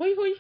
Hoi hoi.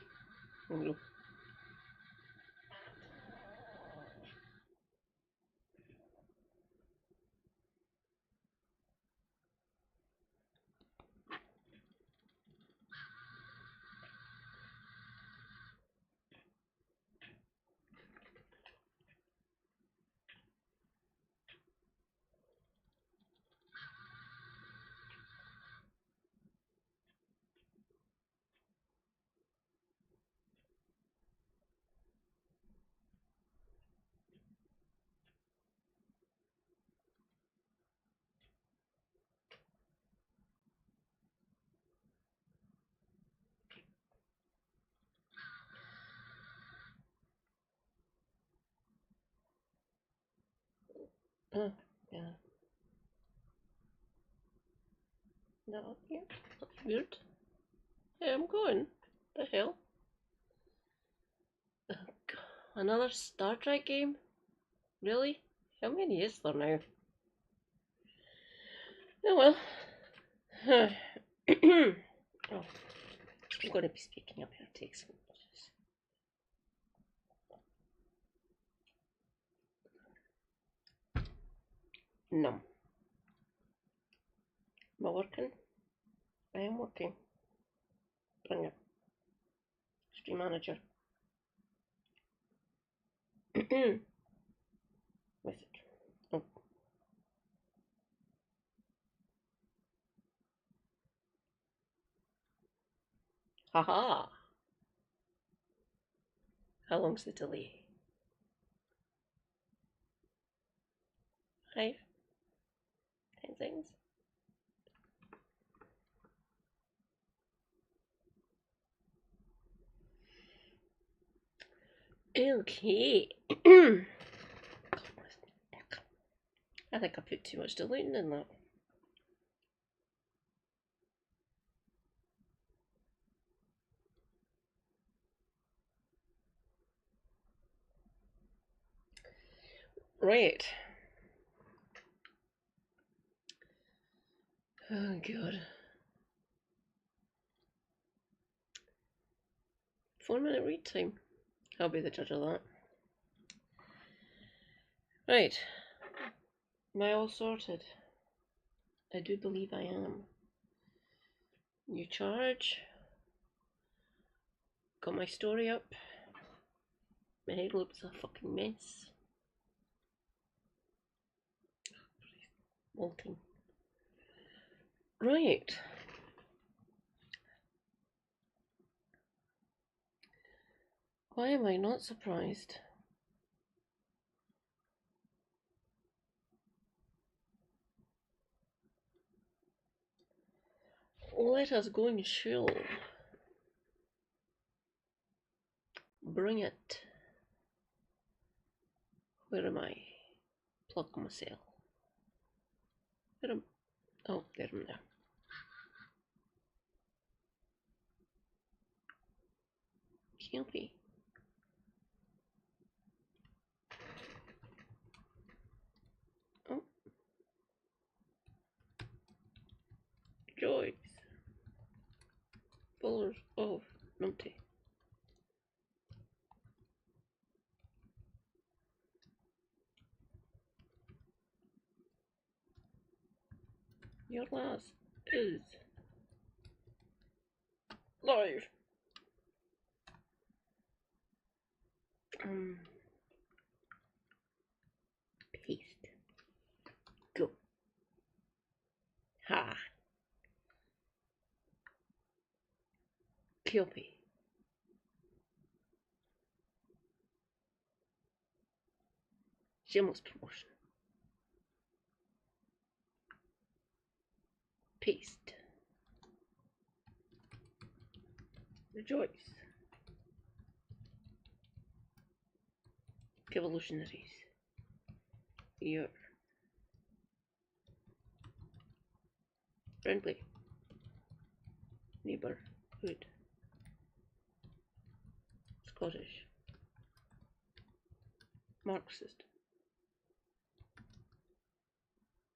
Oh, yeah. No, yeah. That's weird. Hey, I'm going. The hell? Oh, God. Another Star Trek game? Really? How many is there now? Oh well. oh, I'm going to be speaking up here. Take some notice. No. Am I working? I am working. Bring it. Stream manager. Message. Oh. Haha. How long's the delay? 5? 10 seconds? Okay. I think I put too much diluting in that. Right. Oh, God. 4-minute read time. I'll be the judge of that. Right. Am I all sorted? I do believe I am. New charge. Got my story up. My head looks a fucking mess. Molting. Right. Why am I not surprised? Let us go and chill. Bring it. Where am I? Pluck myself. Where am... Oh, there I'm there. Kelpie. Oh. Joyce. Bowlers of Numpty. Your last is live. Paste. Go. Ha. Kelpie. Shameless promotion. Paste. Rejoice. Evolutionaries. Your friendly neighborhood. Scottish. Marxist.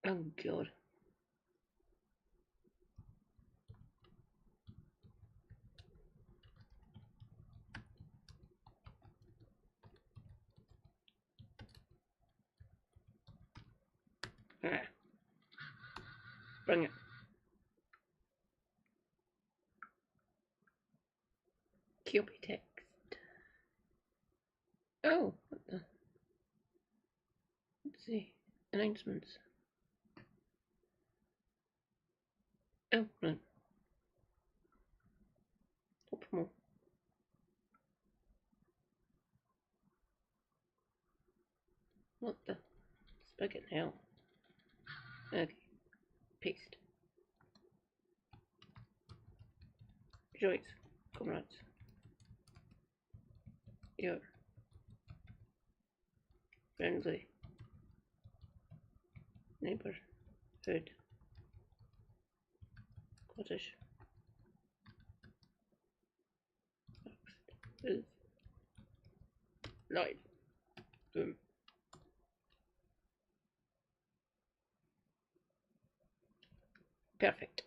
Oh God. Bring it. Copy text. Oh, what the? Let's see. Announcements. Oh, right. Hope more. What the? Spigot hell. Okay. Paste. Joys. Comrades. Your. Friendly. Neighborhood. Cottage. Is. Live. Boom. Perfect.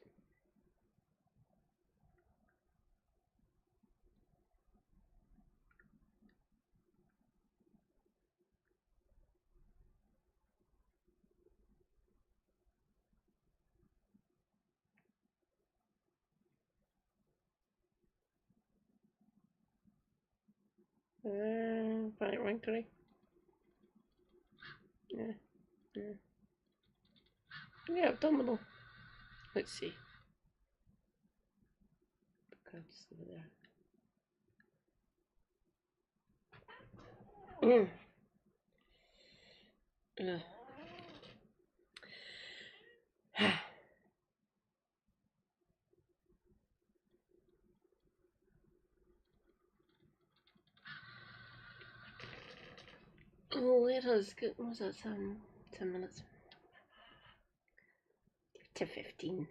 Right, rankery. Yeah. Yeah, abdominal. Let's see. Cards over there. Oh, let us get. What was that? 10 minutes. To 15.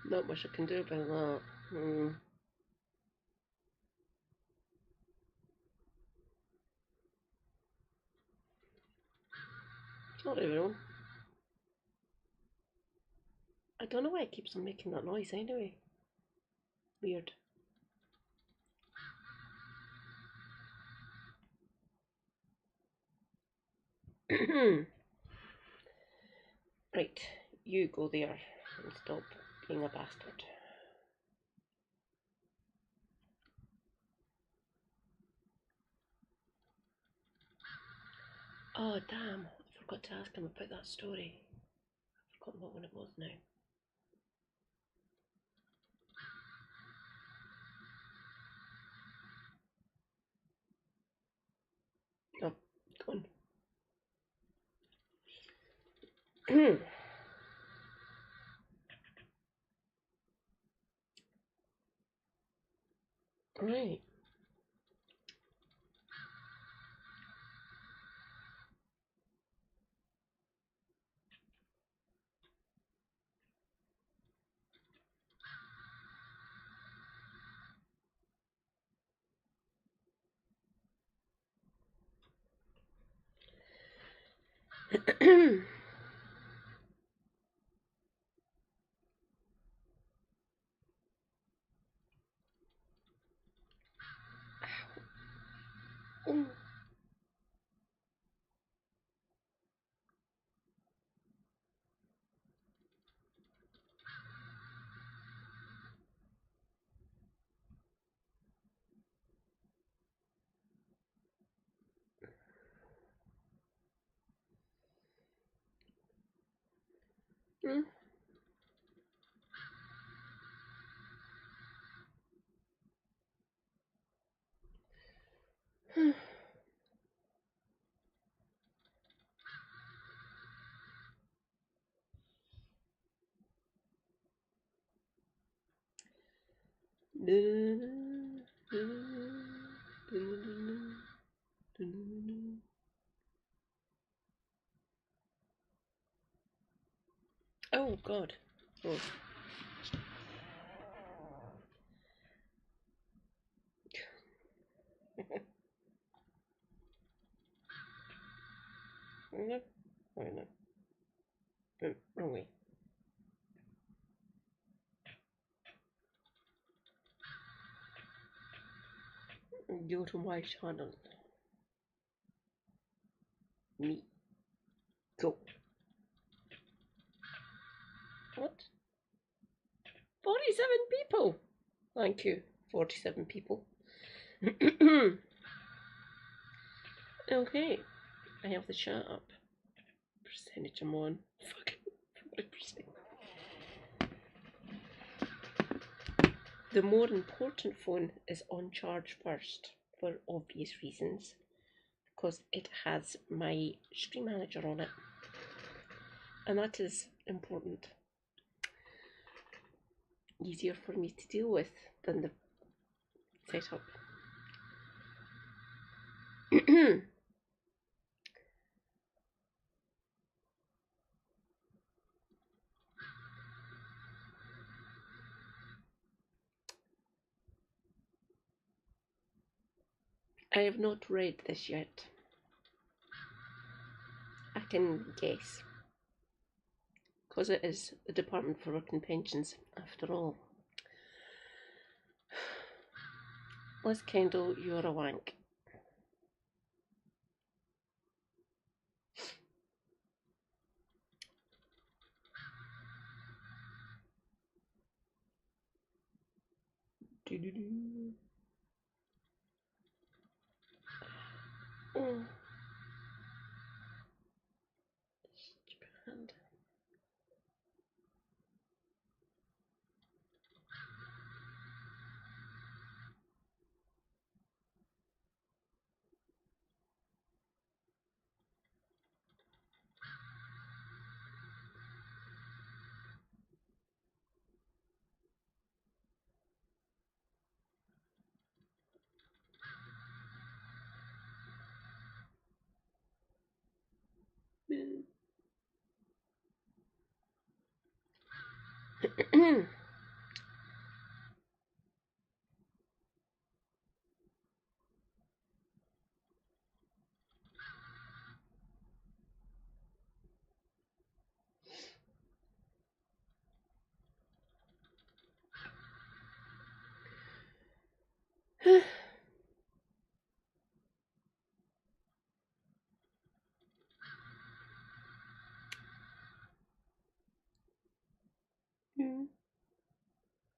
Not much I can do about that. Not everyone. I don't know why it keeps on making that noise anyway. Weird. Right, you go there and stop being a bastard. Oh, damn. I forgot to ask him about that story. I've forgotten what one it was now. Oh, go on. Right. Oh. Hmm? Oh God. Oh. No. Oh no. Wrong way. Go to my channel. Me. Go. What? 47 people. Thank you. 47 people. Okay. I have the chat up. Percentage I'm on. Fucking 40%. The more important phone is on charge first for obvious reasons, because it has my Stream Manager on it, and that is important. Easier for me to deal with than the setup. I have not read this yet. I can guess, because it is the Department for Work and Pensions after all. Liz Kendall, you're a wank. Oh. Stupid hand.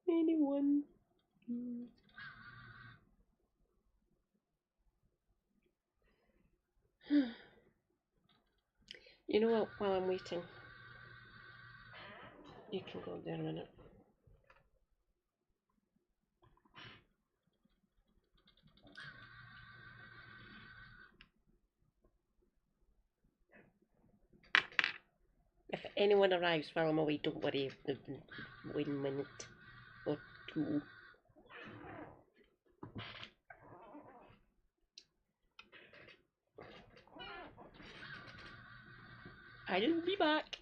Anyone? You know what? While I'm waiting, you can go there a minute. If anyone arrives while I'm away, don't worry. Wait a minute or two. I'll be back.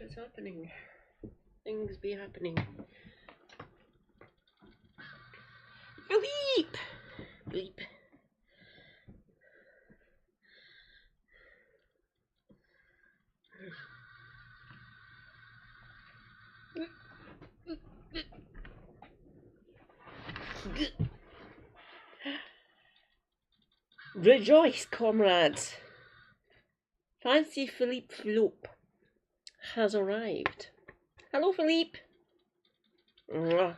is happening? Things be happening. Philippe! Philippe. Rejoice, comrades! Fancy Philippe Flope has arrived. Hello, Philippe! Mwah.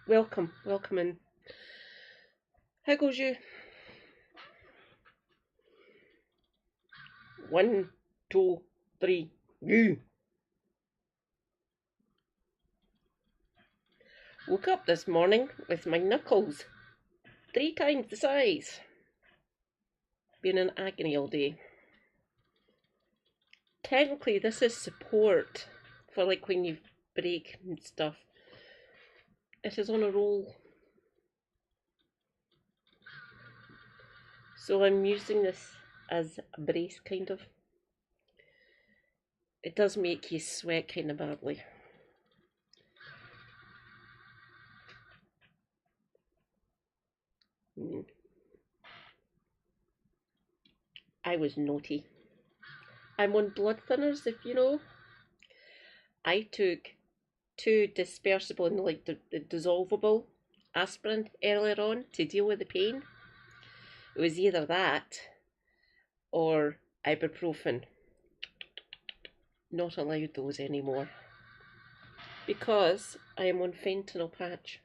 Welcome, welcome in. How goes you? 1, 2, 3, go! Woke up this morning with my knuckles 3 times the size. Been in agony all day. Technically, this is support for like when you break and stuff. It is on a roll. So I'm using this as a brace, kind of. It does make you sweat kind of badly. I was naughty. I'm on blood thinners, if you know. I took 2 dispersible and like the dissolvable aspirin earlier on to deal with the pain. It was either that or ibuprofen. Not allowed those anymore because I am on fentanyl patch.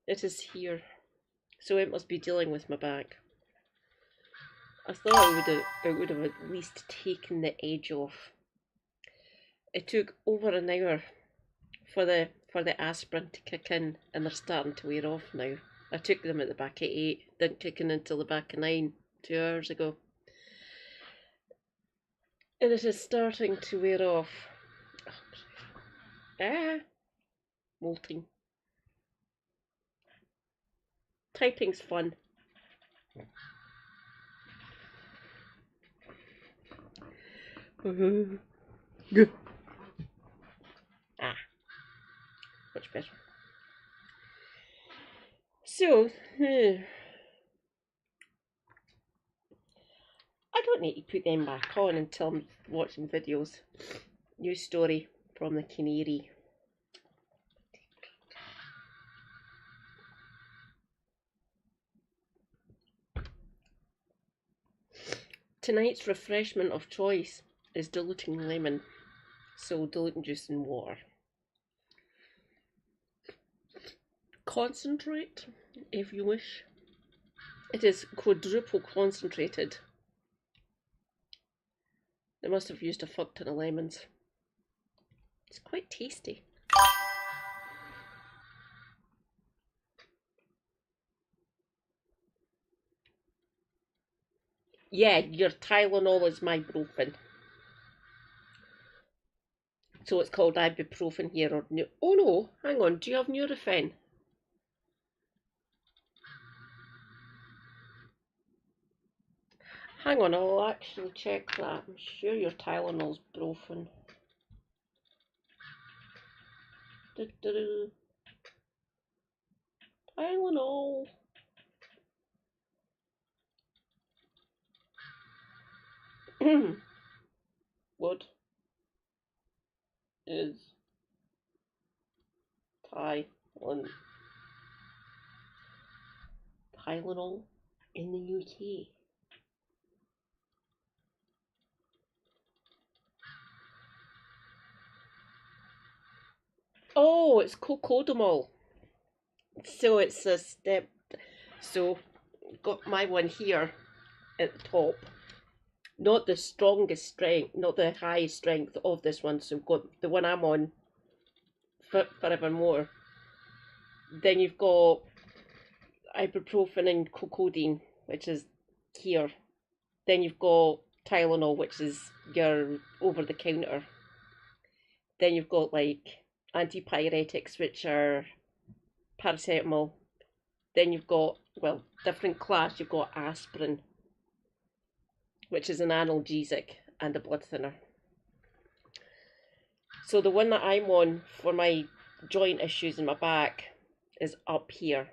It is here, so it must be dealing with my back. I thought it would have at least taken the edge off. It took over an hour for the aspirin to kick in, and they're starting to wear off now. I took them at the back of 8, didn't kick in until the back of 9, 2 hours ago. And it is starting to wear off. Molting. Typing's fun. Much better. So, I don't need to put them back on until I'm watching videos. New story from the Canary. Tonight's refreshment of choice is diluting lemon, so diluting juice in water. Concentrate, if you wish. It is quadruple concentrated. They must have used a fuck ton of lemons. It's quite tasty. Yeah, your Tylenol is my ibuprofen. So it's called ibuprofen here. Or oh no, hang on. Do you have Nurofen? Hang on, I'll actually check that. I'm sure your Tylenol's broken. Tylenol. What is Tylenol in the UK? Oh, it's Cocodamol. So it's a step. So got my one here at the top. Not the strongest strength, not the highest strength of this one. So we've got the one I'm on, Forevermore. Then you've got ibuprofen and cocodine, which is here. Then you've got Tylenol, which is your over the counter. Then you've got like antipyretics, which are paracetamol. Then you've got, well, different class. You've got aspirin, which is an analgesic and a blood thinner. So the one that I'm on for my joint issues in my back is up here.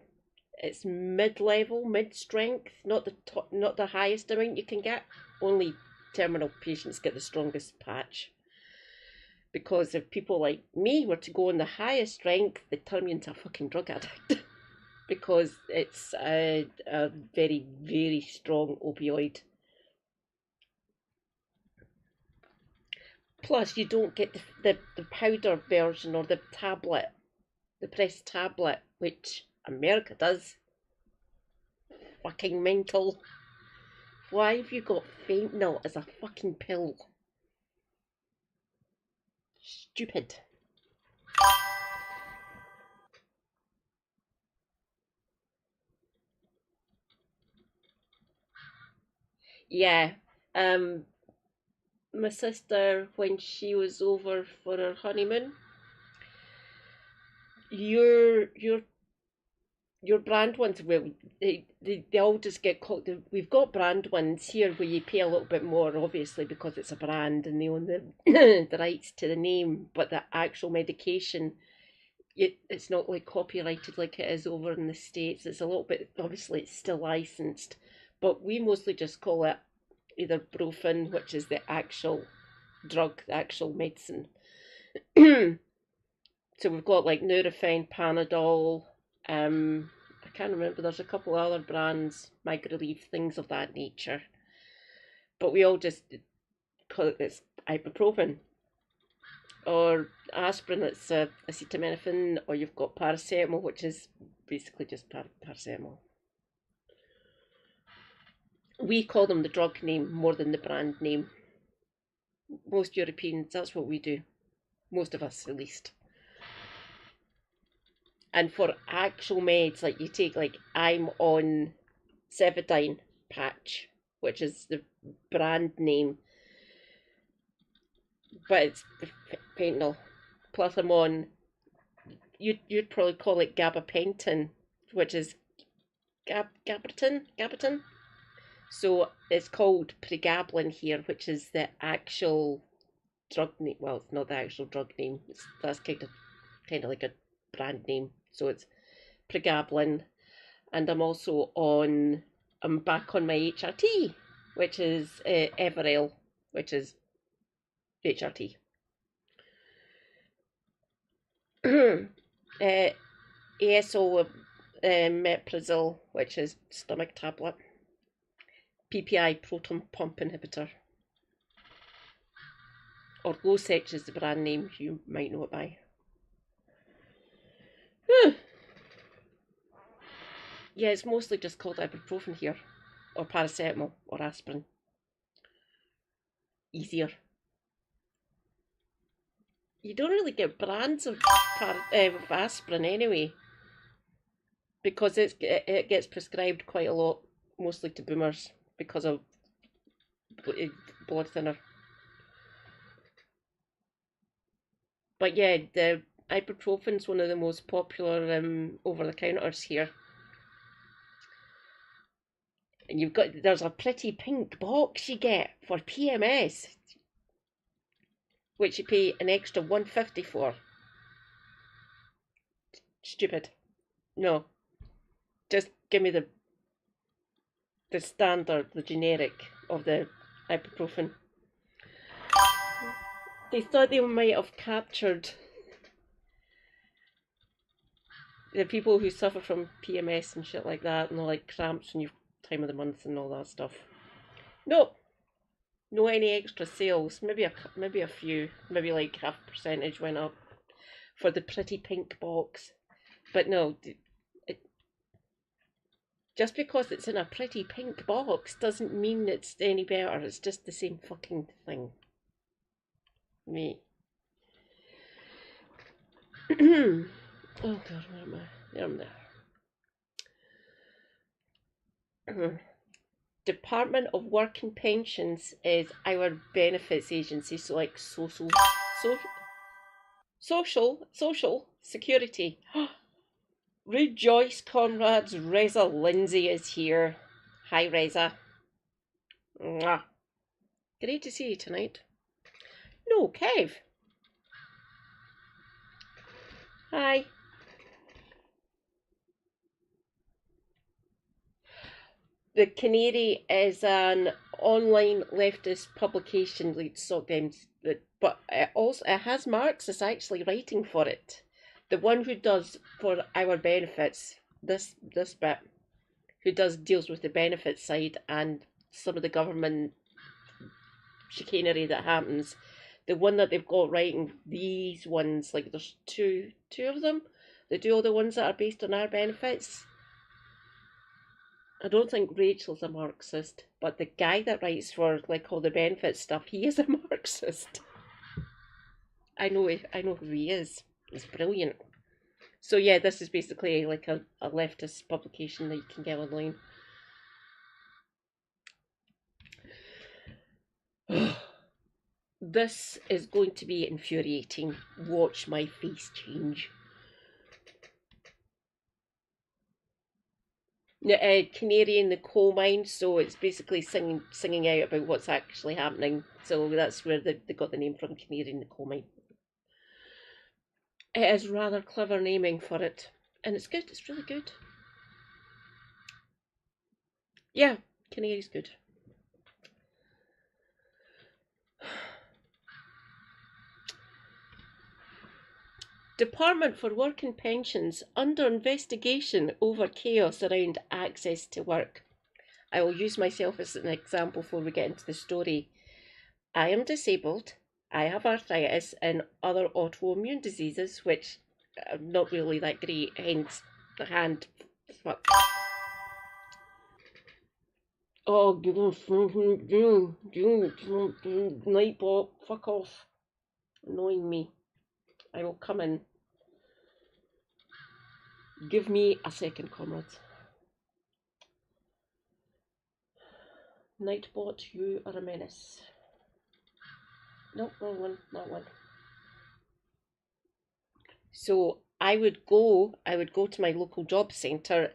It's mid-level, mid-strength, not the top, not the highest amount you can get. Only terminal patients get the strongest patch. Because if people like me were to go on the highest strength, they turn me into a fucking drug addict. Because it's a very, very strong opioid. Plus, you don't get the powder version or the tablet, the pressed tablet, which America does. Fucking mental. Why have you got fentanyl as a fucking pill? Stupid. Yeah. My sister, when she was over for her honeymoon, your your brand ones, well, they all just get called. We've got brand ones here where you pay a little bit more, obviously, because it's a brand and they own the the rights to the name. But the actual medication, it's not like copyrighted like it is over in the States. It's a little bit, obviously, it's still licensed, but we mostly just call it either Brufen, which is the actual drug, the actual medicine. So we've got like Nurofen, Panadol. I can't remember. There's a couple other brands, Migraleaf, things of that nature. But we all just call it this ibuprofen or aspirin. It's acetaminophen, or you've got paracetamol, which is basically just paracetamol. We call them the drug name more than the brand name. Most Europeans, that's what we do. Most of us, at least. And for actual meds, like you take, like I'm on Sevidine patch, which is the brand name, but it's fentanyl. Plus, I'm on, you'd probably call it gabapentin, which is gabapentin. So it's called pregabalin here, which is the actual drug name. Well, it's not the actual drug name. That's kind of like a brand name. So it's pregabalin, and I'm back on my HRT, which is Everel, which is HRT. ASO Meprazole, which is stomach tablet. PPI, proton pump inhibitor. Or Losec is the brand name, you might know it by. Yeah, it's mostly just called ibuprofen here, or paracetamol, or aspirin. Easier. You don't really get brands of aspirin anyway, because it gets prescribed quite a lot, mostly to boomers, because of blood thinner. But yeah, the ibuprofen's one of the most popular over-the-counters here. And there's a pretty pink box you get for PMS, which you pay an extra $150 for. Stupid. No, just give me the standard, the generic of the ibuprofen. They thought they might have captured the people who suffer from PMS and shit like that, and they're like cramps and your time of the month and all that stuff. No, no any extra sales. Maybe a few, maybe like 0.5% went up for the pretty pink box, but no. Just because it's in a pretty pink box doesn't mean it's any better. It's just the same fucking thing. Me. Oh god, where am I? There I'm there. Department of Work and Pensions is our benefits agency, so like social security. Rejoice, comrades, Reza Lindsay is here. Hi, Reza. Mwah. Great to see you tonight. No, Kev. Hi. The Canary is an online leftist publication, leads sometimes, but it has Marxists actually writing for it. The one who does for our benefits, this bit, who does deals with the benefit side and some of the government chicanery that happens. The one that they've got writing these ones, like there's two of them. They do all the ones that are based on our benefits. I don't think Rachel's a Marxist, but the guy that writes for like all the benefit stuff, he is a Marxist. I know who he is. He's brilliant. So yeah, this is basically like a leftist publication that you can get online. This is going to be infuriating. Watch my face change. Canary in the coal mine, so it's basically singing out about what's actually happening. So that's where they got the name from, Canary in the coal mine. It is rather clever naming for it, and it's good. It's really good. Yeah, Canary's good. Department for Work and Pensions under investigation over chaos around access to work. I will use myself as an example before we get into the story. I am disabled. I have arthritis and other autoimmune diseases, which are not really that great, hence the hand. Fuck. Oh, Nightbot, fuck off. Annoying me. I will come in. Give me a second, comrades. Nightbot, you are a menace. No, wrong one, not one. So I would go to my local job centre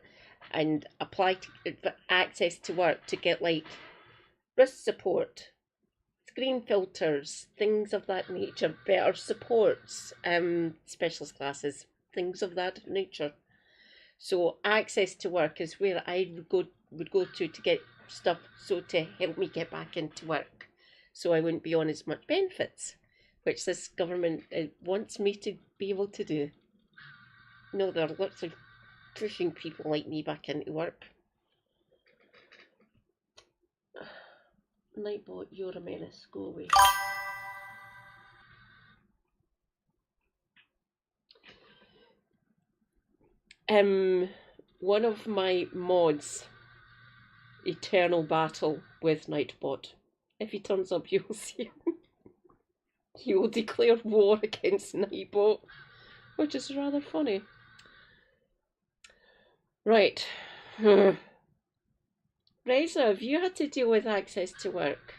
and apply for access to work to get like wrist support, screen filters, things of that nature, better supports, specialist classes, things of that nature. So access to work is where I would go to get stuff so to help me get back into work, so I wouldn't be on as much benefits, which this government wants me to be able to do. No, there are lots of pushing people like me back into work. Nightbot, you're a menace. Go away. One of my mods, eternal battle with Nightbot. If he turns up, you'll see him. He will declare war against Nightbot, which is rather funny. Right. Reza, have you had to deal with access to work?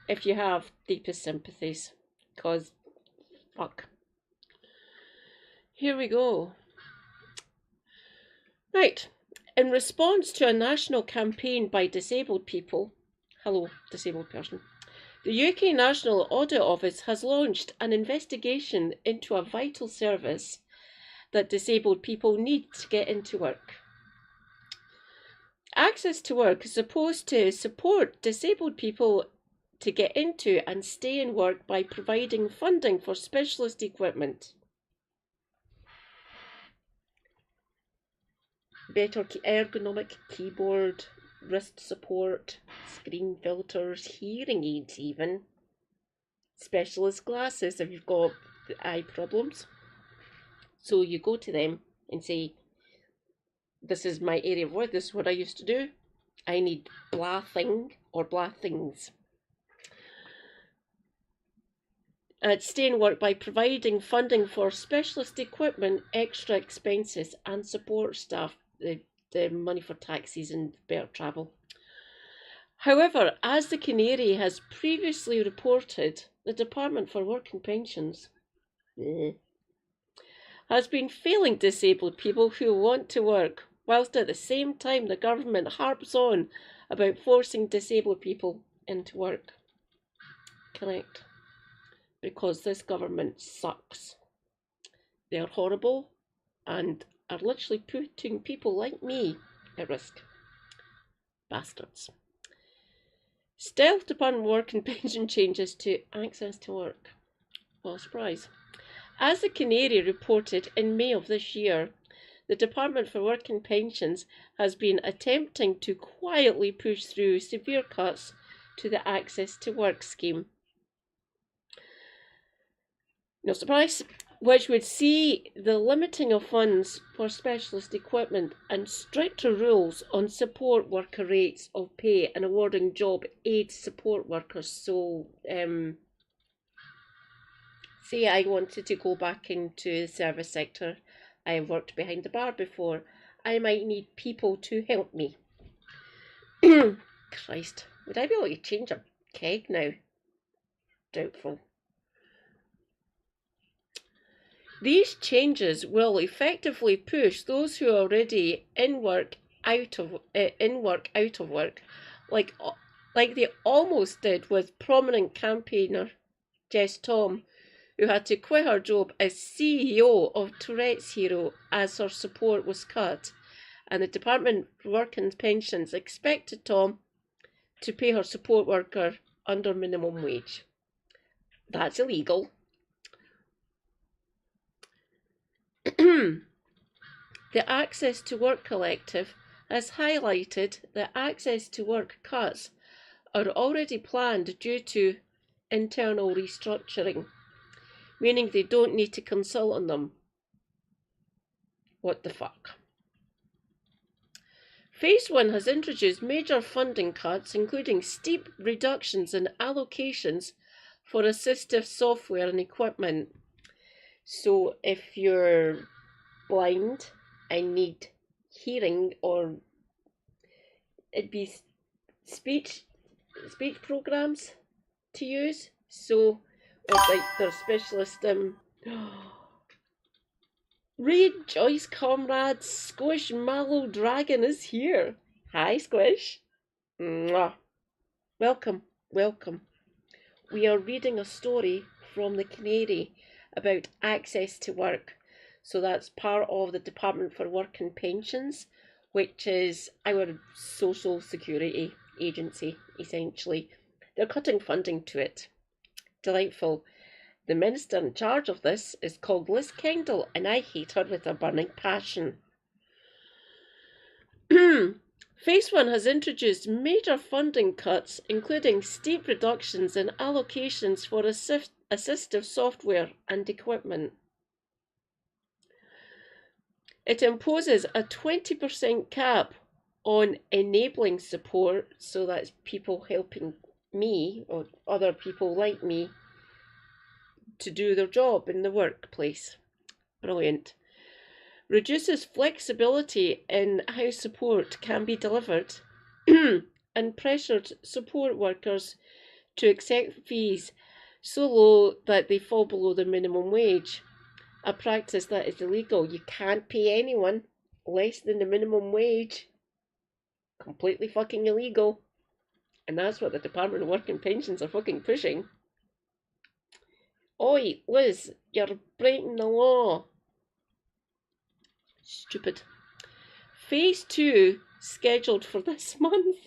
If you have, deepest sympathies. Because, fuck. Here we go. Right. In response to a national campaign by disabled people, hello, disabled person, the UK National Audit Office has launched an investigation into a vital service that disabled people need to get into work. Access to work is supposed to support disabled people to get into and stay in work by providing funding for specialist equipment, better ergonomic keyboard, wrist support, screen filters, hearing aids even, specialist glasses if you've got eye problems. So you go to them and say, this is my area of work, this is what I used to do. I need blah thing or blah things. Stay in work by providing funding for specialist equipment, extra expenses and support staff, the money for taxis and better travel. However, as the Canary has previously reported, the Department for Work and Pensions has been failing disabled people who want to work, whilst at the same time the government harps on about forcing disabled people into work. Correct. Because this government sucks. They are horrible and are literally putting people like me at risk. Bastards. Stealth Department Work and Pension changes to access to work. Well, surprise. As the Canary reported in May of this year, the Department for Work and Pensions has been attempting to quietly push through severe cuts to the Access to Work scheme. No surprise, which would see the limiting of funds for specialist equipment and stricter rules on support worker rates of pay and awarding job aid support workers. So, say I wanted to go back into the service sector, I have worked behind the bar before, I might need people to help me. Christ, would I be able to change a keg now? Doubtful. These changes will effectively push those who are already in work out of work, like they almost did with prominent campaigner Jess Tom, who had to quit her job as CEO of Tourette's Hero as her support was cut, and the Department for Work and Pensions expected Tom to pay her support worker under minimum wage. That's illegal. The Access to Work Collective has highlighted that Access to Work cuts are already planned due to internal restructuring, meaning they don't need to consult on them. What the fuck? Phase 1 has introduced major funding cuts, including steep reductions in allocations for assistive software and equipment. So if you're blind and need hearing, or it'd be speech programs to use, so or like their specialist Read Joyce Comrade's Squish Mallow Dragon is here. Hi Squish. Mwah. Welcome. We are reading a story from the Canary about access to work. So that's part of the Department for Work and Pensions, which is our social security agency, essentially. They're cutting funding to it. Delightful. The minister in charge of this is called Liz Kendall, and I hate her with a burning passion. Phase 1 has introduced major funding cuts, including steep reductions in allocations for assistive software and equipment. It imposes a 20% cap on enabling support, so that's people helping me or other people like me to do their job in the workplace. Brilliant. Reduces flexibility in how support can be delivered and pressured support workers to accept fees so low that they fall below the minimum wage, a practice that is illegal. You can't pay anyone less than the minimum wage. Completely fucking illegal. And that's what the Department of Work and Pensions are fucking pushing. Oi, Liz, you're breaking the law. Stupid. Phase 2, scheduled for this month,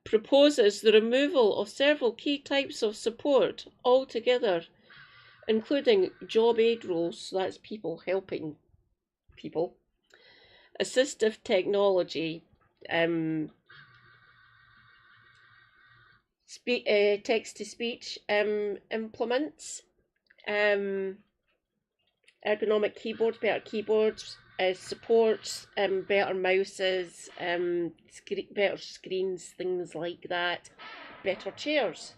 proposes the removal of several key types of support altogether, including job aid roles, so that's people helping people, assistive technology, text-to-speech implements, ergonomic keyboards, better keyboards, supports, better mouses, better screens, things like that, better chairs,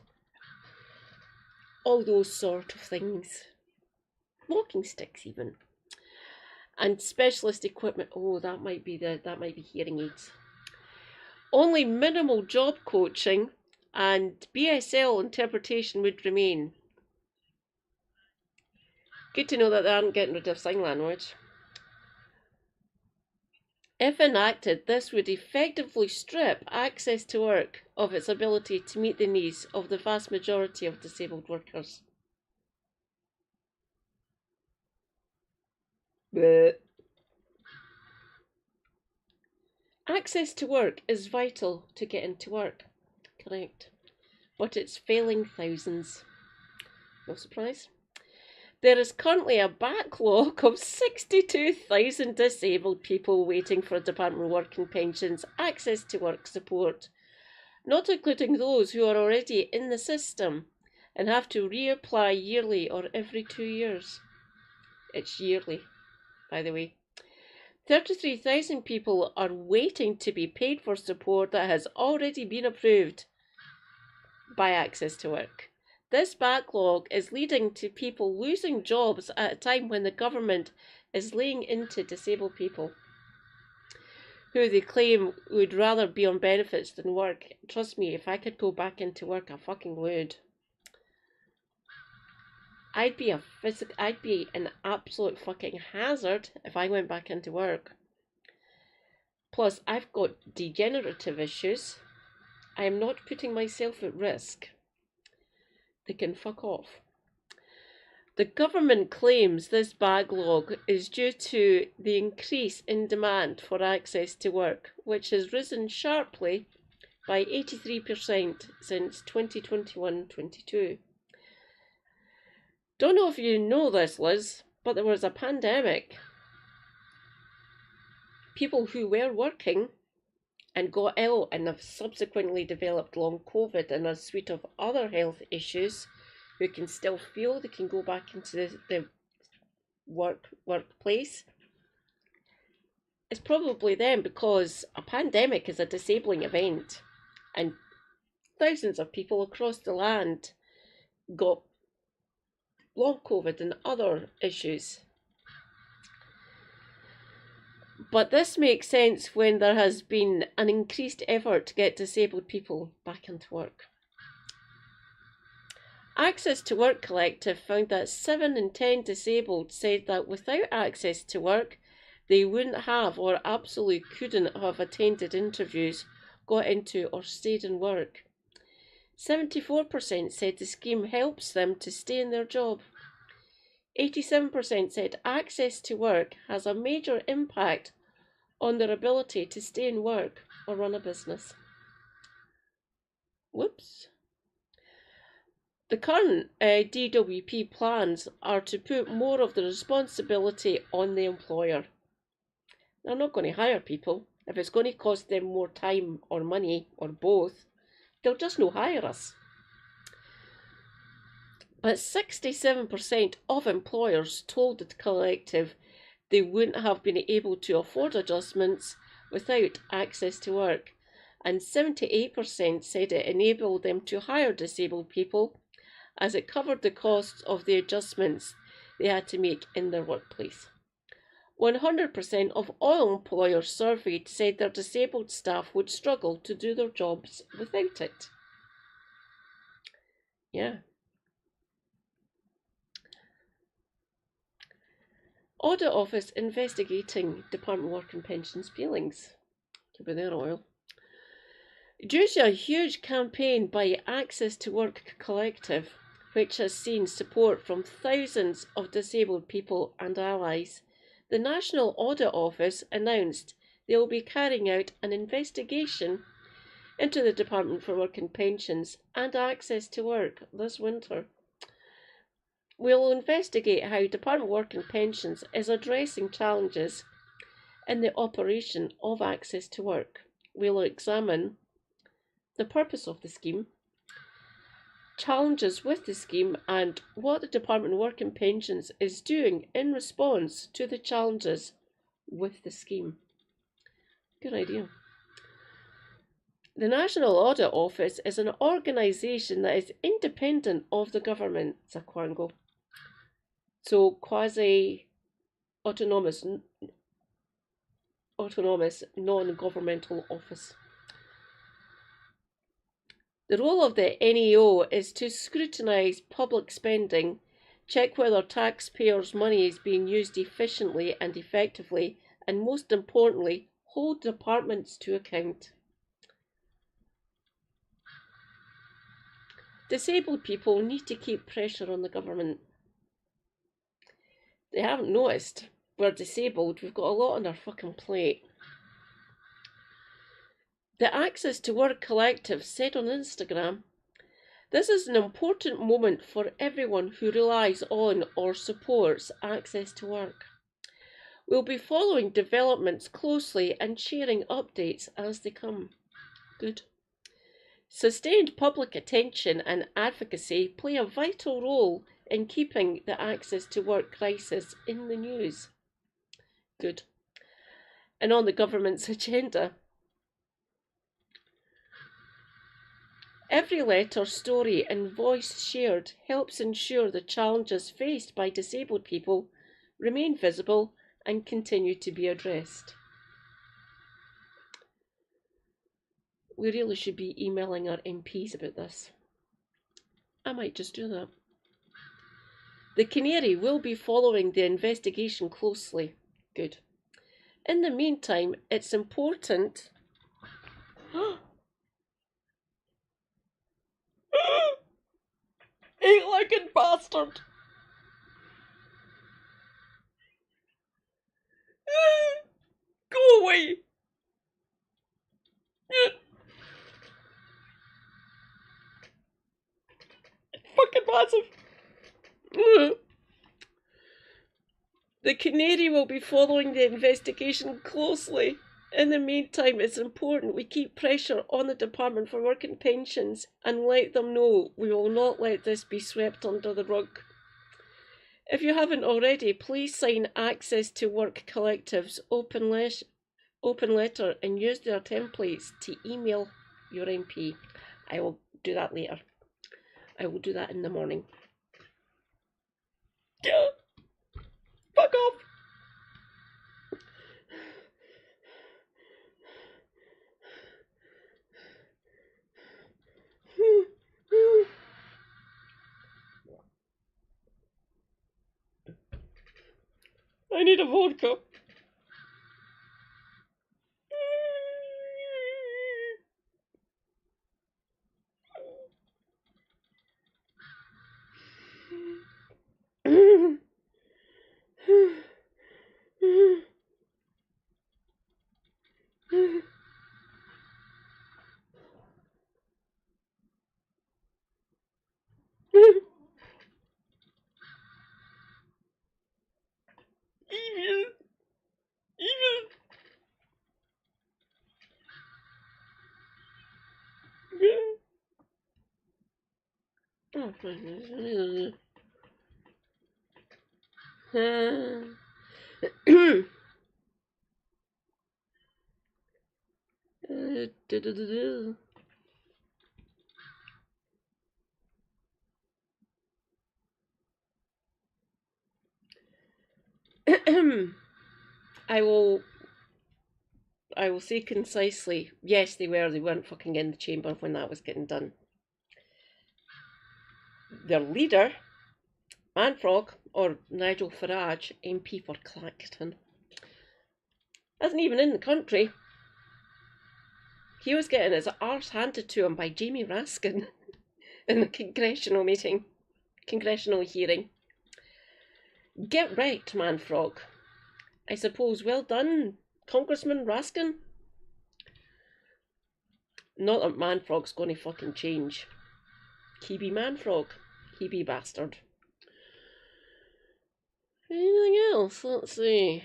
all those sort of things, walking sticks even, and specialist equipment. Oh, that might be hearing aids. Only minimal job coaching and BSL interpretation would remain. Good to know that they aren't getting rid of sign language. If enacted, this would effectively strip access to work of its ability to meet the needs of the vast majority of disabled workers. But access to work is vital to get into work. Correct. But it's failing thousands. No surprise. There is currently a backlog of 62,000 disabled people waiting for Department of Work and Pensions access to work support, not including those who are already in the system and have to reapply yearly or every 2 years. It's yearly, by the way. 33,000 people are waiting to be paid for support that has already been approved by Access to Work. This backlog is leading to people losing jobs at a time when the government is laying into disabled people who they claim would rather be on benefits than work. Trust me, if I could go back into work, I fucking would. I'd be an absolute fucking hazard if I went back into work. Plus, I've got degenerative issues. I am not putting myself at risk. They can fuck off. The government claims this backlog is due to the increase in demand for access to work, which has risen sharply by 83% since 2021-22. Don't know if you know this, Liz, but there was a pandemic. People who were working and got ill and have subsequently developed long COVID and a suite of other health issues who can still feel they can go back into the workplace. It's probably them, because a pandemic is a disabling event and thousands of people across the land got long COVID and other issues. But this makes sense when there has been an increased effort to get disabled people back into work. Access to Work Collective found that 7 in 10 disabled said that without access to work, they wouldn't have or absolutely couldn't have attended interviews, got into or stayed in work. 74% said the scheme helps them to stay in their job. 87% said access to work has a major impact on their ability to stay in work or run a business. Whoops. The current DWP plans are to put more of the responsibility on the employer. They're not going to hire people. If it's going to cost them more time or money or both, they'll just not hire us. But 67% of employers told the collective they wouldn't have been able to afford adjustments without access to work, and 78% said it enabled them to hire disabled people as it covered the costs of the adjustments they had to make in their workplace. 100% of all employers surveyed said their disabled staff would struggle to do their jobs without it. Yeah. Audit Office investigating Department of Work and Pensions failings. Keeping their oil. Due to a huge campaign by Access to Work Collective, which has seen support from thousands of disabled people and allies, the National Audit Office announced they will be carrying out an investigation into the Department for Work and Pensions and Access to Work this winter. We will investigate how Department of Work and Pensions is addressing challenges in the operation of Access to Work. We will examine the purpose of the scheme, challenges with the scheme, and what the Department of Work and Pensions is doing in response to the challenges with the scheme. Good idea. The National Audit Office is an organisation that is independent of the government, Zakwango. So quasi-autonomous, non-governmental office. The role of the NAO is to scrutinise public spending, check whether taxpayers' money is being used efficiently and effectively, and most importantly, hold departments to account. Disabled people need to keep pressure on the government. They haven't noticed, we're disabled, we've got a lot on our fucking plate. The Access to Work Collective said on Instagram, "This is an important moment for everyone who relies on or supports access to work. We'll be following developments closely and sharing updates as they come." Good. Sustained public attention and advocacy play a vital role in keeping the access to work crisis in the news. Good. And on the government's agenda, every letter, story and voice shared helps ensure the challenges faced by disabled people remain visible and continue to be addressed. We really should be emailing our MPs about this. I might just do that. The Canary will be following the investigation closely. Good. In the meantime, it's important... Eight-legged bastard! Go away! Fucking massive! The Canary will be following the investigation closely. In the meantime, it's important we keep pressure on the Department for Work and Pensions and let them know we will not let this be swept under the rug. If you haven't already, please sign Access to Work Collective's open letter and use their templates to email your MP. I will do that later. I will do that in the morning. Fuck off! I need a vodka. Oh, goodness. I will say concisely, yes, they weren't fucking in the chamber when that was getting done. Their leader, Manfrog, or Nigel Farage, MP for Clacton, isn't even in the country. He was getting his arse handed to him by Jamie Raskin in the congressional hearing. Get wrecked, Manfrog. I suppose well done, Congressman Raskin. Not that Manfrog's gonna fucking change. He be Manfrog. He be bastard. Anything else? Let's see.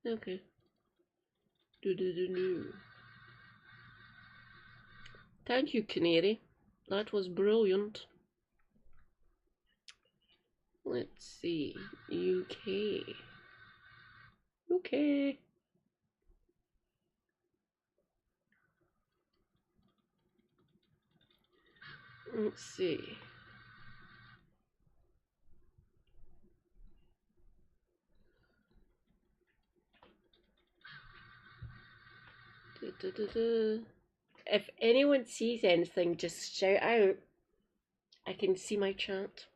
Okay. Thank you, Canary. That was brilliant. Let's see. UK. Okay. Let's see. If anyone sees anything, just shout out. I can see my chat.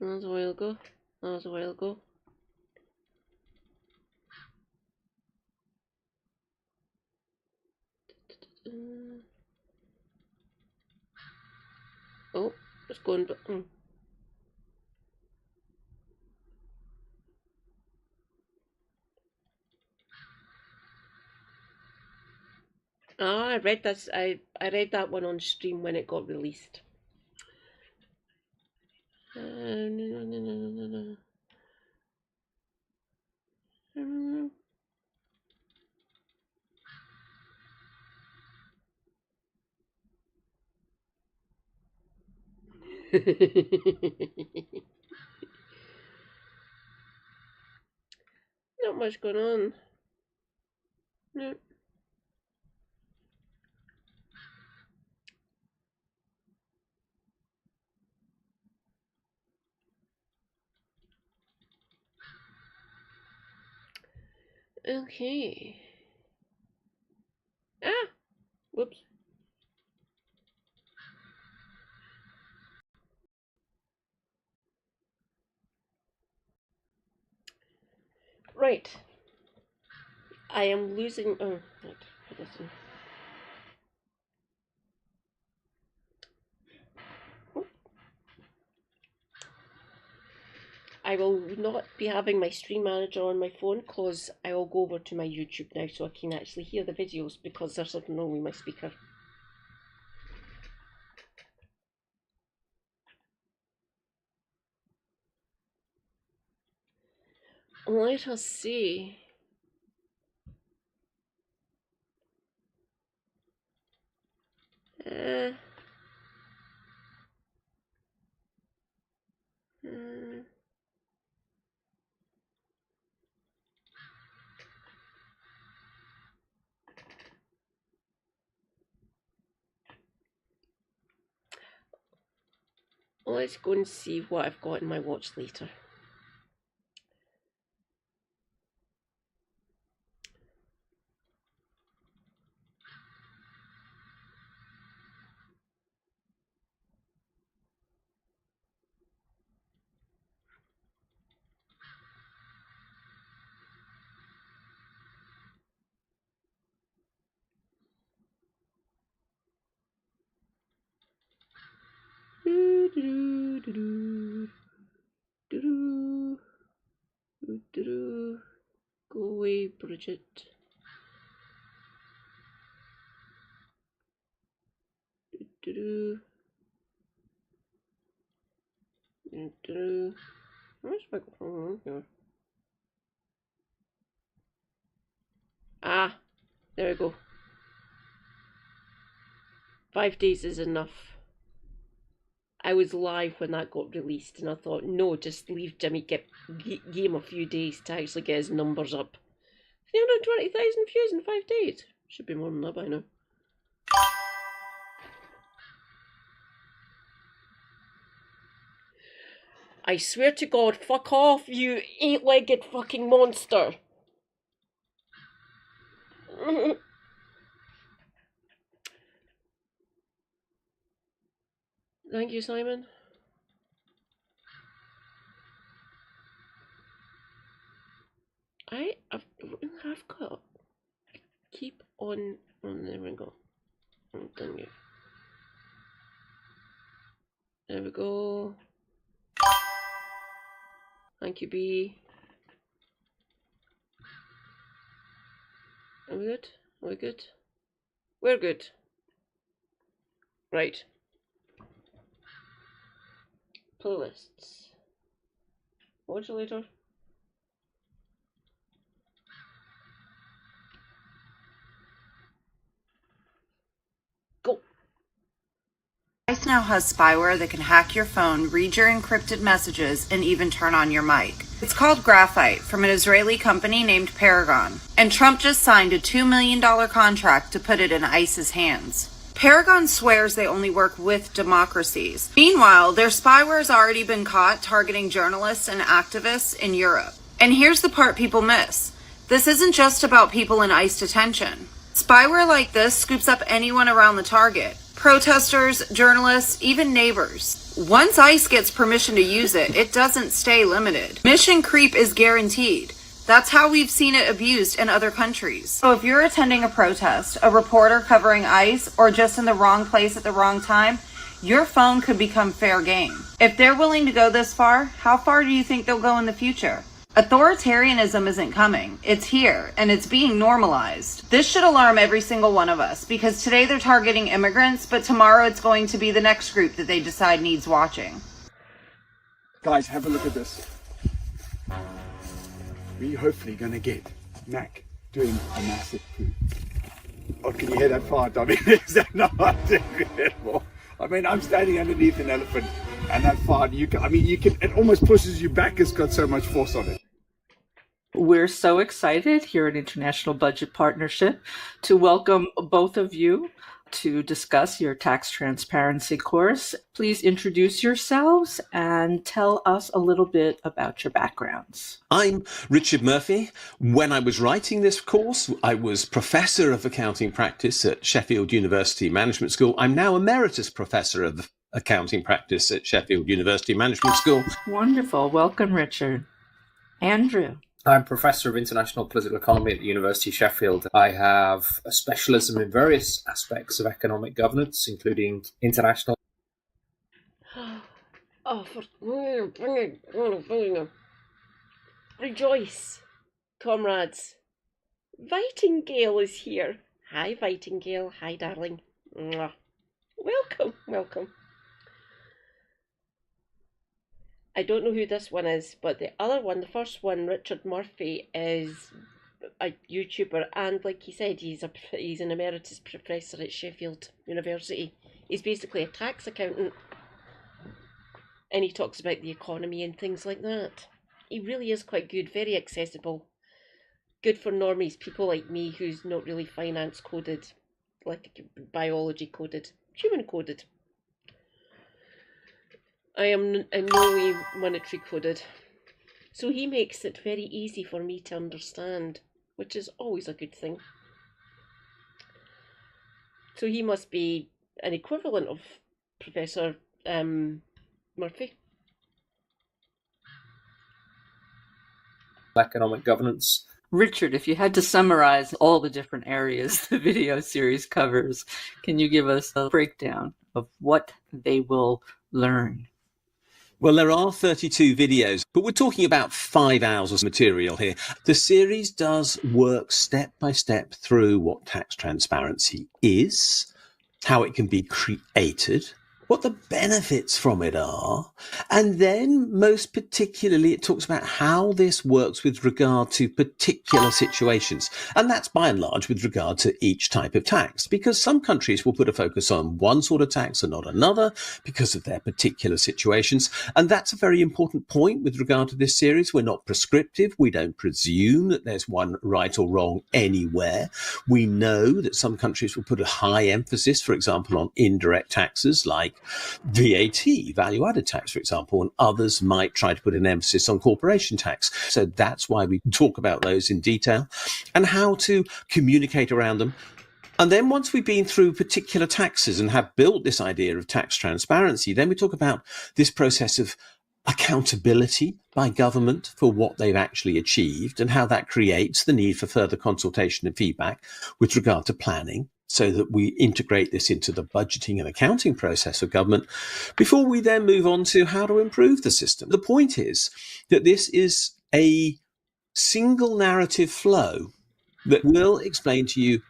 That was a while ago. That was a while ago. Oh, it's going. Ah, I read this. I read that one on stream when it got released. No. Not much going on. No. Okay. Ah! Whoops. Right. I am losing. Oh, right. Listen. I will not be having my stream manager on my phone because I will go over to my YouTube now so I can actually hear the videos because there's something wrong with my speaker. Let us see. Let's go and see what I've got in my watch later. Go away, Bridget. Where's my microphone here? Ah, there we go. 5 days is enough. I was live when that got released and I thought, no, just leave Jimmy, give him a few days to actually get his numbers up. 320,000 views in 5 days. Should be more than that by now. I swear to God, fuck off, you 8-legged fucking monster. Thank you, Simon. I've got. Keep on. Oh, there we go. I'm done here. There we go. Thank you, B. Are we good? Are we good? We're good. Right. Playlists. Watch you later. Go. Device now has spyware that can hack your phone, read your encrypted messages, and even turn on your mic. It's called Graphite from an Israeli company named Paragon. And Trump just signed a $2 million contract to put it in ICE's hands. Paragon swears they only work with democracies. Meanwhile, their spyware has already been caught targeting journalists and activists in Europe. And here's the part people miss. This isn't just about people in ICE detention. Spyware like this scoops up anyone around the target, protesters, journalists, even neighbors. Once ICE gets permission to use it, it doesn't stay limited. Mission creep is guaranteed. That's how we've seen it abused in other countries. So if you're attending a protest, a reporter covering ICE, or just in the wrong place at the wrong time, your phone could become fair game. If they're willing to go this far, how far do you think they'll go in the future? Authoritarianism isn't coming. It's here, and it's being normalized. This should alarm every single one of us, because today they're targeting immigrants, but tomorrow it's going to be the next group that they decide needs watching. Guys, have a look at this. We're hopefully going to get Mac doing a massive poo. Oh, can you hear that fart? I mean, is that not incredible? I mean, I'm standing underneath an elephant, and that fart, it almost pushes you back. It's got so much force on it. We're so excited here at International Budget Partnership to welcome both of you to discuss your tax transparency course. Please introduce yourselves and tell us a little bit about your backgrounds. I'm Richard Murphy. When I was writing this course, I was Professor of Accounting Practice at Sheffield University Management School. I'm now Emeritus Professor of Accounting Practice at Sheffield University Management School. Wonderful. Welcome, Richard. Andrew. I'm Professor of International Political Economy at the University of Sheffield. I have a specialism in various aspects of economic governance, including international. Rejoice, comrades. Vitingale is here. Hi, Vitingale. Hi, darling. Mwah. Welcome, welcome. I don't know who this one is, but the other one, the first one, Richard Murphy, is a YouTuber, and like he said, he's an emeritus professor at Sheffield University. He's basically a tax accountant, and he talks about the economy and things like that. He really is quite good, very accessible, good for normies, people like me who's not really finance coded, like biology coded, human coded. I am in no way monetary coded. So he makes it very easy for me to understand, which is always a good thing. So he must be an equivalent of Professor Murphy. Economic governance. Richard, if you had to summarize all the different areas the video series covers, can you give us a breakdown of what they will learn? Well, there are 32 videos, but we're talking about 5 hours of material here. The series does work step by step through what tax transparency is, how it can be created, what the benefits from it are, and then most particularly it talks about how this works with regard to particular situations. And that's by and large with regard to each type of tax, because some countries will put a focus on one sort of tax and not another because of their particular situations. And that's a very important point with regard to this series. We're not prescriptive. We don't presume that there's one right or wrong anywhere. We know that some countries will put a high emphasis, for example, on indirect taxes like VAT, value-added tax, for example, and others might try to put an emphasis on corporation tax. So that's why we talk about those in detail and how to communicate around them. And then once we've been through particular taxes and have built this idea of tax transparency, then we talk about this process of accountability by government for what they've actually achieved and how that creates the need for further consultation and feedback with regard to planning, so that we integrate this into the budgeting and accounting process of government before we then move on to how to improve the system. The point is that this is a single narrative flow that will explain to you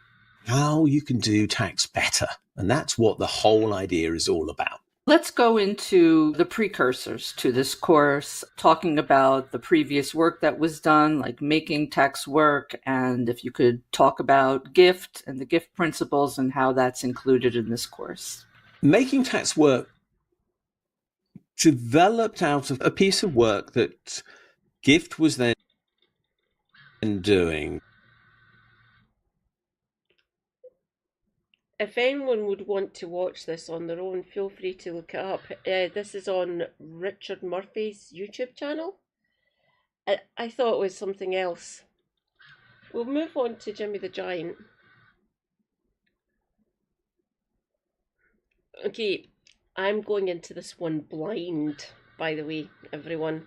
how you can do tax better. And that's what the whole idea is all about. Let's go into the precursors to this course, talking about the previous work that was done, like making tax work, and if you could talk about GIFT and the GIFT principles and how that's included in this course. Making tax work developed out of a piece of work that GIFT was then doing. If anyone would want to watch this on their own, feel free to look it up. This is on Richard Murphy's YouTube channel. I thought it was something else. We'll move on to Jimmy the Giant. Okay, I'm going into this one blind, by the way, everyone.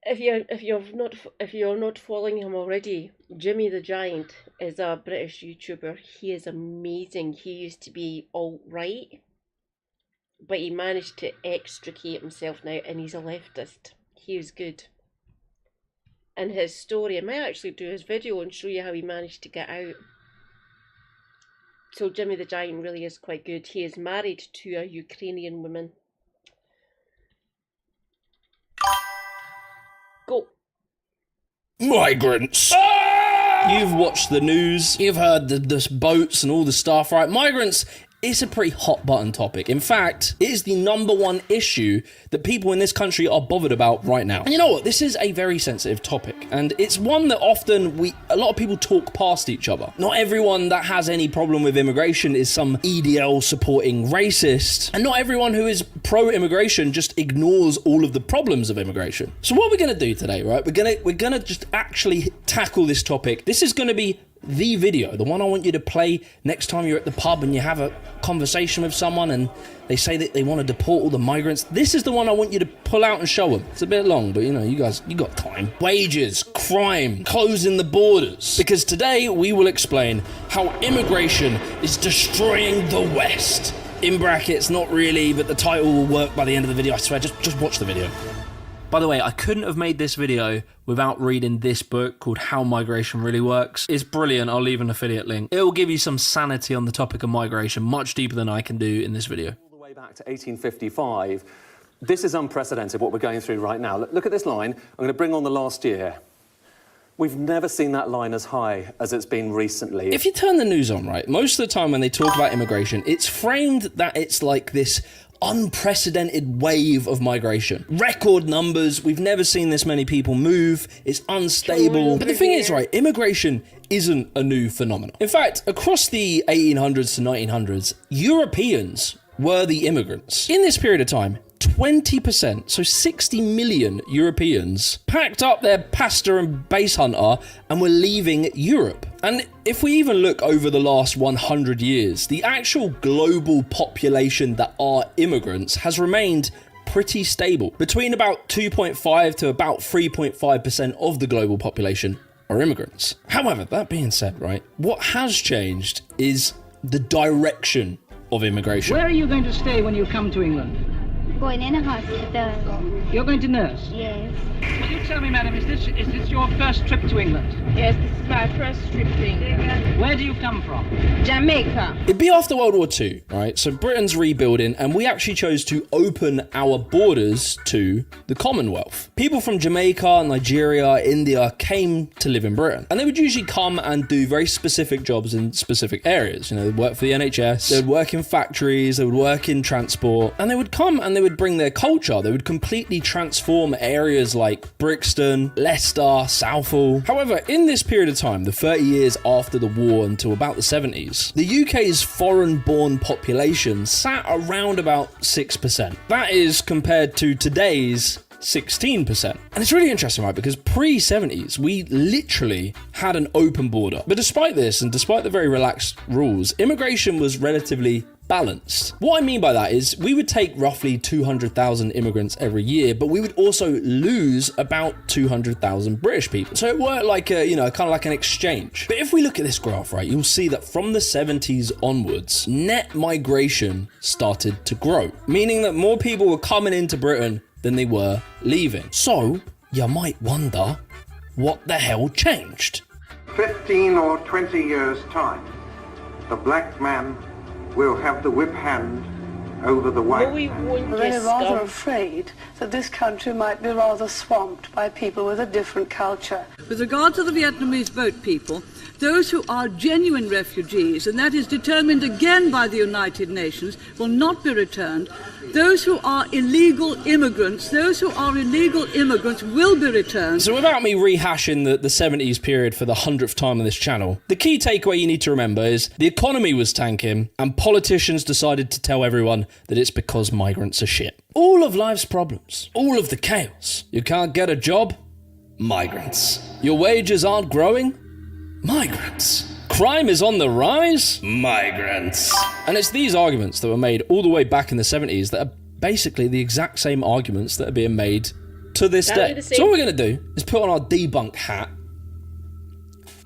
If you're not following him already, Jimmy the Giant is a British YouTuber. He is amazing. He used to be alt-right, but he managed to extricate himself now, and he's a leftist. He is good. And his story, I might actually do his video and show you how he managed to get out. So Jimmy the Giant really is quite good. He is married to a Ukrainian woman. Go. Migrants. You've watched the news, you've heard the boats and all the stuff, right? Migrants, it's a pretty hot button topic. In fact, it is the #1 issue that people in this country are bothered about right now. And you know what? This is a very sensitive topic, and it's one that often a lot of people talk past each other. Not everyone that has any problem with immigration is some EDL supporting racist, and not everyone who is pro-immigration just ignores all of the problems of immigration. So what we're going to do today, right? We're gonna just actually tackle this topic. This is going to be the video, the one I want you to play next time you're at the pub and you have a conversation with someone and they say that they want to deport all the migrants. This is the one I want you to pull out and show them. It's a bit long, but you know, you guys, you got time. Wages, crime, closing the borders. Because today we will explain how immigration is destroying the West. In brackets, not really, but the title will work by the end of the video. I swear, just watch the video. By the way, I couldn't have made this video without reading this book called How Migration Really Works. It's brilliant. I'll leave an affiliate link. It will give you some sanity on the topic of migration, much deeper than I can do in this video. All the way back to 1855, this is unprecedented, what we're going through right now. Look at this line. I'm going to bring on the last year. We've never seen that line as high as it's been recently. If you turn the news on, right, most of the time when they talk about immigration, it's framed that it's like this unprecedented wave of migration. Record numbers, we've never seen this many people move, it's unstable. But the thing is, right, immigration isn't a new phenomenon. In fact, across the 1800s to 1900s, Europeans were the immigrants. In this period of time, 20%, so 60 million Europeans, packed up their pasta and base hunter and were leaving Europe. And if we even look over the last 100 years, the actual global population that are immigrants has remained pretty stable. Between about 2.5 to about 3.5% of the global population are immigrants. However, that being said, right, what has changed is the direction of immigration. Where are you going to stay when you come to England? Going in a hospital. You're going to nurse? Yes. Will you tell me, madam, is this your first trip to England? Yes, this is my first trip to England. Where do you come from? Jamaica. It'd be after World War II, right? So Britain's rebuilding, and we actually chose to open our borders to the Commonwealth. People from Jamaica, Nigeria, India came to live in Britain, and they would usually come and do very specific jobs in specific areas. You know, they'd work for the NHS, they would work in factories, they would work in transport, and they would come and they would bring their culture. They would completely transform areas like Brixton, Leicester, Southall. However, in this period of time, the 30 years after the war until about the 70s, the UK's foreign-born population sat around about 6%. That is compared to today's 16%. And it's really interesting, right? Because pre-70s, we literally had an open border. But despite this, and despite the very relaxed rules, immigration was relatively balanced. What I mean by that is we would take roughly 200,000 immigrants every year, but we would also lose about 200,000 British people. So it worked like a, kind of like an exchange. But if we look at this graph, right, you'll see that from the 70s onwards, net migration started to grow, meaning that more people were coming into Britain than they were leaving. So you might wonder, what the hell changed? 15 or 20 years' time, the black man will have the whip hand over the white man. I'm really rather afraid that this country might be rather swamped by people with a different culture. With regard to the Vietnamese boat people, those who are genuine refugees, and that is determined again by the United Nations, will not be returned. Those who are illegal immigrants will be returned. So without me rehashing the 70s period for the 100th time on this channel, the key takeaway you need to remember is the economy was tanking and politicians decided to tell everyone that it's because migrants are shit. All of life's problems, all of the chaos. You can't get a job? Migrants. Your wages aren't growing? Migrants. crime is on the rise? Migrants. And it's these arguments that were made all the way back in the 70s that are basically the exact same arguments that are being made to this day. So what we're going to do is put on our debunk hat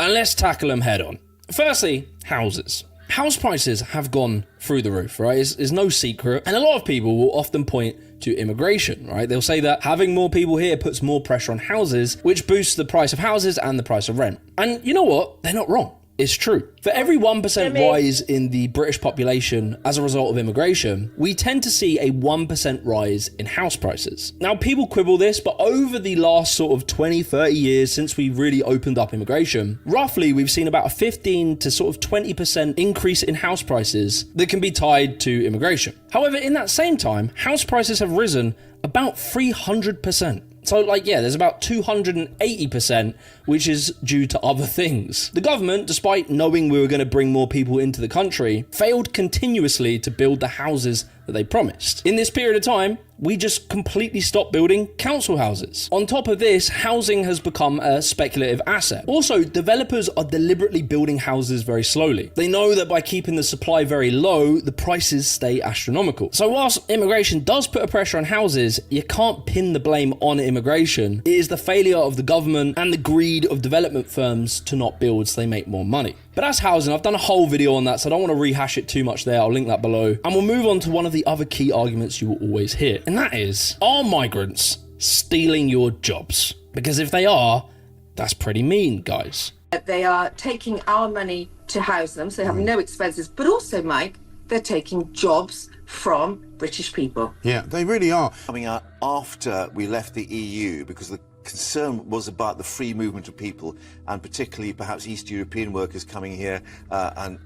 and let's tackle them head on. Firstly, houses. House prices have gone through the roof, right? It's no secret. And a lot of people will often point to immigration, right? They'll say that having more people here puts more pressure on houses, which boosts the price of houses and the price of rent. And you know what? They're not wrong. It's true. For every 1% rise in the British population as a result of immigration, we tend to see a 1% rise in house prices. Now, people quibble this, but over the last sort of 20, 30 years since we really opened up immigration, roughly we've seen about a 15 to sort of 20% increase in house prices that can be tied to immigration. However, in that same time, house prices have risen about 300%. So, there's about 280%, which is due to other things. The government, despite knowing we were going to bring more people into the country, failed continuously to build the houses that they promised. In this period of time, we just completely stopped building council houses. On top of this, housing has become a speculative asset. Also, developers are deliberately building houses very slowly. They know that by keeping the supply very low, the prices stay astronomical. So whilst immigration does put a pressure on houses, you can't pin the blame on immigration. It is the failure of the government and the greed of development firms to not build so they make more money. But that's housing. I've done a whole video on that, so I don't want to rehash it too much there. I'll link that below. And we'll move on to one of the other key arguments you will always hear. And that is, are migrants stealing your jobs? Because if they are, that's pretty mean, guys. They are taking our money to house them, so they have no expenses. But also, Mike, they're taking jobs from British people. Yeah, they really are. Coming out after we left the EU, because the concern was about the free movement of people, and particularly perhaps East European workers coming here and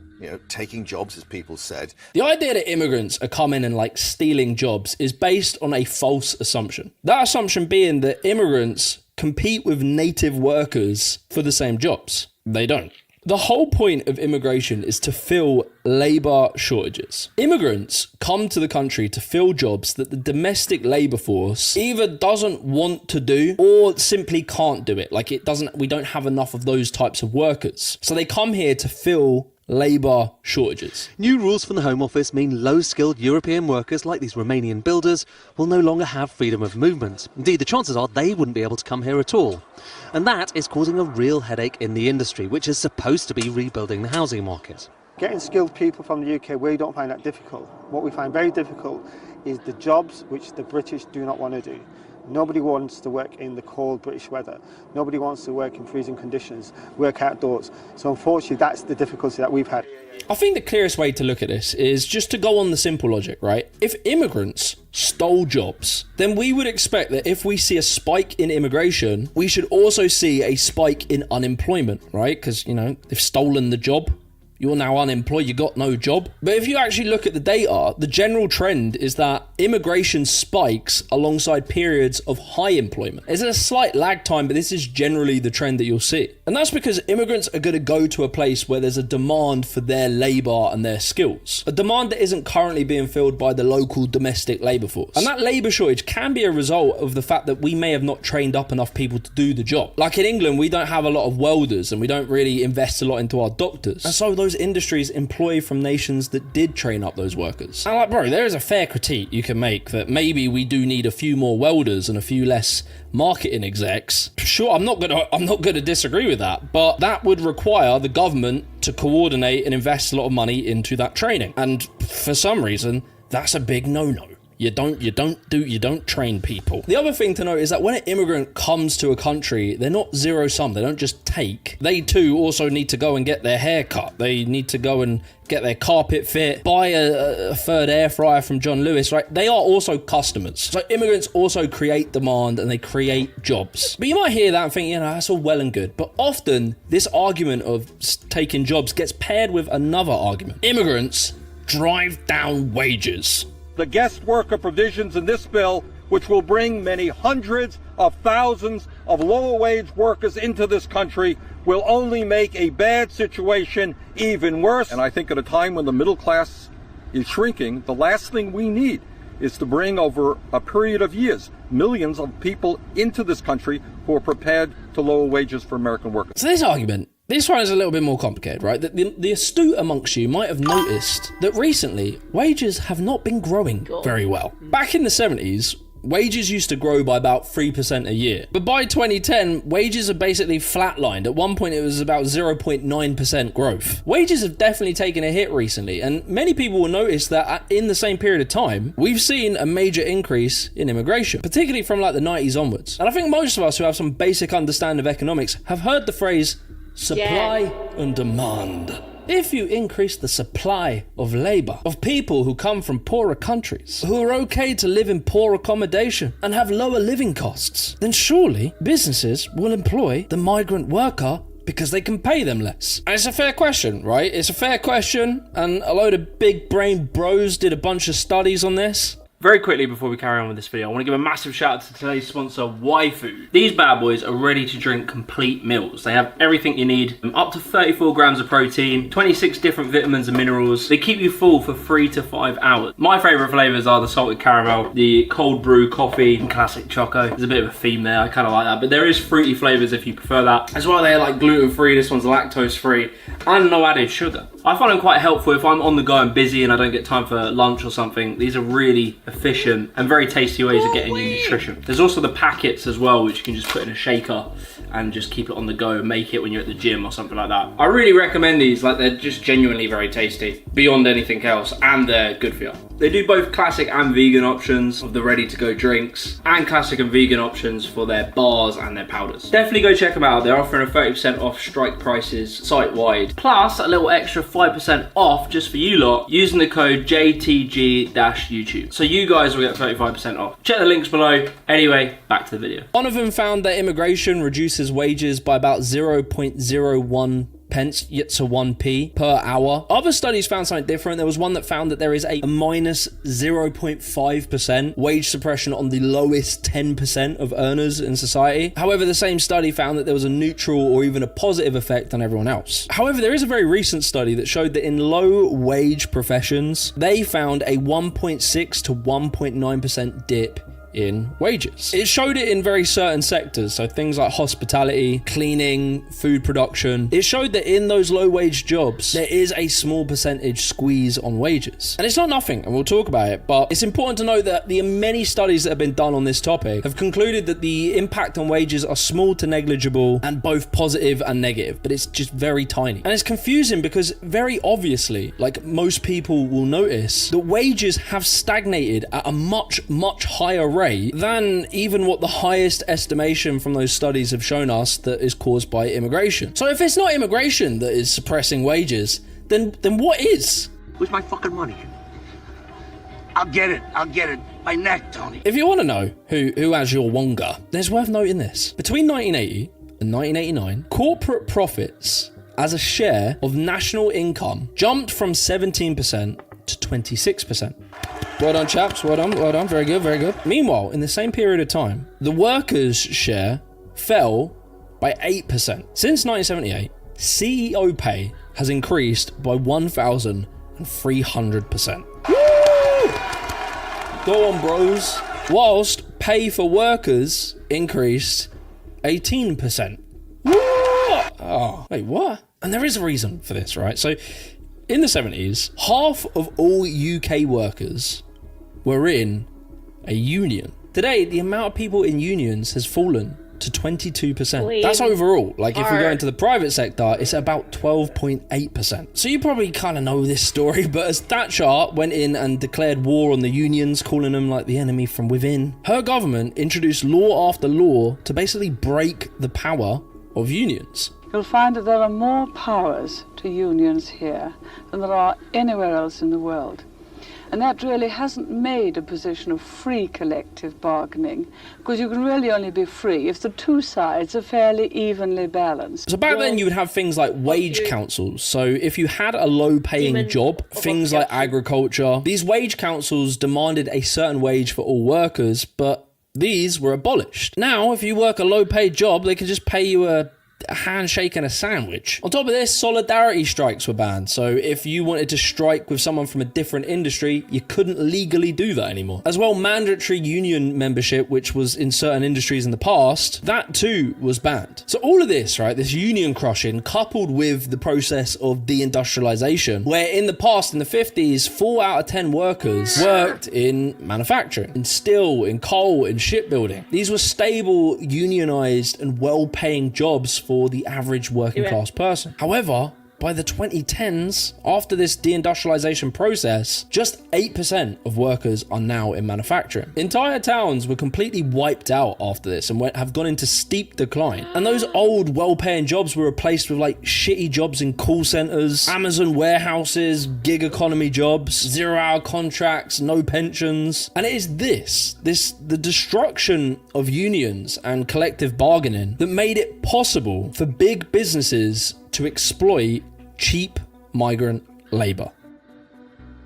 taking jobs, as people said. The idea that immigrants are coming and stealing jobs is based on a false assumption. That assumption being that immigrants compete with native workers for the same jobs. They don't. The whole point of immigration is to fill labour shortages. Immigrants come to the country to fill jobs that the domestic labour force either doesn't want to do or simply can't do it. We don't have enough of those types of workers. So they come here to fill labour shortages. New rules from the Home Office mean low-skilled European workers like these Romanian builders will no longer have freedom of movement. Indeed, the chances are they wouldn't be able to come here at all. And that is causing a real headache in the industry, which is supposed to be rebuilding the housing market. Getting skilled people from the UK, we don't find that difficult. What we find very difficult is the jobs which the British do not want to do. Nobody wants to work in the cold British weather. Nobody wants to work in freezing conditions, work outdoors. So unfortunately, that's the difficulty that we've had. I think the clearest way to look at this is just to go on the simple logic, right? If immigrants stole jobs, then we would expect that if we see a spike in immigration, we should also see a spike in unemployment, right? Because, they've stolen the job. You're now unemployed, you got no job. But if you actually look at the data, the general trend is that immigration spikes alongside periods of high employment. There's a slight lag time, but this is generally the trend that you'll see. And that's because immigrants are going to go to a place where there's a demand for their labour and their skills. A demand that isn't currently being filled by the local domestic labour force. And that labour shortage can be a result of the fact that we may have not trained up enough people to do the job. Like in England, we don't have a lot of welders and we don't really invest a lot into our doctors. And so those industries employ from nations that did train up those workers. And there is a fair critique you can make that maybe we do need a few more welders and a few less marketing execs. Sure, I'm not gonna disagree with that, but that would require the government to coordinate and invest a lot of money into that training. And for some reason, that's a big no-no. You don't train people. The other thing to note is that when an immigrant comes to a country, they're not zero-sum. They don't just take. They too also need to go and get their hair cut. They need to go and get their carpet fit, buy a third air fryer from John Lewis, right? They are also customers. So immigrants also create demand and they create jobs. But you might hear that and think, that's all well and good. But often this argument of taking jobs gets paired with another argument. Immigrants drive down wages. The guest worker provisions in this bill, which will bring many hundreds of thousands of lower wage workers into this country, will only make a bad situation even worse. And I think at a time when the middle class is shrinking, the last thing we need is to bring over a period of years millions of people into this country who are prepared to lower wages for American workers. So this argument This one is a little bit more complicated, right? The astute amongst you might have noticed that recently, wages have not been growing very well. Back in the 70s, wages used to grow by about 3% a year. But by 2010, wages are basically flatlined. At one point, it was about 0.9% growth. Wages have definitely taken a hit recently, and many people will notice that in the same period of time, we've seen a major increase in immigration, particularly from like the 90s onwards. And I think most of us who have some basic understanding of economics have heard the phrase supply and demand. If you increase the supply of labour, of people who come from poorer countries, who are okay to live in poor accommodation and have lower living costs, then surely businesses will employ the migrant worker because they can pay them less. And it's a fair question, right? It's a fair question, and a load of big brain bros did a bunch of studies on this. Very quickly before we carry on with this video, I want to give a massive shout out to today's sponsor, YFood. These bad boys are ready to drink complete meals. They have everything you need, up to 34 grams of protein, 26 different vitamins and minerals. They keep you full for 3 to 5 hours. My favourite flavours are the salted caramel, the cold brew coffee, and classic choco. There's a bit of a theme there, I kind of like that, but there is fruity flavours if you prefer that. As well, they're like gluten free, this one's lactose free, and no added sugar. I find them quite helpful if I'm on the go and busy and I don't get time for lunch or something. These are really efficient and very tasty ways of getting your nutrition. There's also the packets as well, which you can just put in a shaker and just keep it on the go and make it when you're at the gym or something like that. I really recommend these, like they're just genuinely very tasty, beyond anything else, and they're good for you. They do both classic and vegan options of the ready-to-go drinks, and classic and vegan options for their bars and their powders. Definitely go check them out. They're offering a 30% off strike prices site-wide, plus a little extra 5% off just for you lot using the code JTG-YouTube. So you guys will get 35% off. Check the links below. Anyway, back to the video. One of them found that immigration reduces wages by about 0.01 pence to 1p per hour. Other studies found something different. There was one that found that there is a minus 0.5% wage suppression on the lowest 10% of earners in society. However, the same study found that there was a neutral or even a positive effect on everyone else. However, there is a very recent study that showed that in low wage professions, they found a 1.6 to 1.9% dip in wages. It showed it in very certain sectors, so things like hospitality, cleaning, food production. It showed that in those low wage jobs, there is a small percentage squeeze on wages. And it's not nothing, and we'll talk about it, but it's important to note that the many studies that have been done on this topic have concluded that the impact on wages are small to negligible and both positive and negative, but it's just very tiny. And it's confusing because very obviously, like most people will notice, that wages have stagnated at a much higher rate than even what the highest estimation from those studies have shown us that is caused by immigration. So if it's not immigration that is suppressing wages, then what is? Where's my fucking money? I'll get it by neck, Tony. If you want to know who has your wonga, then it's worth noting this. Between 1980 and 1989, corporate profits as a share of national income jumped from 17% to 26%. Well done, chaps. Well done. Very good, very good. Meanwhile, in the same period of time, the workers' share fell by 8%. Since 1978, CEO pay has increased by 1,300%. Go on, bros. Whilst pay for workers increased 18%. Oh, wait, what? And there is a reason for this, right? So, in the 70s, half of all UK workers were in a union. Today, the amount of people in unions has fallen to 22%. That's overall. Like, if we go into the private sector, it's about 12.8%. So you probably kind of know this story, but as Thatcher went in and declared war on the unions, calling them like the enemy from within, her government introduced law after law to basically break the power of unions. You'll find that there are more powers to unions here than there are anywhere else in the world. And that really hasn't made a position of free collective bargaining, because you can really only be free if the two sides are fairly evenly balanced. So back then you would have things like wage councils. So if you had a low-paying job, things like agriculture, these wage councils demanded a certain wage for all workers, but these were abolished. Now, if you work a low-paid job, they can just pay you a a handshake and a sandwich. On top of this, solidarity strikes were banned. So if you wanted to strike with someone from a different industry, you couldn't legally do that anymore. As well, mandatory union membership, which was in certain industries in the past, that too was banned. So all of this, right, this union crushing, coupled with the process of deindustrialization, where in the past, in the 50s, 4 out of 10 workers worked in manufacturing, in steel, in coal, in shipbuilding. These were stable, unionized, and well-paying jobs for the average working class person. However, by the 2010s, after this deindustrialization process, just 8% of workers are now in manufacturing. Entire towns were completely wiped out after this and have gone into steep decline. And those old, well-paying jobs were replaced with like shitty jobs in call centers, Amazon warehouses, gig economy jobs, 0-hour contracts, no pensions. And it is the destruction of unions and collective bargaining that made it possible for big businesses to exploit cheap migrant labor.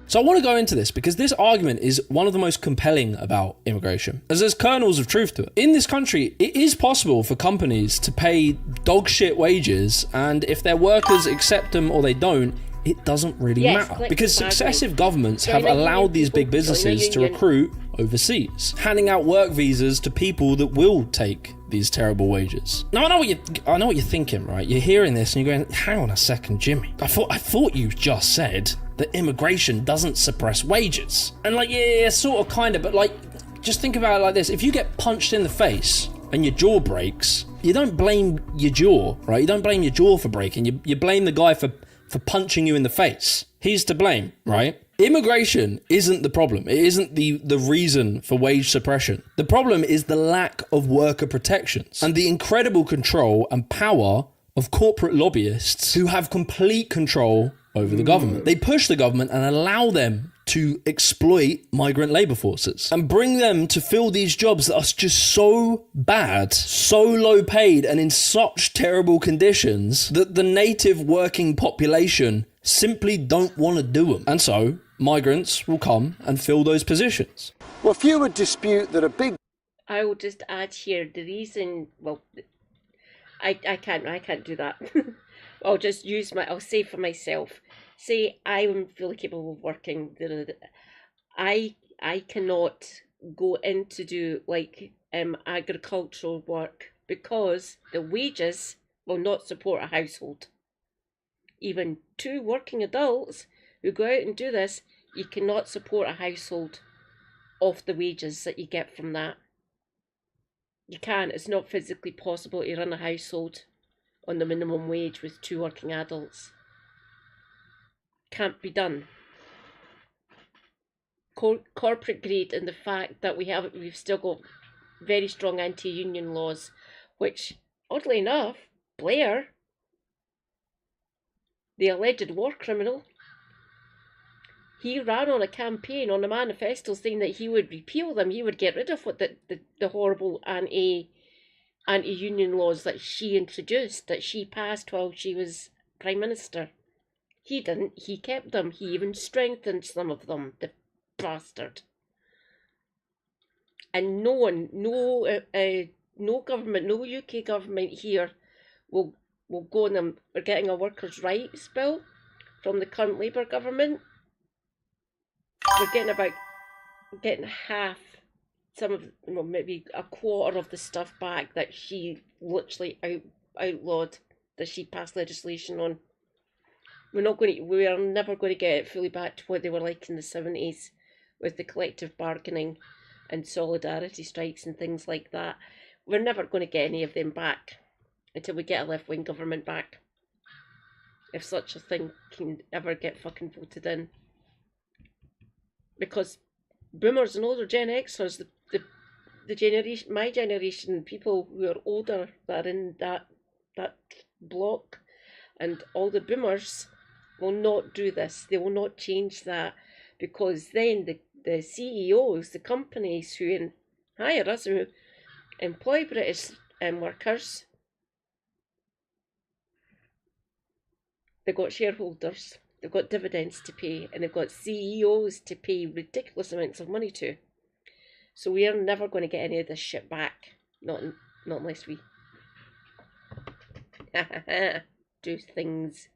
So I want to go into this because this argument is one of the most compelling about immigration, as there's kernels of truth to it. In this country, it is possible for companies to pay dog shit wages, and if their workers accept them or they don't, it doesn't really matter, because successive governments have allowed these big businesses to recruit overseas, handing out work visas to people that will take these terrible wages. Now I know what you're thinking, right? You're hearing this and you're going, hang on a second, Jimmy. I thought you just said that immigration doesn't suppress wages. And like, yeah, sort of, kind of, but like, just think about it like this. If you get punched in the face and your jaw breaks, you don't blame your jaw, right? You don't blame your jaw for breaking. You blame the guy for punching you in the face. He's to blame, right? Immigration isn't the problem. It isn't the reason for wage suppression. The problem is the lack of worker protections and the incredible control and power of corporate lobbyists who have complete control over the government. They push the government and allow them to exploit migrant labor forces and bring them to fill these jobs that are just so bad, so low paid, and in such terrible conditions that the native working population simply don't want to do them. And so migrants will come and fill those positions. Well, few would dispute that a big... I will just add here, the reason, well, I can't do that. I'll say for myself. Say I am fully capable of working. I cannot go in to do like agricultural work because the wages will not support a household. Even 2 working adults who go out and do this, you cannot support a household off the wages that you get from that. You can't. It's not physically possible to run a household on the minimum wage with 2 working adults. Can't be done. Corporate greed, and the fact that we've still got very strong anti-union laws, which, oddly enough, Blair, the alleged war criminal, he ran on a campaign, on a manifesto, saying that he would repeal them. He would get rid of what the horrible anti-union laws that she introduced, that she passed while she was Prime Minister. He didn't. He kept them. He even strengthened some of them, the bastard. And no government, no UK government here will go on them. We're getting a workers' rights bill from the current Labour government. We're getting half, maybe a quarter of the stuff back that she literally outlawed, that she passed legislation on. We are never going to get it fully back to what they were like in the 70s with the collective bargaining and solidarity strikes and things like that. We're never going to get any of them back until we get a left-wing government back. If such a thing can ever get fucking voted in. Because boomers and older Gen Xers, the generation, my generation, people who are older that are in that block, and all the boomers will not do this. They will not change that, because then the CEOs, the companies who hire us, who employ British workers, they've got shareholders, they've got dividends to pay, and they've got CEOs to pay ridiculous amounts of money to. So we are never going to get any of this shit back, not unless we... do things.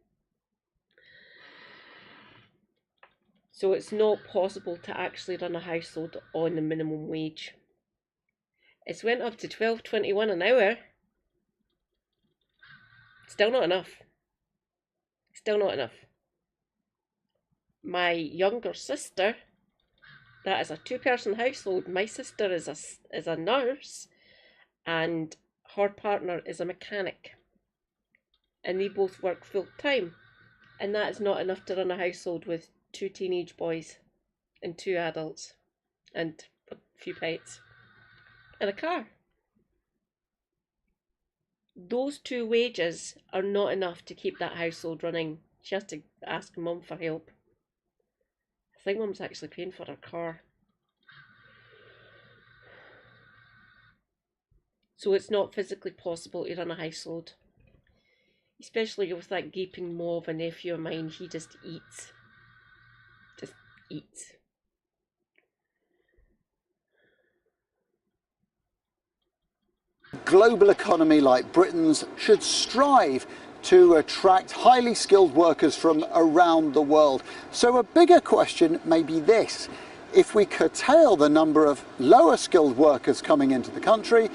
So it's not possible to actually run a household on the minimum wage. It's went up to $12.21 an hour. Still not enough. Still not enough. My younger sister, that is a two-person household. My sister is a nurse, and her partner is a mechanic. And they both work full-time. And that is not enough to run a household with 2 teenage boys and 2 adults and a few pets and a car. Those 2 wages are not enough to keep that household running. She has to ask Mum for help. I think Mum's actually paying for her car. So it's not physically possible to run a household. Especially with that gaping maw of a nephew of mine. He just eats. Just eats. Global economy like Britain's should strive to attract highly skilled workers from around the world. So a bigger question may be this: if we curtail the number of lower skilled workers coming into the country,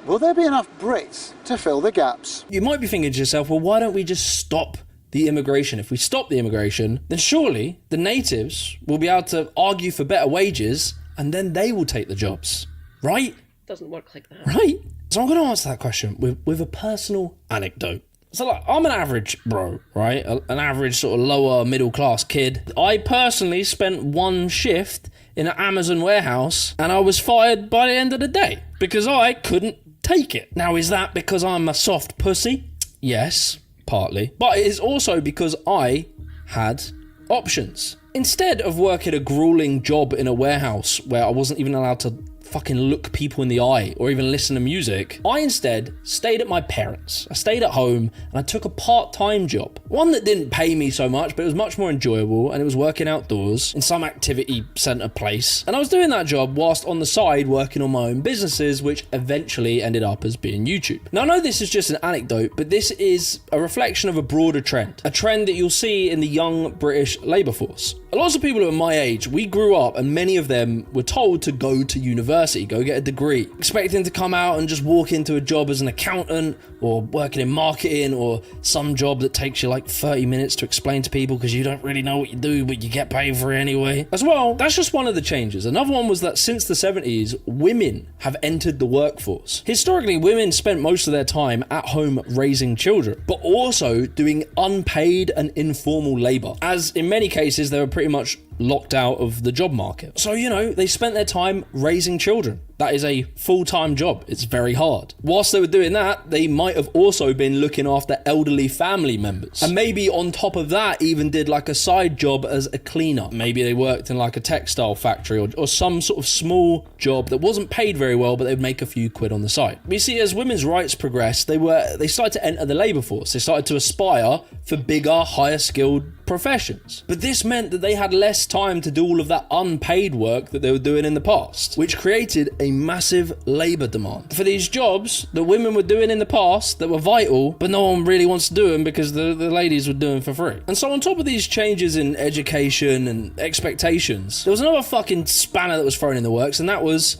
will there be enough Brits to fill the gaps? You might be thinking to yourself, well, why don't we just stop the immigration? If we stop the immigration, then surely the natives will be able to argue for better wages and then they will take the jobs, right? Doesn't work like that. Right? So I'm going to answer that question with a personal anecdote. So like, I'm an average bro, right? An average sort of lower middle class kid. I personally spent 1 shift in an Amazon warehouse and I was fired by the end of the day because I couldn't take it. Now, is that because I'm a soft pussy? Yes, partly. But it is also because I had options. Instead of working a grueling job in a warehouse where I wasn't even allowed to fucking look people in the eye or even listen to music, I instead stayed at my parents'. I stayed at home and I took a part-time job. One that didn't pay me so much, but it was much more enjoyable, and it was working outdoors in some activity centre place. And I was doing that job whilst on the side working on my own businesses, which eventually ended up as being YouTube. Now I know this is just an anecdote, but this is a reflection of a broader trend. A trend that you'll see in the young British labour force. Lots of people who are my age, we grew up and many of them were told to go to university, go get a degree, expecting to come out and just walk into a job as an accountant or working in marketing or some job that takes you like 30 minutes to explain to people because you don't really know what you do, but you get paid for it anyway. As well, that's just one of the changes. Another one was that since the 70s, women have entered the workforce. Historically, women spent most of their time at home raising children, but also doing unpaid and informal labour, as in many cases they were pretty much locked out of the job market. So, you know, they spent their time raising children. That is a full-time job. It's very hard. Whilst they were doing that, they might have also been looking after elderly family members. And maybe on top of that, even did like a side job as a cleaner. Maybe they worked in like a textile factory or some sort of small job that wasn't paid very well, but they'd make a few quid on the side. We see as women's rights progressed, they started to enter the labour force. They started to aspire for bigger, higher skilled professions. But this meant that they had less time to do all of that unpaid work that they were doing in the past, which created a massive labour demand for these jobs that women were doing in the past that were vital, but no one really wants to do them because the ladies were doing for free. And so on top of these changes in education and expectations, there was another fucking spanner that was thrown in the works, and that was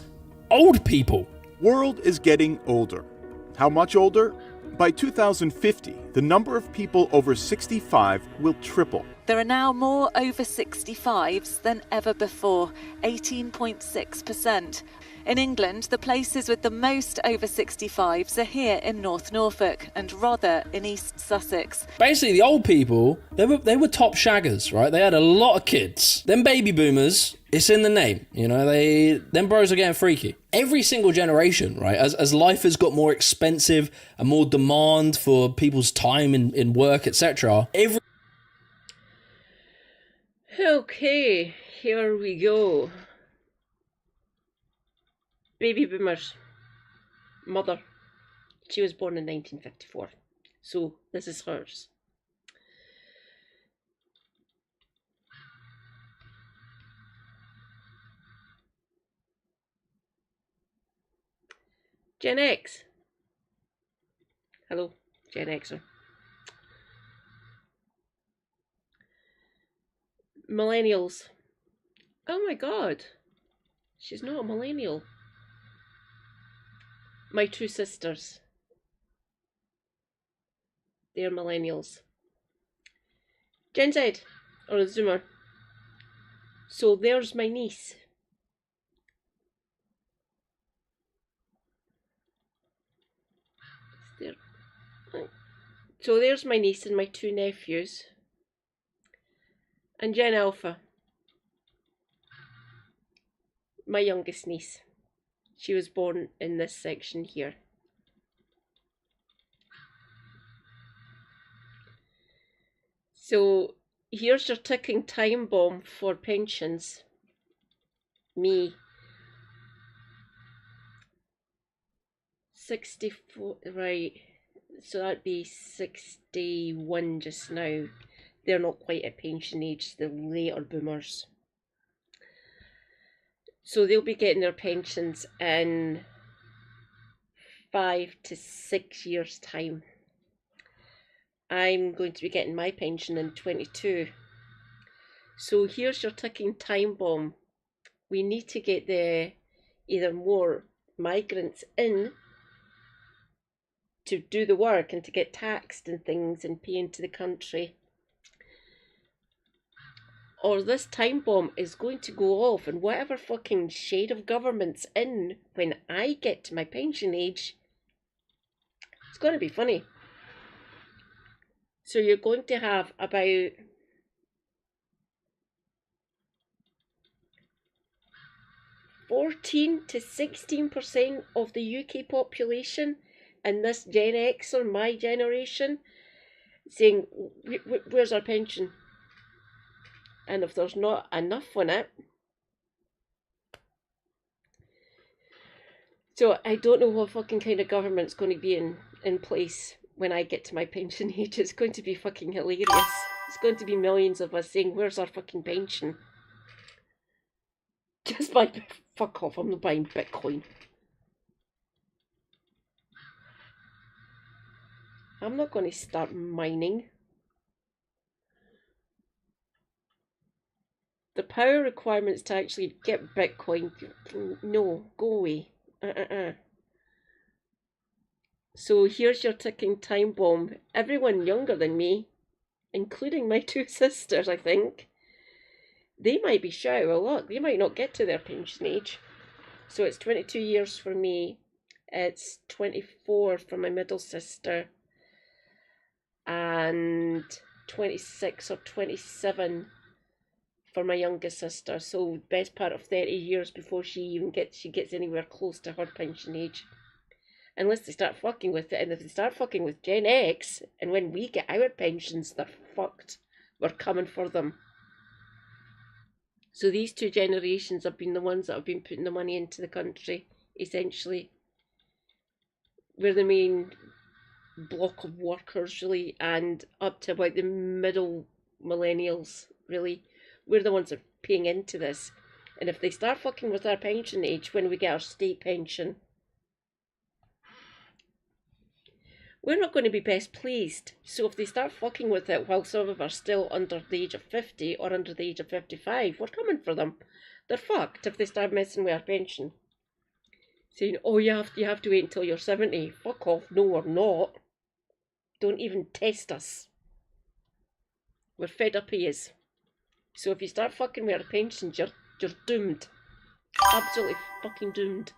old people. World is getting older. How much older? By 2050, the number of people over 65 will triple. There are now more over 65s than ever before, 18.6%. In England, the places with the most over 65s are here in North Norfolk and Rother in East Sussex. Basically, the old people, they were top shaggers, right? They had a lot of kids. Them baby boomers, it's in the name, you know, them bros are getting freaky. Every single generation, right, as life has got more expensive and more demand for people's time in work, etc. Okay, here we go. Baby boomers. Mother. She was born in 1954. So this is hers. Gen X. Hello, Gen Xer. Millennials. Oh my god. She's not a millennial. My two sisters. They're millennials. Gen Z, or a Zoomer. So there's my niece. There. So there's my niece and my two nephews. And Gen Alpha. My youngest niece. She was born in this section here. So here's your ticking time bomb for pensions. Me. 64, right. So that'd be 61 just now. They're not quite at pension age, the later boomers. So they'll be getting their pensions in 5 to 6 years' time. I'm going to be getting my pension in 22. So here's your ticking time bomb. We need to get either more migrants in to do the work and to get taxed and things and pay into the country. Or this time bomb is going to go off and whatever fucking shade of government's in when I get to my pension age, it's going to be funny. So you're going to have about 14 to 16% of the UK population and this Gen X or my generation saying, where's our pension? And if there's not enough on it, so I don't know what fucking kind of government's going to be in place when I get to my pension age. It's going to be fucking hilarious. It's going to be millions of us saying, where's our fucking pension? Just buy, fuck off, I'm not buying Bitcoin. I'm not going to start mining. The power requirements to actually get Bitcoin, no, go away. So here's your ticking time bomb. Everyone younger than me, including my two sisters, I think, they might be shit out of luck. They might not get to their pension age. So it's 22 years for me. It's 24 for my middle sister. And 26 or 27 for my youngest sister. So best part of 30 years before she gets anywhere close to her pension age. Unless they start fucking with it. And if they start fucking with Gen X, and when we get our pensions, they're fucked. We're coming for them. So these two generations have been the ones that have been putting the money into the country, essentially. We're the main block of workers, really, and up to about the middle millennials, really. We're the ones that are paying into this. And if they start fucking with our pension age when we get our state pension, we're not going to be best pleased. So if they start fucking with it while some of us are still under the age of 50 or under the age of 55, we're coming for them. They're fucked if they start messing with our pension. Saying, oh, you have to wait until you're 70. Fuck off. No, we're not. Don't even test us. We're fed up of yous. So if you start fucking with our pensions, you're doomed. Absolutely fucking doomed.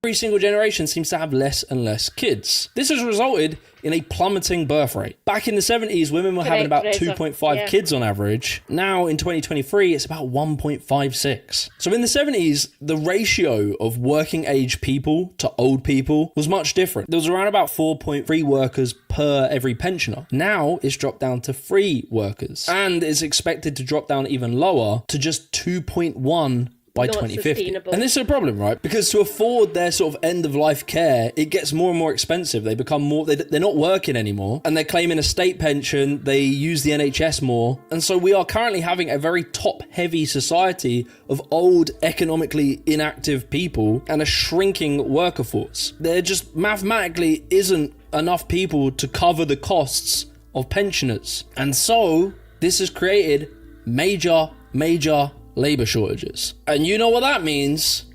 Every single generation seems to have less and less kids. This has resulted in a plummeting birth rate. Back in the 70s, women were having about 2.5 kids on average. Now in 2023, it's about 1.56. So in the 70s, the ratio of working age people to old people was much different. There was around about 4.3 workers per every pensioner. Now it's dropped down to 3 workers. And it's expected to drop down even lower to just 2.1 by Not 2050. sustainable. And this is a problem, right? Because to afford their sort of end of life care, it gets more and more expensive. They become more, they're not working anymore, and they're claiming a state pension. They use the NHS more. And so we are currently having a very top heavy society of old, economically inactive people and a shrinking worker force. There just mathematically isn't enough people to cover the costs of pensioners. And so this has created major labour shortages. And you know what that means?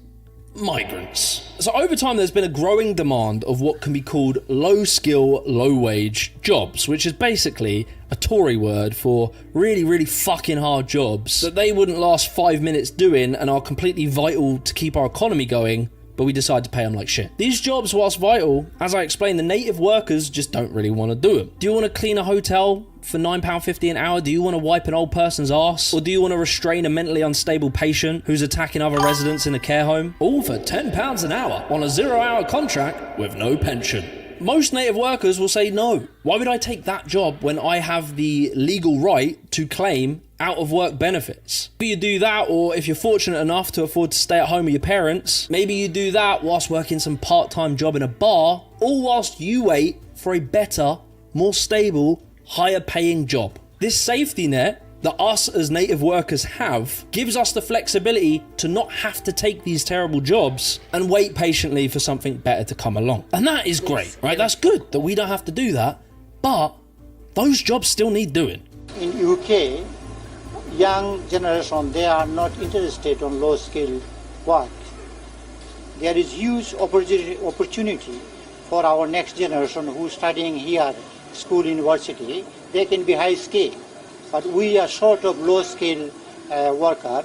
Migrants. So over time, there's been a growing demand of what can be called low-skill, low-wage jobs, which is basically a Tory word for really fucking hard jobs that they wouldn't last 5 minutes doing and are completely vital to keep our economy going, but we decide to pay them like shit. These jobs, whilst vital, as I explained, the native workers just don't really want to do them. Do you want to clean a hotel for £9.50 an hour? Do you want to wipe an old person's ass? Or do you want to restrain a mentally unstable patient who's attacking other residents in a care home? All for £10 an hour on a 0-hour contract with no pension. Most native workers will say no. Why would I take that job when I have the legal right to claim out of work benefits? Maybe you do that, or if you're fortunate enough to afford to stay at home with your parents, maybe you do that whilst working some part-time job in a bar, all whilst you wait for a better, more stable, higher paying job. This safety net that us as native workers have gives us the flexibility to not have to take these terrible jobs and wait patiently for something better to come along. And that is great, right? That's good that we don't have to do that, but those jobs still need doing. In UK, young generation, they are not interested on low skill work. There is huge opportunity for our next generation who's studying here, school, university. They can be high skill, but we are short of low skill worker.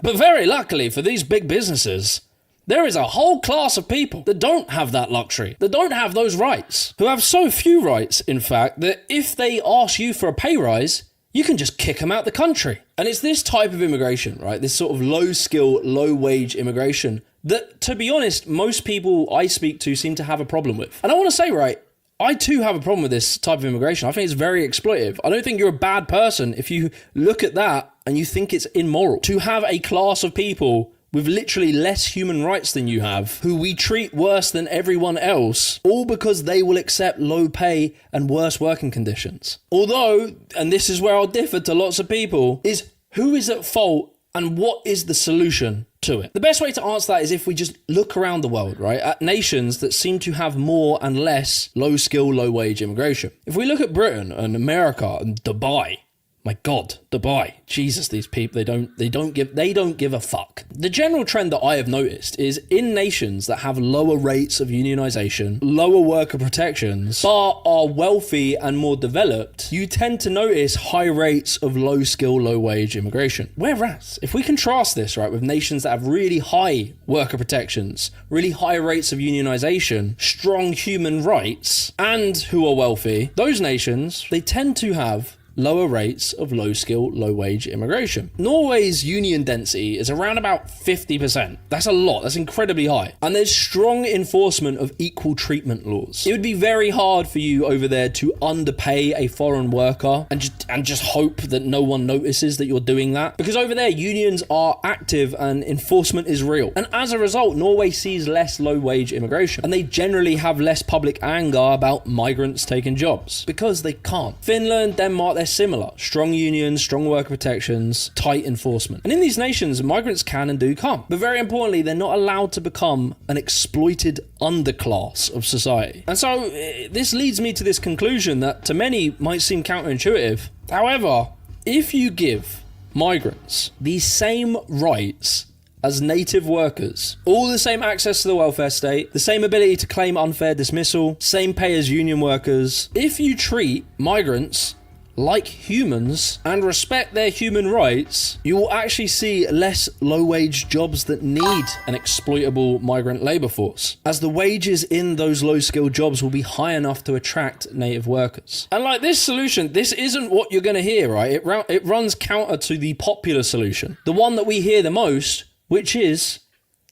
But very luckily for these big businesses, there is a whole class of people that don't have that luxury, that don't have those rights, who have so few rights, in fact, that if they ask you for a pay rise, you can just kick them out the country. And it's this type of immigration, right? This sort of low skill, low wage immigration that, to be honest, most people I speak to seem to have a problem with. And I want to say, right, I too have a problem with this type of immigration. I think it's very exploitative. I don't think you're a bad person if you look at that and you think it's immoral. To have a class of people with literally less human rights than you have, who we treat worse than everyone else, all because they will accept low pay and worse working conditions. Although, and this is where I'll differ to lots of people, is who is at fault and what is the solution to it? The best way to answer that is if we just look around the world, right, at nations that seem to have more and less low skill, low wage immigration. If we look at Britain and America and Dubai, my God, Dubai, Jesus, these people, they don't give a fuck. The general trend that I have noticed is in nations that have lower rates of unionization, lower worker protections, but are wealthy and more developed, you tend to notice high rates of low skill, low wage immigration. Whereas, if we contrast this, right, with nations that have really high worker protections, really high rates of unionization, strong human rights, and who are wealthy, those nations, they tend to have lower rates of low skill, low wage immigration. Norway's union density is around about 50%. That's a lot, that's incredibly high. And there's strong enforcement of equal treatment laws. It would be very hard for you over there to underpay a foreign worker and just hope that no one notices that you're doing that. Because over there, unions are active and enforcement is real. And as a result, Norway sees less low wage immigration. And they generally have less public anger about migrants taking jobs because they can't. Finland, Denmark, they're similar. Strong unions, strong worker protections, tight enforcement. And in these nations, migrants can and do come. But very importantly, they're not allowed to become an exploited underclass of society. And so this leads me to this conclusion that to many might seem counterintuitive. However, if you give migrants the same rights as native workers, all the same access to the welfare state, the same ability to claim unfair dismissal, same pay as union workers, if you treat migrants like humans and respect their human rights, you will actually see less low-wage jobs that need an exploitable migrant labour force, as the wages in those low-skilled jobs will be high enough to attract native workers. And like this solution, this isn't what you're going to hear, right? It runs counter to the popular solution, the one that we hear the most, which is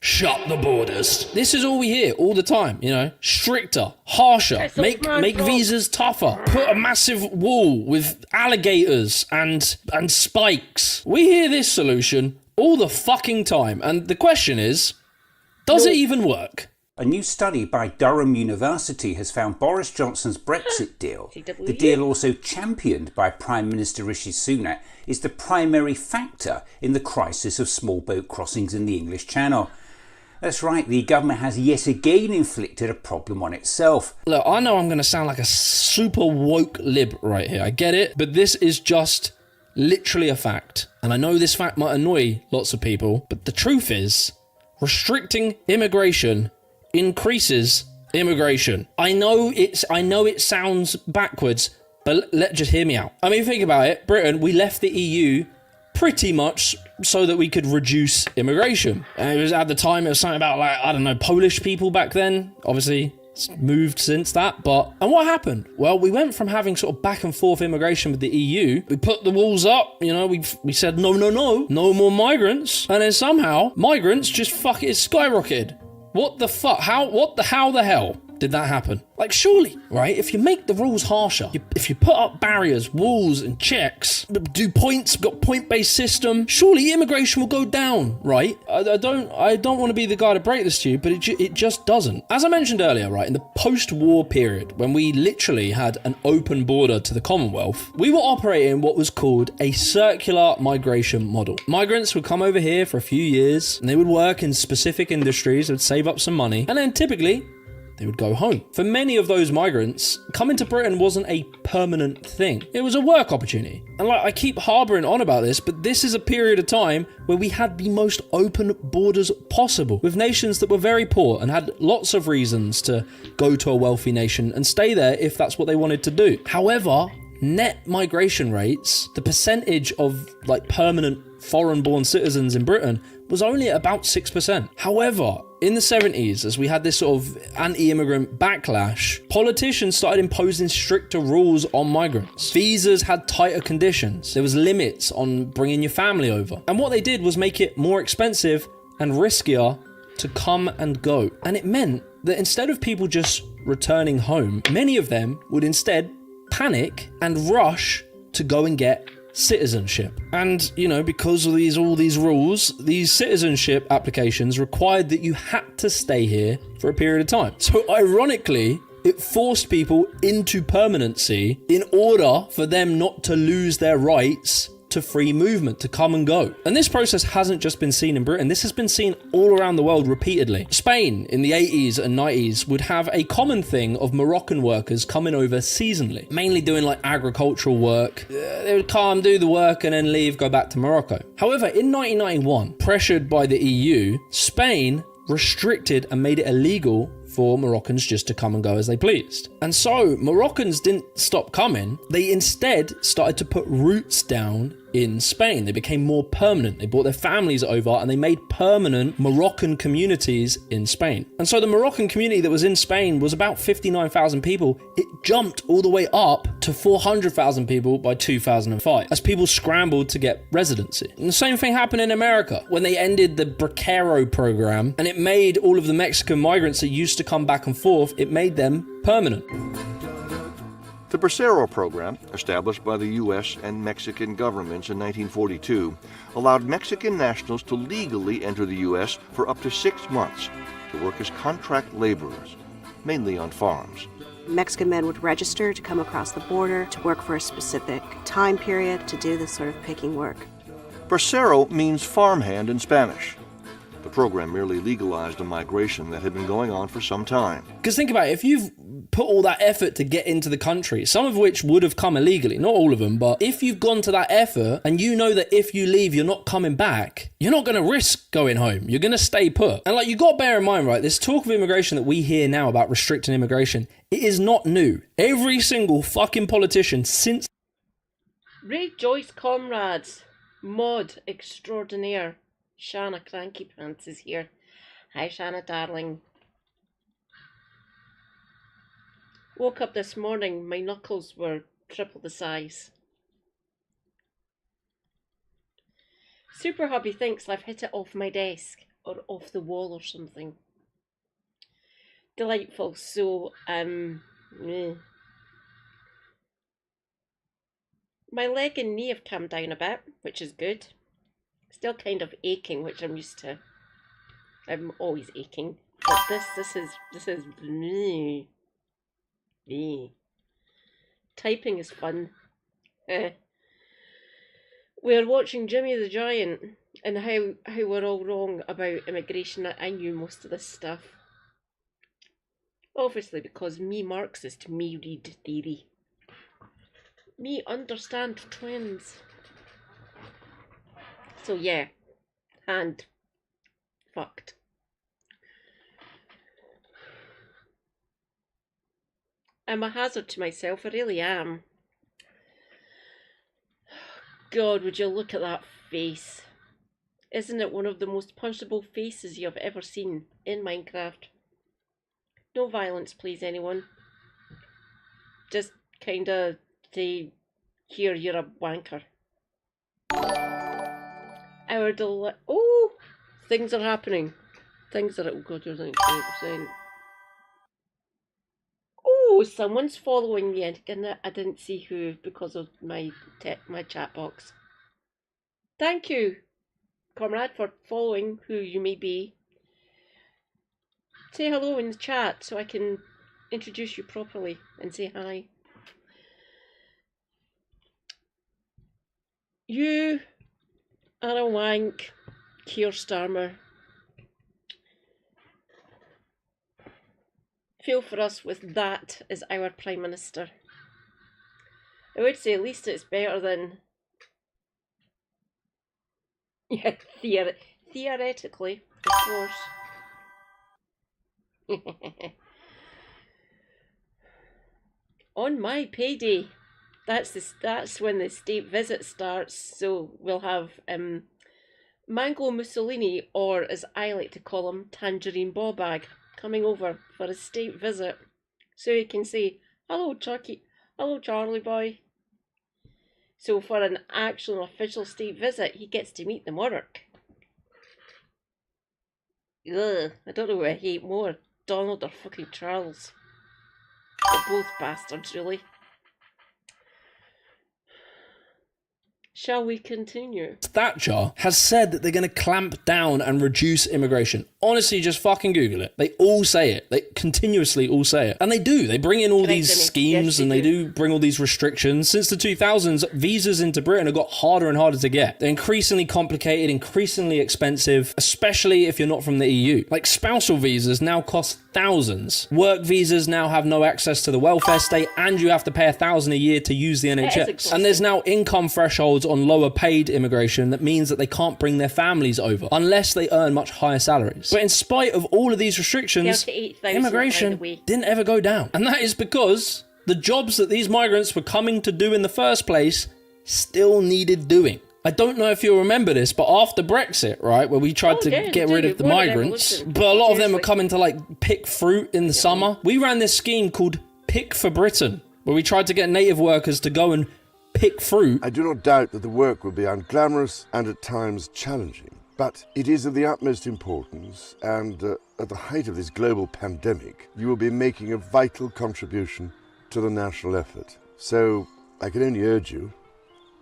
shut the borders. This is all we hear all the time, you know. Stricter, harsher, make visas tougher, put a massive wall with alligators and spikes. We hear this solution all the fucking time. And the question is, does it even work? A new study by Durham University has found Boris Johnson's Brexit deal, the deal also championed by Prime Minister Rishi Sunak, is the primary factor in the crisis of small boat crossings in the English Channel. That's right, the government has yet again inflicted a problem on itself. Look, I know I'm going to sound like a super woke lib right here, I get it, but this is just literally a fact. And I know this fact might annoy lots of people, but the truth is, restricting immigration increases immigration. I know it sounds backwards, but just hear me out. I mean, think about it. Britain, we left the EU pretty much so that we could reduce immigration. And it was at the time, it was something about, like, I don't know, Polish people back then. Obviously, it's moved since that. And what happened? Well, we went from having sort of back and forth immigration with the EU. We put the walls up, you know, we said, no more migrants. And then somehow, migrants just skyrocketed. What the fuck? How the hell did that happen? Like, surely, right, if you make the rules harsher, if you put up barriers, walls and checks, got point-based system, surely immigration will go down, right? I don't want to be the guy to break this to you, but it just doesn't. As I mentioned earlier, right, in the post-war period, when we literally had an open border to the Commonwealth, we were operating what was called a circular migration model. Migrants would come over here for a few years, and they would work in specific industries, they would save up some money, and then typically they would go home. For many of those migrants, coming to Britain wasn't a permanent thing. It was a work opportunity. And like, I keep harboring on about this, but this is a period of time where we had the most open borders possible, with nations that were very poor and had lots of reasons to go to a wealthy nation and stay there if that's what they wanted to do. However, net migration rates, the percentage of like permanent foreign-born citizens in Britain, was only at about 6%. However, in the 70s, as we had this sort of anti-immigrant backlash, politicians started imposing stricter rules on migrants. Visas had tighter conditions. There was limits on bringing your family over. And what they did was make it more expensive and riskier to come and go. And it meant that instead of people just returning home, many of them would instead panic and rush to go and get citizenship. And, you know, because of all these rules, these citizenship applications required that you had to stay here for a period of time. So ironically, it forced people into permanency in order for them not to lose their rights to free movement, to come and go. And this process hasn't just been seen in Britain, this has been seen all around the world repeatedly. Spain in the 80s and 90s would have a common thing of Moroccan workers coming over seasonally, mainly doing like agricultural work. They would come, do the work and then leave, go back to Morocco. However, in 1991, pressured by the EU, Spain restricted and made it illegal for Moroccans just to come and go as they pleased. And so Moroccans didn't stop coming, they instead started to put roots down in Spain. They became more permanent. They brought their families over and they made permanent Moroccan communities in Spain. And so the Moroccan community that was in Spain was about 59,000 people. It jumped all the way up to 400,000 people by 2005 as people scrambled to get residency. And the same thing happened in America when they ended the Bracero program, and it made all of the Mexican migrants that used to come back and forth, it made them permanent. The Bracero program, established by the U.S. and Mexican governments in 1942, allowed Mexican nationals to legally enter the U.S. for up to 6 months to work as contract laborers, mainly on farms. Mexican men would register to come across the border to work for a specific time period to do this sort of picking work. Bracero means farmhand in Spanish. The program merely legalized a migration that had been going on for some time. Because think about it, if you've put all that effort to get into the country, some of which would have come illegally, not all of them, but if you've gone to that effort and you know that if you leave, you're not coming back, you're not going to risk going home. You're going to stay put. And like, you got to bear in mind, right, this talk of immigration that we hear now about restricting immigration, it is not new. Every single fucking politician since... Rejoice, comrades. Mod extraordinaire. Shanna Cranky Pants is here. Hi, Shanna, darling. Woke up this morning, my knuckles were triple the size. Super Hubby thinks I've hit it off my desk or off the wall or something. Delightful. So, my leg and knee have calmed down a bit, which is good. Still kind of aching, which I'm used to. I'm always aching. But this is typing is fun. We're watching Jimmy the Giant and how we're all wrong about immigration. I knew most of this stuff. Obviously because me Marxist, me read theory. Me understand trends. So yeah, and fucked. I'm a hazard to myself, I really am. God, would you look at that face? Isn't it one of the most punchable faces you've ever seen in Minecraft? No violence, please, anyone. Just kinda say, here, you're a wanker. Oh! Things are happening. Things are... Oh god, you're 98%. Oh, someone's following me, and I didn't see who because of my chat box. Thank you, comrade, for following who you may be. Say hello in the chat so I can introduce you properly and say hi. You are a wank, Keir Starmer. Feel for us with that as our Prime Minister. I would say at least it's better than... Yeah, theoretically, of course. On my payday. That's when the state visit starts, so we'll have Mango Mussolini, or as I like to call him, Tangerine Ballbag, coming over for a state visit, so he can say, hello Chucky, hello Charlie boy. So for an actual official state visit, he gets to meet the monarch. Ugh, I don't know who I hate more, Donald or fucking Charles. They're both bastards, really. Shall we continue? Thatcher has said that they're going to clamp down and reduce immigration. Honestly, just fucking Google it. They all say it. They continuously all say it. And they do. They bring in all these schemes and they do bring all these restrictions. Since the 2000s, visas into Britain have got harder and harder to get. They're increasingly complicated, increasingly expensive, especially if you're not from the EU. Like spousal visas now cost thousands. Work visas now have no access to the welfare state, and you have to pay $1,000 a year to use the NHS. And there's now income thresholds on lower paid immigration that means that they can't bring their families over unless they earn much higher salaries. But in spite of all of these restrictions, immigration didn't ever go down. And that is because the jobs that these migrants were coming to do in the first place still needed doing. I don't know if you'll remember this, but after Brexit, right, where we tried to get rid of the migrants, but a lot of them were coming to like pick fruit in the summer. We ran this scheme called Pick for Britain, where we tried to get native workers to go and pick fruit. I do not doubt that the work will be unglamorous and at times challenging, but it is of the utmost importance, and at the height of this global pandemic, you will be making a vital contribution to the national effort. So I can only urge you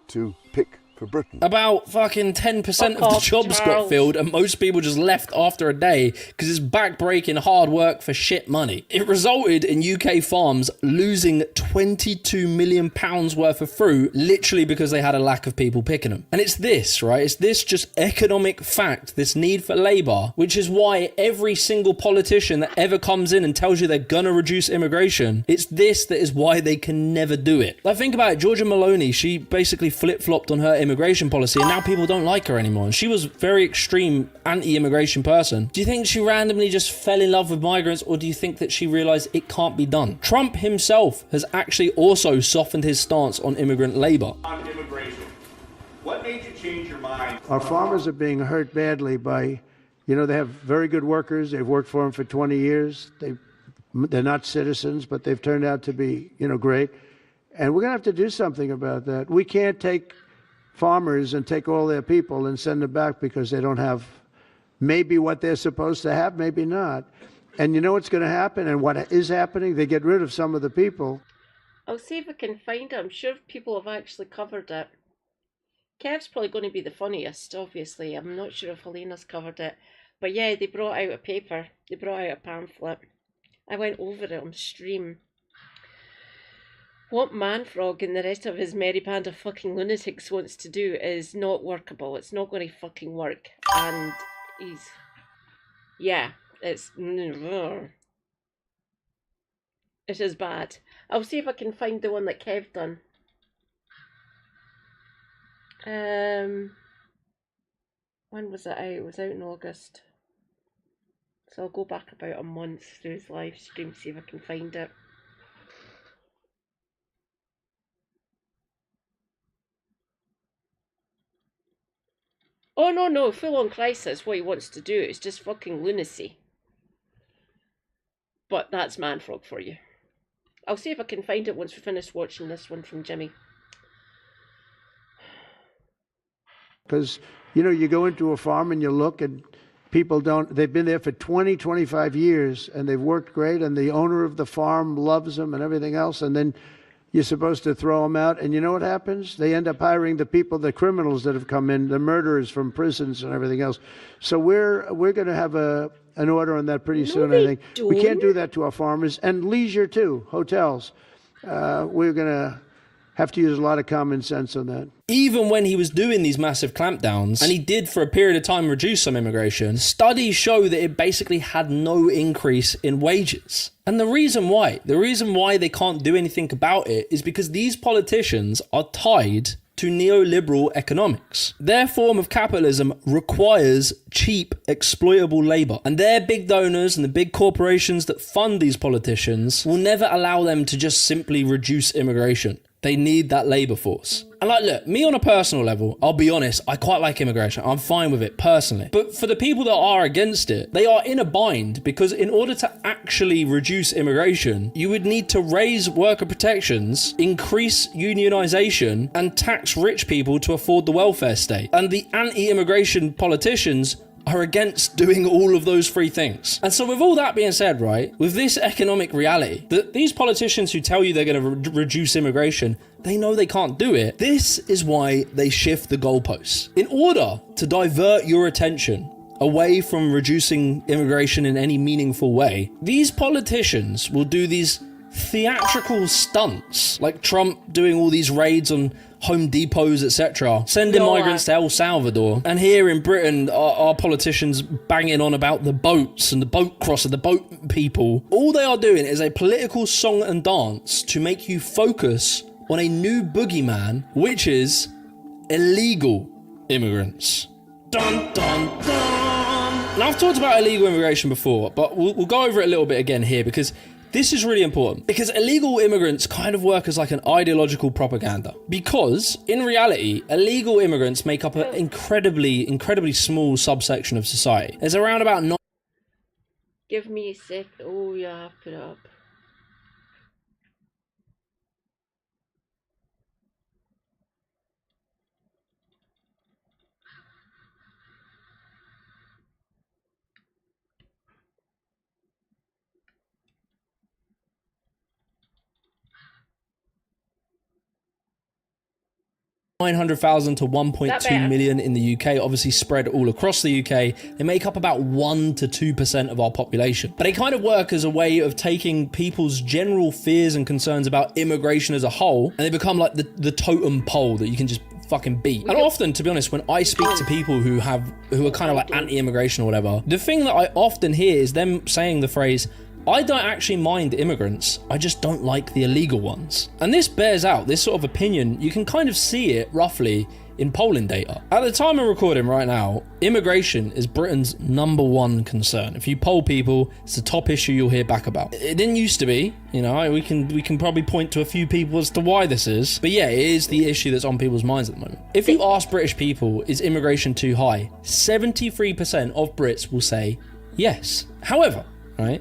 to pick for Britain. About fucking 10% of the jobs got filled, and most people just left after a day because it's back-breaking hard work for shit money. It resulted in UK farms losing £22 million worth of fruit literally because they had a lack of people picking them. And it's this, right? It's this just economic fact, this need for labour, which is why every single politician that ever comes in and tells you they're gonna reduce immigration, it's this that is why they can never do it. Like, think about it. Giorgia Meloni, she basically flip-flopped on her immigration policy, and now people don't like her anymore. And she was a very extreme anti-immigration person. Do you think she randomly just fell in love with migrants, or do you think that she realised it can't be done? Trump himself has actually also softened his stance on immigrant labour. On immigration, what made you change your mind? Our farmers are being hurt badly by, you know, they have very good workers. They've worked for them for 20 years. They're not citizens, but they've turned out to be, you know, great. And we're going to have to do something about that. We can't take farmers and take all their people and send them back because they don't have maybe what they're supposed to have, maybe not. And you know what's going to happen and what is happening? They get rid of some of the people. I'll see if I can find it. I'm sure people have actually covered it. Kev's probably going to be the funniest, obviously. I'm not sure if Helena's covered it. But yeah, they brought out a paper. They brought out a pamphlet. I went over it on stream. What Manfrog and the rest of his merry band of fucking lunatics wants to do is not workable. It's not going to fucking work. And he's... yeah, it's... it is bad. I'll see if I can find the one that Kev done. When was it out? It was out in August. So I'll go back about a month through his live stream, see if I can find it. Oh no, full on crisis. What he wants to do is just fucking lunacy. But that's Manfrog for you. I'll see if I can find it once we finish watching this one from Jimmy. Because, you know, you go into a farm and you look and people don't, they've been there for 20, 25 years and they've worked great and the owner of the farm loves them and everything else, and then you're supposed to throw them out, and you know what happens? They end up hiring the people, the criminals that have come in, the murderers from prisons and everything else. So we're going to have an order on that pretty soon, I think. We can't do that to our farmers, and leisure too, hotels. We're going to have to use a lot of common sense on that. Even when he was doing these massive clampdowns, and he did for a period of time reduce some immigration, studies show that it basically had no increase in wages. And the reason why they can't do anything about it is because these politicians are tied to neoliberal economics. Their form of capitalism requires cheap, exploitable labour. And their big donors and the big corporations that fund these politicians will never allow them to just simply reduce immigration. They need that labour force. And like, look, me on a personal level, I'll be honest, I quite like immigration. I'm fine with it personally. But for the people that are against it, they are in a bind, because in order to actually reduce immigration, you would need to raise worker protections, increase unionisation, and tax rich people to afford the welfare state. And the anti-immigration politicians are against doing all of those three things. And so with all that being said, right, with this economic reality, that these politicians who tell you they're going to reduce immigration, they know they can't do it. This is why they shift the goalposts. In order to divert your attention away from reducing immigration in any meaningful way, these politicians will do these theatrical stunts, like Trump doing all these raids on Home Depots, etc., sending migrants to El Salvador. And here in Britain, our politicians banging on about the boats and the boat crosser, the boat people. All they are doing is a political song and dance to make you focus on a new boogeyman, which is illegal immigrants. Dun, dun, dun. Now, I've talked about illegal immigration before, but we'll go over it a little bit again here, because this is really important, because illegal immigrants kind of work as like an ideological propaganda. Because, in reality, illegal immigrants make up an incredibly small subsection of society. There's around about... Give me a sec. Oh, yeah, put it up. $900,000 to 1.2 million in the UK, obviously spread all across the UK. They make up about 1 to 2% of our population. But they kind of work as a way of taking people's general fears and concerns about immigration as a whole, and they become like the totem pole that you can just fucking beat. And often, to be honest, when I speak to people who are kind of like anti-immigration or whatever, the thing that I often hear is them saying the phrase, I don't actually mind immigrants, I just don't like the illegal ones. And this bears out, this sort of opinion, you can kind of see it roughly in polling data. At the time of recording right now, immigration is Britain's #1 concern. If you poll people, it's the top issue you'll hear back about. It didn't used to be, you know, we can probably point to a few people as to why this is, but yeah, it is the issue that's on people's minds at the moment. If you ask British people, is immigration too high? 73% of Brits will say yes. However, right,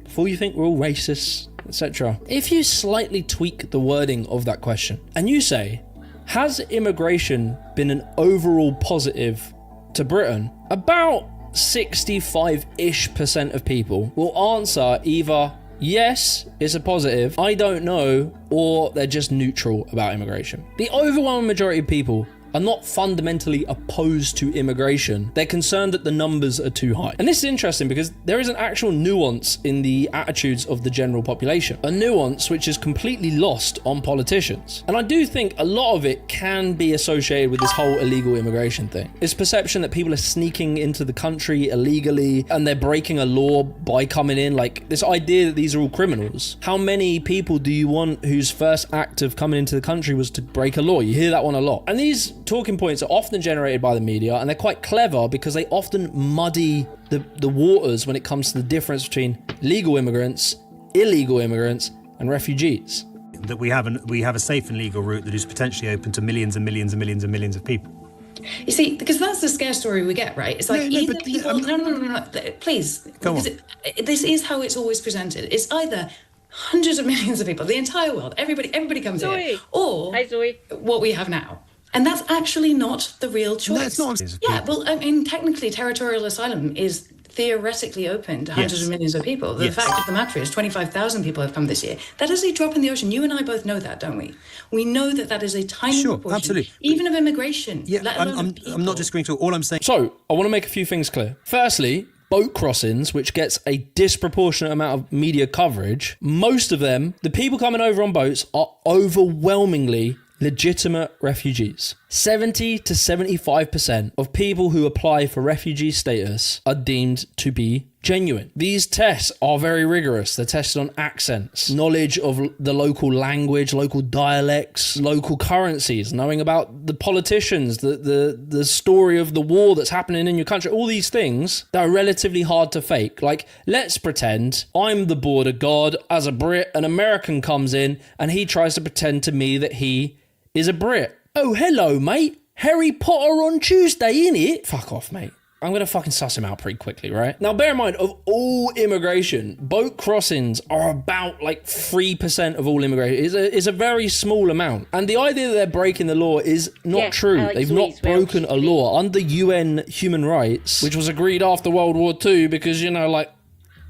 before you think we're all racists, etc., if you slightly tweak the wording of that question and you say, has immigration been an overall positive to Britain? About 65-ish% of people will answer either yes, it's a positive, I don't know, or they're just neutral about immigration. The overwhelming majority of people are not fundamentally opposed to immigration. They're concerned that the numbers are too high. And this is interesting because there is an actual nuance in the attitudes of the general population, a nuance which is completely lost on politicians. And I do think a lot of it can be associated with this whole illegal immigration thing. This perception that people are sneaking into the country illegally and they're breaking a law by coming in, like this idea that these are all criminals. How many people do you want whose first act of coming into the country was to break a law? You hear that one a lot. And these talking points are often generated by the media, and they're quite clever because they often muddy the waters when it comes to the difference between legal immigrants, illegal immigrants, and refugees. That we have a safe and legal route that is potentially open to millions and millions and millions and millions of people. You see, because that's the scare story we get, right? It's like no, please, because this is how it's always presented. It's either hundreds of millions of people, the entire world, everybody comes here, or what we have now. And that's actually not the real choice. No, it's not. Yeah, well, I mean, technically, territorial asylum is theoretically open to hundreds of millions of people. The fact of the matter is 25,000 people have come this year. That is a drop in the ocean. You and I both know that, don't we? We know that that is a tiny proportion, absolutely. Even of immigration. Yeah, I'm not disagreeing to all I'm saying. So, I want to make a few things clear. Firstly, boat crossings, which gets a disproportionate amount of media coverage, most of them, the people coming over on boats are overwhelmingly legitimate refugees. 70 to 75% of people who apply for refugee status are deemed to be genuine. These tests are very rigorous. They're tested on accents, knowledge of the local language, local dialects, local currencies, knowing about the politicians, the story of the war that's happening in your country, all these things that are relatively hard to fake. Like, let's pretend I'm the border guard as a Brit, an American comes in and he tries to pretend to me that he is a Brit. Oh, hello, mate. Harry Potter on Tuesday, innit? Fuck off, mate. I'm going to fucking suss him out pretty quickly, right? Now, bear in mind, of all immigration, boat crossings are about like 3% of all immigration. It's a very small amount. And the idea that they're breaking the law is not true. They've not broken a law. Under UN human rights, which was agreed after World War II because, you know, like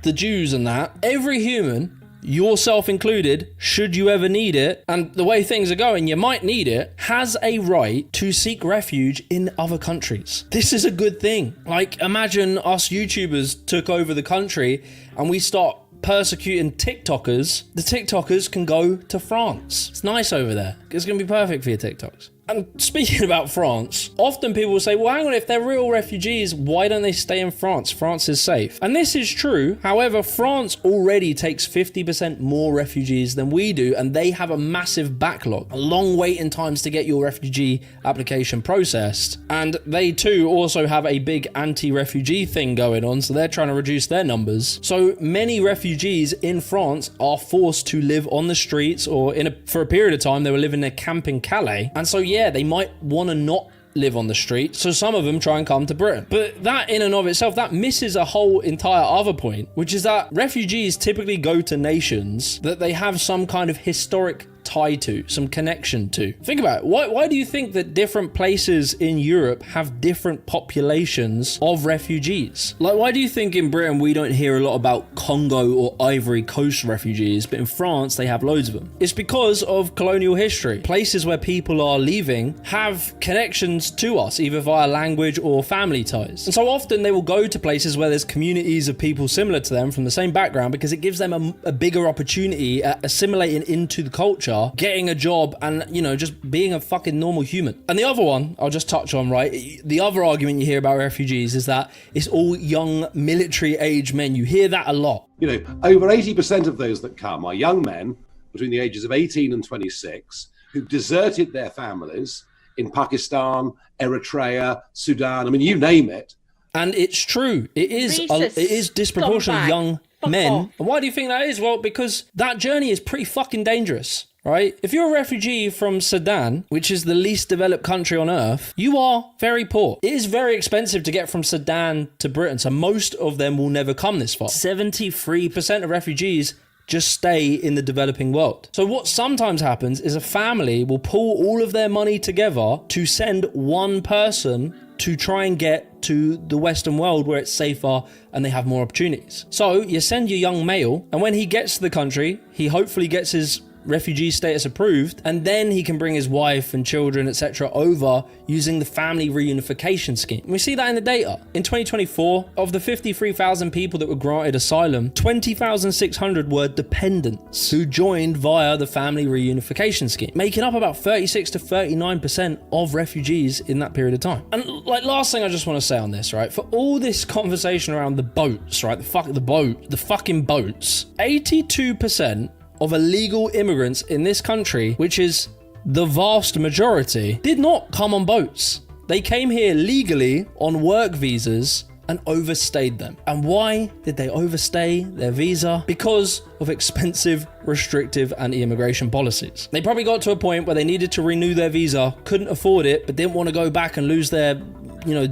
the Jews and that, every human, yourself included, should you ever need it, and the way things are going, you might need it, has a right to seek refuge in other countries. This is a good thing. Like, imagine us YouTubers took over the country and we start persecuting TikTokers. The TikTokers can go to France. It's nice over there. It's going to be perfect for your TikToks. And speaking about France, often people will say, well, hang on, if they're real refugees, why don't they stay in France? France is safe. And this is true. However, France already takes 50% more refugees than we do, and they have a massive backlog, long waiting times to get your refugee application processed. And they too also have a big anti-refugee thing going on, so they're trying to reduce their numbers. So many refugees in France are forced to live on the streets, or for a period of time, they were living in a camp in Calais. And so, yeah, they might want to not live on the street, so some of them try and come to Britain. But that in and of itself, that misses a whole entire other point, which is that refugees typically go to nations that they have some kind of historic tie to, some connection to. Think about it. Why do you think that different places in Europe have different populations of refugees? Like, why do you think in Britain we don't hear a lot about Congo or Ivory Coast refugees, but in France they have loads of them? It's because of colonial history. Places where people are leaving have connections to us, either via language or family ties. And so often they will go to places where there's communities of people similar to them from the same background, because it gives them a bigger opportunity at assimilating into the culture, getting a job, and, you know, just being a fucking normal human. And the other one I'll just touch on, right? The other argument you hear about refugees is that it's all young military age men. You hear that a lot. You know, over 80% of those that come are young men between the ages of 18 and 26 who deserted their families in Pakistan, Eritrea, Sudan. I mean, you name it. And it's true. It is disproportionately young men. And why do you think that is? Well, because that journey is pretty fucking dangerous, right? If you're a refugee from Sudan, which is the least developed country on earth, you are very poor. It is very expensive to get from Sudan to Britain, so most of them will never come this far. 73% of refugees just stay in the developing world. So what sometimes happens is a family will pull all of their money together to send one person to try and get to the Western world where it's safer and they have more opportunities. So you send your young male, and when he gets to the country, he hopefully gets his refugee status approved, and then he can bring his wife and children, etc. over using the family reunification scheme. And we see that in the data. In 2024, of the 53,000 people that were granted asylum, 20,600 were dependents who joined via the family reunification scheme, making up about 36 to 39% of refugees in that period of time. And like, last thing I just want to say on this, right? For all this conversation around the boats, right? The fucking boats, 82% of illegal immigrants in this country, which is the vast majority, did not come on boats. They came here legally on work visas and overstayed them. And why did they overstay their visa? Because of expensive, restrictive anti-immigration policies. They probably got to a point where they needed to renew their visa, couldn't afford it, but didn't want to go back and lose their,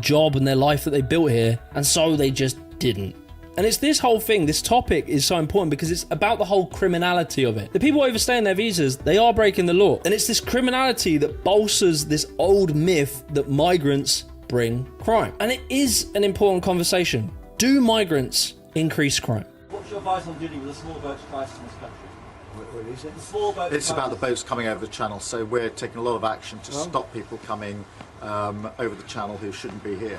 job and their life that they built here. And so they just didn't. And it's this whole thing, this topic is so important because it's about the whole criminality of it. The people overstaying their visas, they are breaking the law. And it's this criminality that bolsters this old myth that migrants bring crime. And it is an important conversation. Do migrants increase crime? What's your advice on dealing with the small boats crisis in this country? What is it? The small boat it's crisis. about the boats coming over the channel, so we're taking a lot of action to stop people coming over the channel who shouldn't be here,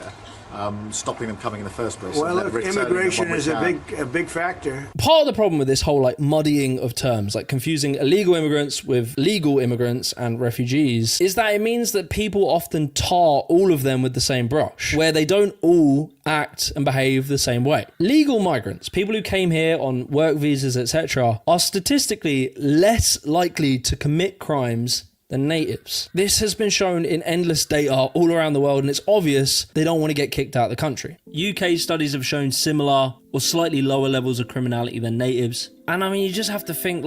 stopping them coming in the first place. Well, look, immigration is a big factor. Part of the problem with this whole muddying of terms, confusing illegal immigrants with legal immigrants and refugees, is that it means that people often tar all of them with the same brush, where they don't all act and behave the same way. Legal migrants, people who came here on work visas, etc., are statistically less likely to commit crimes than natives. This has been shown in endless data all around the world, and it's obvious they don't want to get kicked out of the country. UK studies have shown similar or slightly lower levels of criminality than natives. And I mean, you just have to think,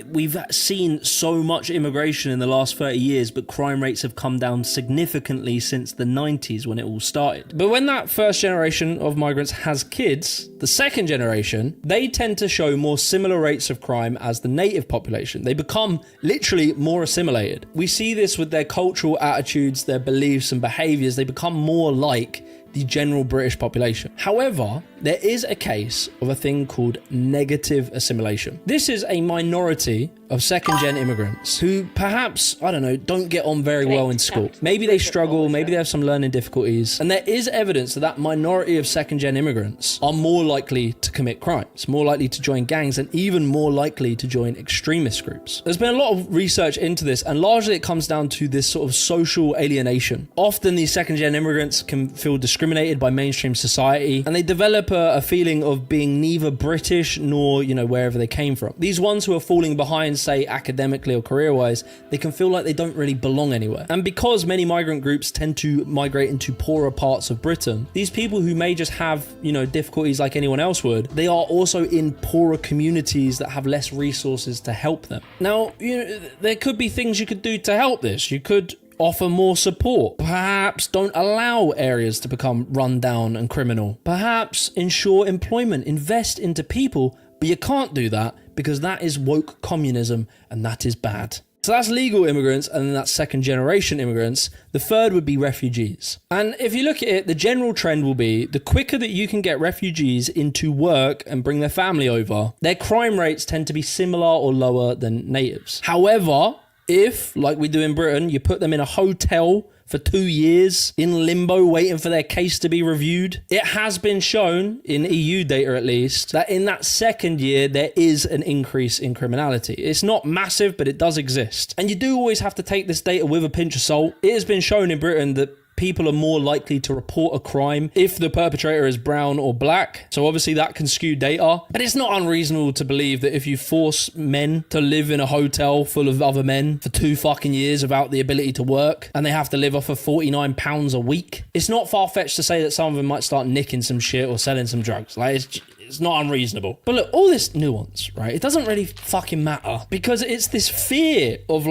we've seen so much immigration in the last 30 years, but crime rates have come down significantly since the 90s when it all started. But when that first generation of migrants has kids, the second generation, they tend to show more similar rates of crime as the native population. They become literally more assimilated. We see this with their cultural attitudes, their beliefs and behaviors. They become more like the general British population. However, there is a case of a thing called negative assimilation. This is a minority of second-gen immigrants who perhaps, don't get on very well in school. Maybe they struggle, maybe they have some learning difficulties, and there is evidence that that minority of second-gen immigrants are more likely to commit crimes, more likely to join gangs, and even more likely to join extremist groups. There's been a lot of research into this, and largely it comes down to this sort of social alienation. Often these second-gen immigrants can feel discriminated by mainstream society, and they develop a feeling of being neither British nor, wherever they came from. These ones who are falling behind, say academically or career-wise, they can feel like they don't really belong anywhere. And because many migrant groups tend to migrate into poorer parts of Britain, these people who may just have, difficulties like anyone else would, they are also in poorer communities that have less resources to help them. Now, there could be things you could do to help this. You could offer more support. Perhaps don't allow areas to become run down and criminal. Perhaps ensure employment, invest into people, but you can't do that because that is woke communism and that is bad. So that's legal immigrants, and then that's second generation immigrants. The third would be refugees. And if you look at it, the general trend will be the quicker that you can get refugees into work and bring their family over, their crime rates tend to be similar or lower than natives. However, if, like we do in Britain, you put them in a hotel for 2 years in limbo waiting for their case to be reviewed, it has been shown, in EU data at least, that in that second year there is an increase in criminality. It's not massive, but it does exist. And you do always have to take this data with a pinch of salt. It has been shown in Britain that people are more likely to report a crime if the perpetrator is brown or black. So obviously that can skew data. But it's not unreasonable to believe that if you force men to live in a hotel full of other men for 2 fucking years without the ability to work, and they have to live off of £49 a week, it's not far-fetched to say that some of them might start nicking some shit or selling some drugs. It's not unreasonable. But look, all this nuance, right? It doesn't really fucking matter because it's this fear of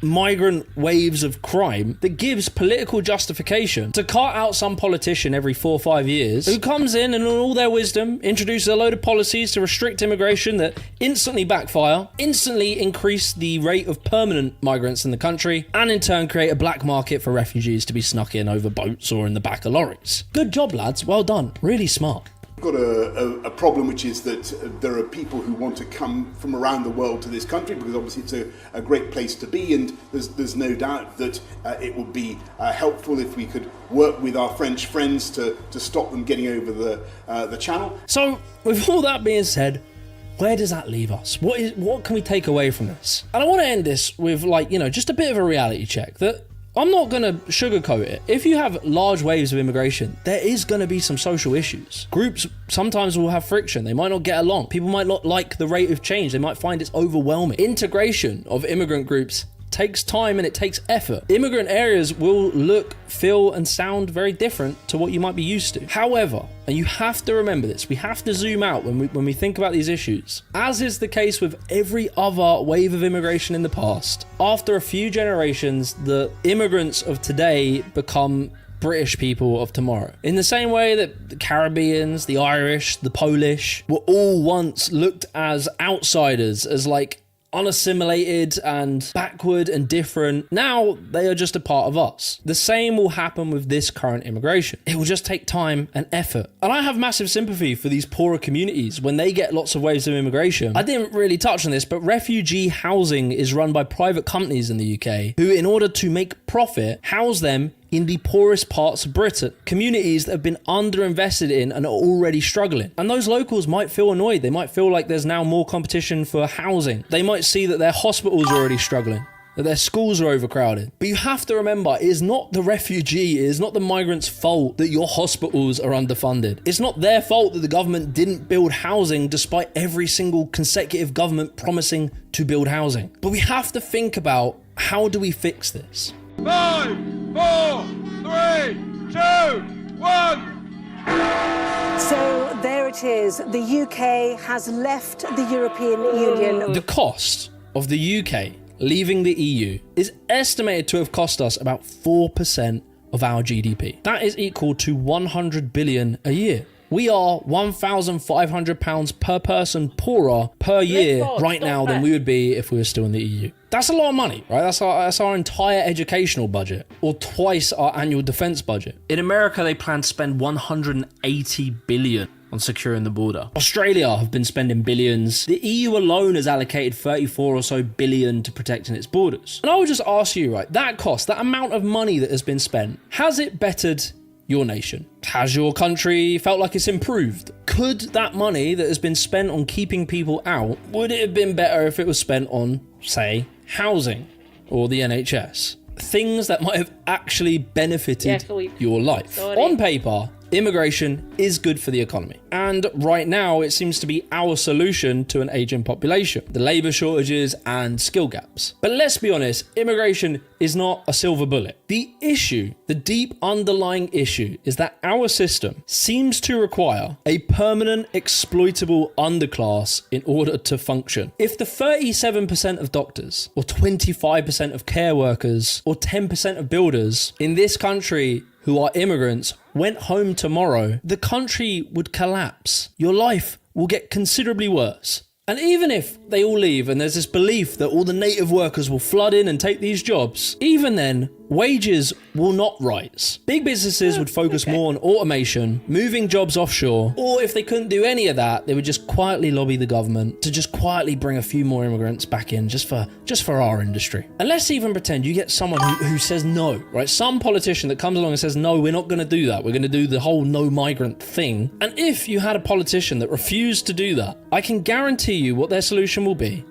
migrant waves of crime that gives political justification to cut out some politician every 4 or 5 years who comes in and in all their wisdom introduces a load of policies to restrict immigration that instantly backfire, instantly increase the rate of permanent migrants in the country, and in turn create a black market for refugees to be snuck in over boats or in the back of lorries. Good job, lads. Well done. Really smart. We've got a problem, which is that there are people who want to come from around the world to this country because obviously it's a great place to be, and there's no doubt that it would be helpful if we could work with our French friends to stop them getting over the channel. So, with all that being said, where does that leave us? What can we take away from this? And I want to end this with, just a bit of a reality check that I'm not going to sugarcoat it. If you have large waves of immigration, there is going to be some social issues. Groups sometimes will have friction. They might not get along. People might not like the rate of change. They might find it's overwhelming. Integration of immigrant groups takes time and it takes effort. Immigrant areas will look, feel, and sound very different to what you might be used to. However, and you have to remember this, we have to zoom out when we think about these issues. As is the case with every other wave of immigration in the past, after a few generations, the immigrants of today become British people of tomorrow. In the same way that the Caribbeans, the Irish, the Polish were all once looked as outsiders, as unassimilated and backward and different. Now they are just a part of us. The same will happen with this current immigration. It will just take time and effort. And I have massive sympathy for these poorer communities when they get lots of waves of immigration. I didn't really touch on this, but refugee housing is run by private companies in the UK who, in order to make profit, house them in the poorest parts of Britain, communities that have been underinvested in and are already struggling. And those locals might feel annoyed. They might feel like there's now more competition for housing. They might see that their hospitals are already struggling, that their schools are overcrowded. But you have to remember, it is not the refugee, it is not the migrants' fault that your hospitals are underfunded. It's not their fault that the government didn't build housing despite every single consecutive government promising to build housing. But we have to think about, how do we fix this? 5, 4, 3, 2, 1. So there it is. The UK has left the European Union. The cost of the UK leaving the EU is estimated to have cost us about 4% of our GDP. That is equal to 100 billion a year. We are £1,500 per person poorer per year right now than we would be if we were still in the EU. That's a lot of money, right? That's our entire educational budget, or twice our annual defense budget. In America, they plan to spend 180 billion on securing the border. Australia have been spending billions. The EU alone has allocated 34 or so billion to protecting its borders. And I would just ask you, right, that cost, that amount of money that has been spent, has it bettered your nation? Has your country felt like it's improved? Could that money that has been spent on keeping people out, would it have been better if it was spent on, say, housing or the NHS? Things that might have actually benefited your life. On paper, immigration is good for the economy. And right now, it seems to be our solution to an aging population, the labour shortages and skill gaps. But let's be honest, immigration is not a silver bullet. The issue, the deep underlying issue, is that our system seems to require a permanent exploitable underclass in order to function. If the 37% of doctors, or 25% of care workers, or 10% of builders in this country who are immigrants went home tomorrow, the country would collapse. Your life will get considerably worse. And even if they all leave and there's this belief that all the native workers will flood in and take these jobs, even then, wages will not rise. Big businesses would focus more on automation, moving jobs offshore, or if they couldn't do any of that, they would just quietly lobby the government to just quietly bring a few more immigrants back in just for our industry. And let's even pretend you get someone who says no, right? Some politician that comes along and says, no, we're not going to do that. We're going to do the whole no migrant thing. And if you had a politician that refused to do that, I can guarantee you what their solution will be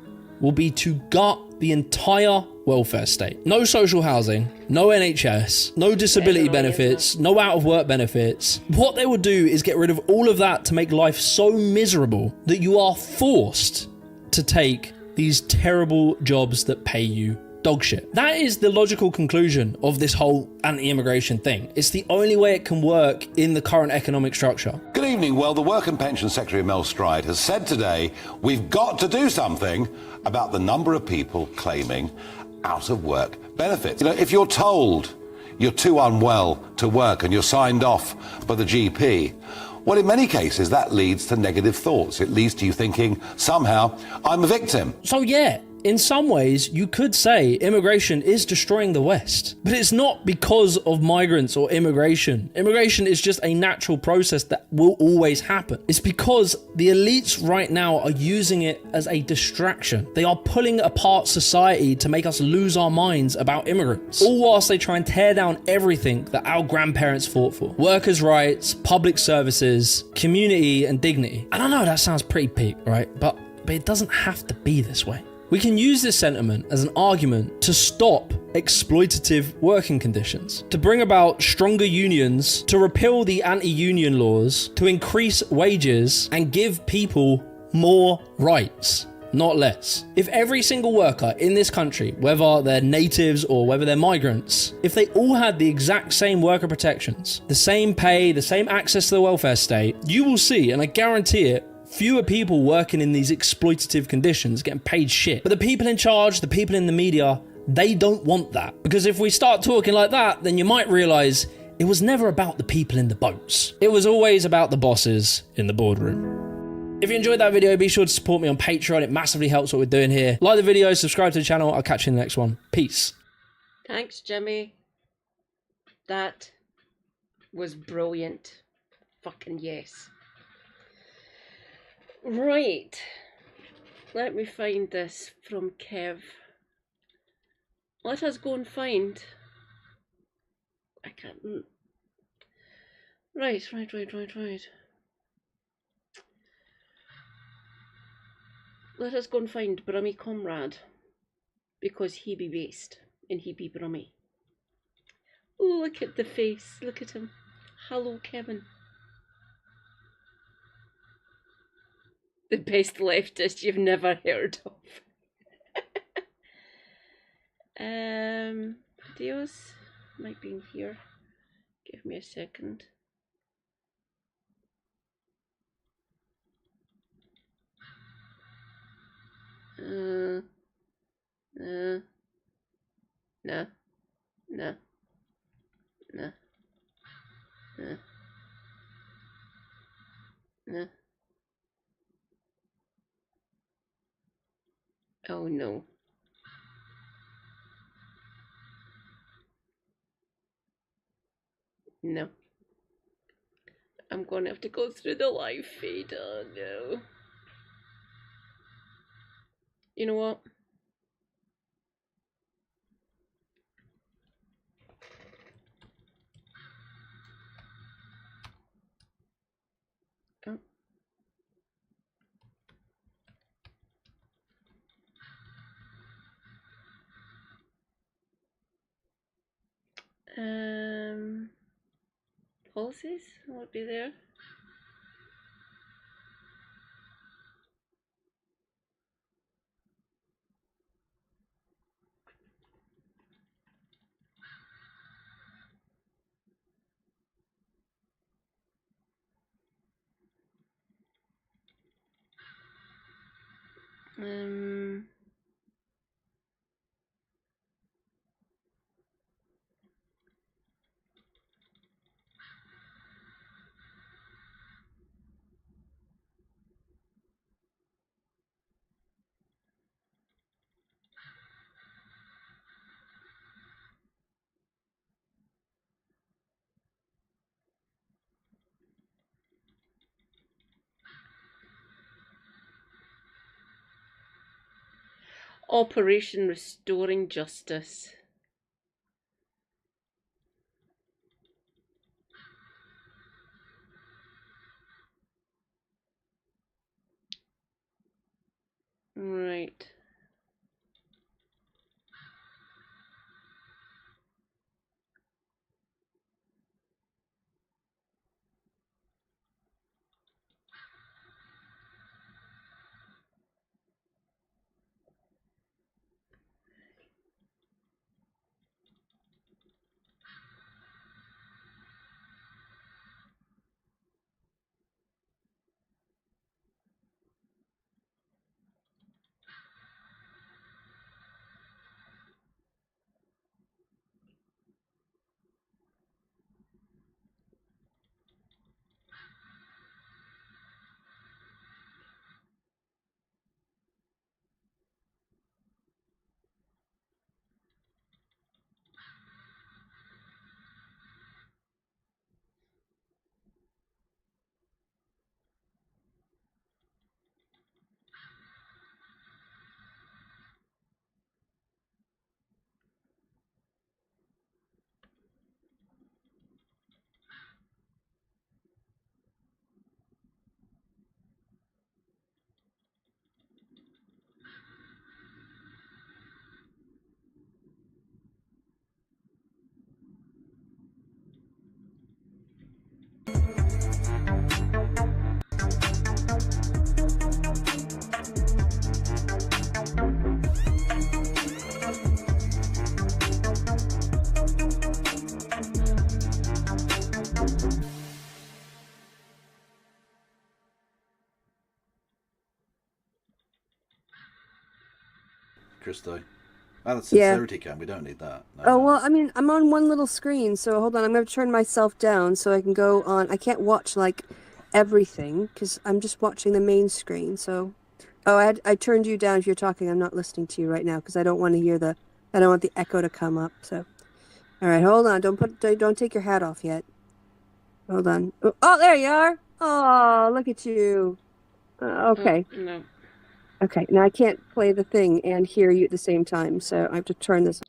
to gut the entire welfare state. No social housing, no NHS, no disability benefits, no out of work benefits. What they will do is get rid of all of that to make life so miserable that you are forced to take these terrible jobs that pay you dog shit. That is the logical conclusion of this whole anti-immigration thing. It's the only way it can work in the current economic structure. Good evening. Well, the Work and Pension Secretary Mel Stride has said today we've got to do something about the number of people claiming out of work benefits. You know, if you're told you're too unwell to work and you're signed off by the GP, well, in many cases, that leads to negative thoughts. It leads to you thinking, somehow, I'm a victim. So yeah, In some ways, you could say immigration is destroying the West, but it's not because of migrants or immigration. Immigration is just a natural process that will always happen. It's because the elites right now are using it as a distraction. They are pulling apart society to make us lose our minds about immigrants, all whilst they try and tear down everything that our grandparents fought for. Workers' rights, public services, community and dignity. And I know that sounds pretty peak, right? But it doesn't have to be this way. We can use this sentiment as an argument to stop exploitative working conditions, to bring about stronger unions, to repeal the anti-union laws, to increase wages and give people more rights, not less. If every single worker in this country, whether they're natives or whether they're migrants, if they all had the exact same worker protections, the same pay, the same access to the welfare state, you will see, and I guarantee it, fewer people working in these exploitative conditions, getting paid shit. But the people in charge, the people in the media, they don't want that. Because if we start talking like that, then you might realise it was never about the people in the boats. It was always about the bosses in the boardroom. If you enjoyed that video, be sure to support me on Patreon. It massively helps what we're doing here. Like the video, subscribe to the channel. I'll catch you in the next one. Peace. Thanks, Jimmy. That was brilliant. Fucking yes. Right, let me find this from Kev. Let us go and find. I can't. Right. Let us go and find Brummy Comrade, because he be based and he be Brummy. Oh, look at the face, look at him. Hello, Kevin. The best leftist you've never heard of. Videos might be in here. Give me a second. No. Oh no. No. I'm gonna have to go through the live feed. Oh no. You know what? Oh. Policies, will it be there? Operation Restoring Justice. Right. Christo. Well, that's sincerity cam. We don't need that. No. Oh, well, I mean, I'm on one little screen, so hold on. I'm going to turn myself down so I can go on. I can't watch, like, everything, because I'm just watching the main screen, so... Oh, I turned you down if you're talking. I'm not listening to you right now, because I don't want to hear the... I don't want the echo to come up, so... All right, hold on. Don't take your hat off yet. Hold on. Oh, there you are! Oh, look at you. Okay. No. Okay, now I can't play the thing and hear you at the same time, so I have to turn this.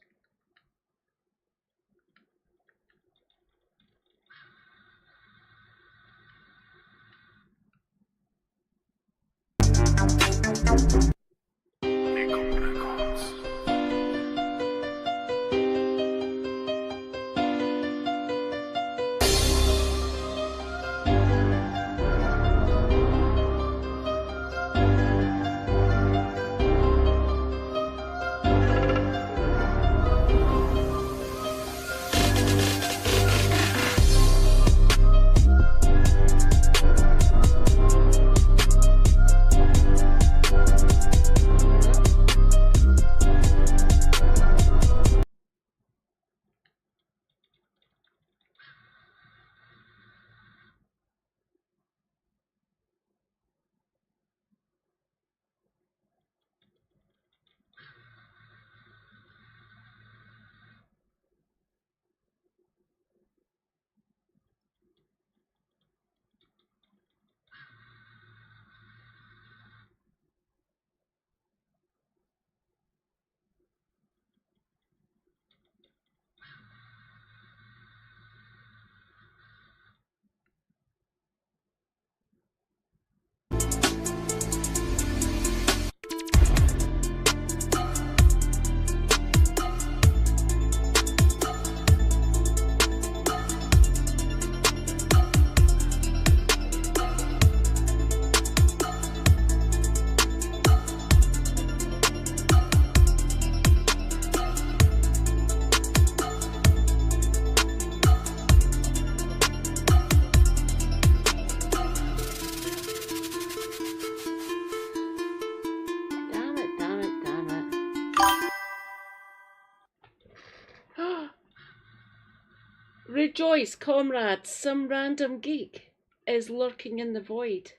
Rejoice, comrades, some random geek is lurking in the void.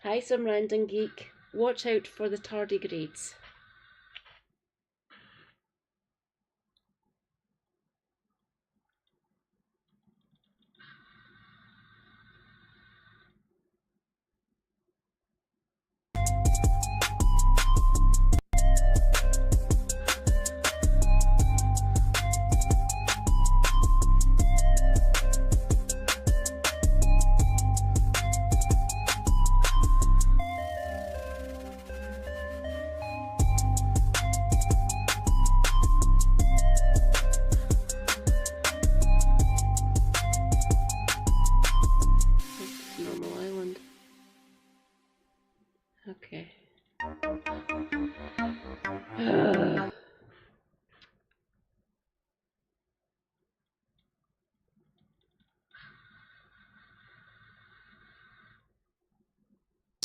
Hi, some random geek. Watch out for the tardigrades. Okay.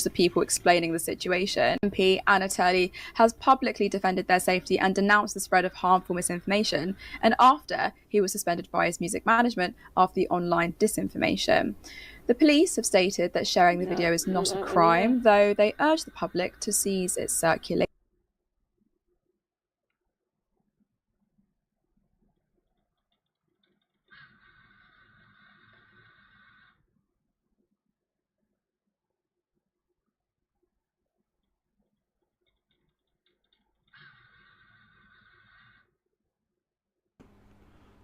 The people explaining the situation. MP Anna Turley has publicly defended their safety and denounced the spread of harmful misinformation, and after he was suspended by his music management after the online disinformation. The police have stated that sharing the video is not a crime, though they urge the public to cease its circulation.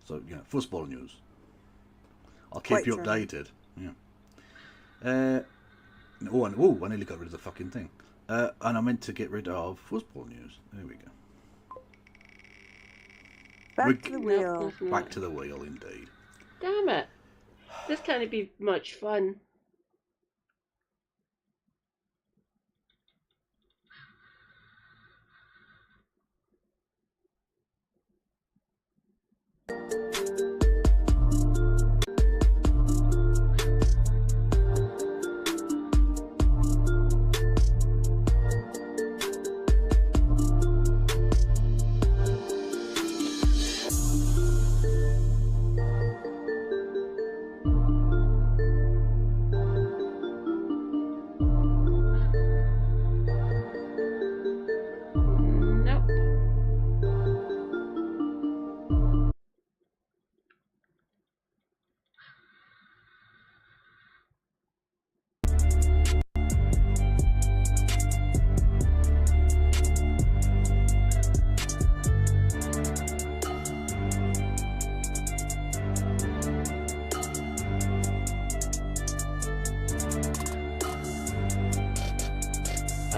So, yeah, football news. I'll keep you updated. Yeah. I nearly got rid of the fucking thing. And I meant to get rid of football news. There we go. Back to the wheel. Back to the wheel, indeed. Damn it. This can't be much fun.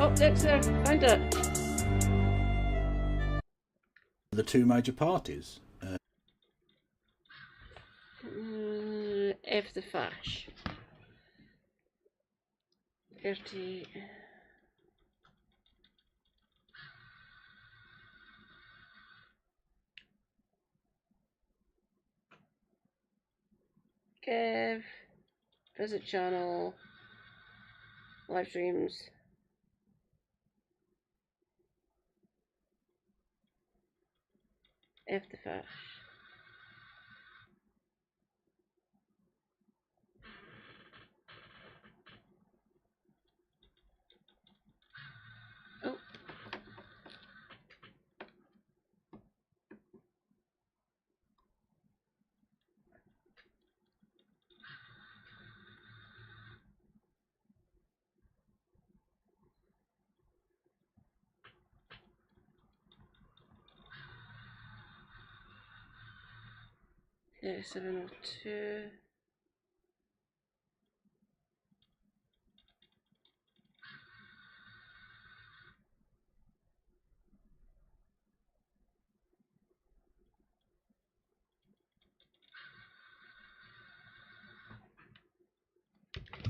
Oh, Dexter, find it. The two major parties. F the fash. 30. Kev. Visit channel. Live streams. F the fash. Oh. Yeah, 702.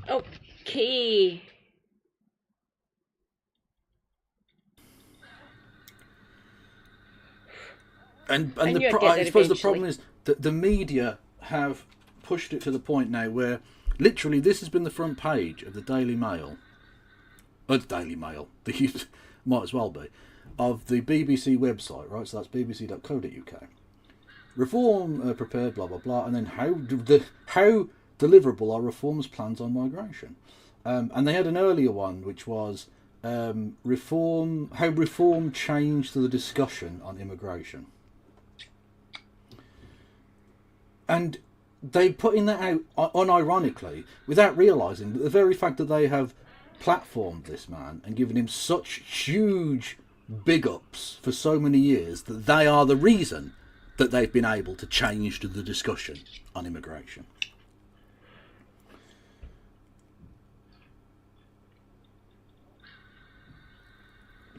Okay. And I suppose the problem is that the media have pushed it to the point now where literally this has been the front page of the Daily Mail. The Daily Mail, might as well be, of the BBC website, right? So that's bbc.co.uk. Reform prepared, blah blah blah, and then how deliverable are reforms plans on migration? And they had an earlier one which was how reform changed the discussion on immigration. And they putting that out unironically without realising that the very fact that they have platformed this man and given him such huge big ups for so many years that they are the reason that they've been able to change the discussion on immigration.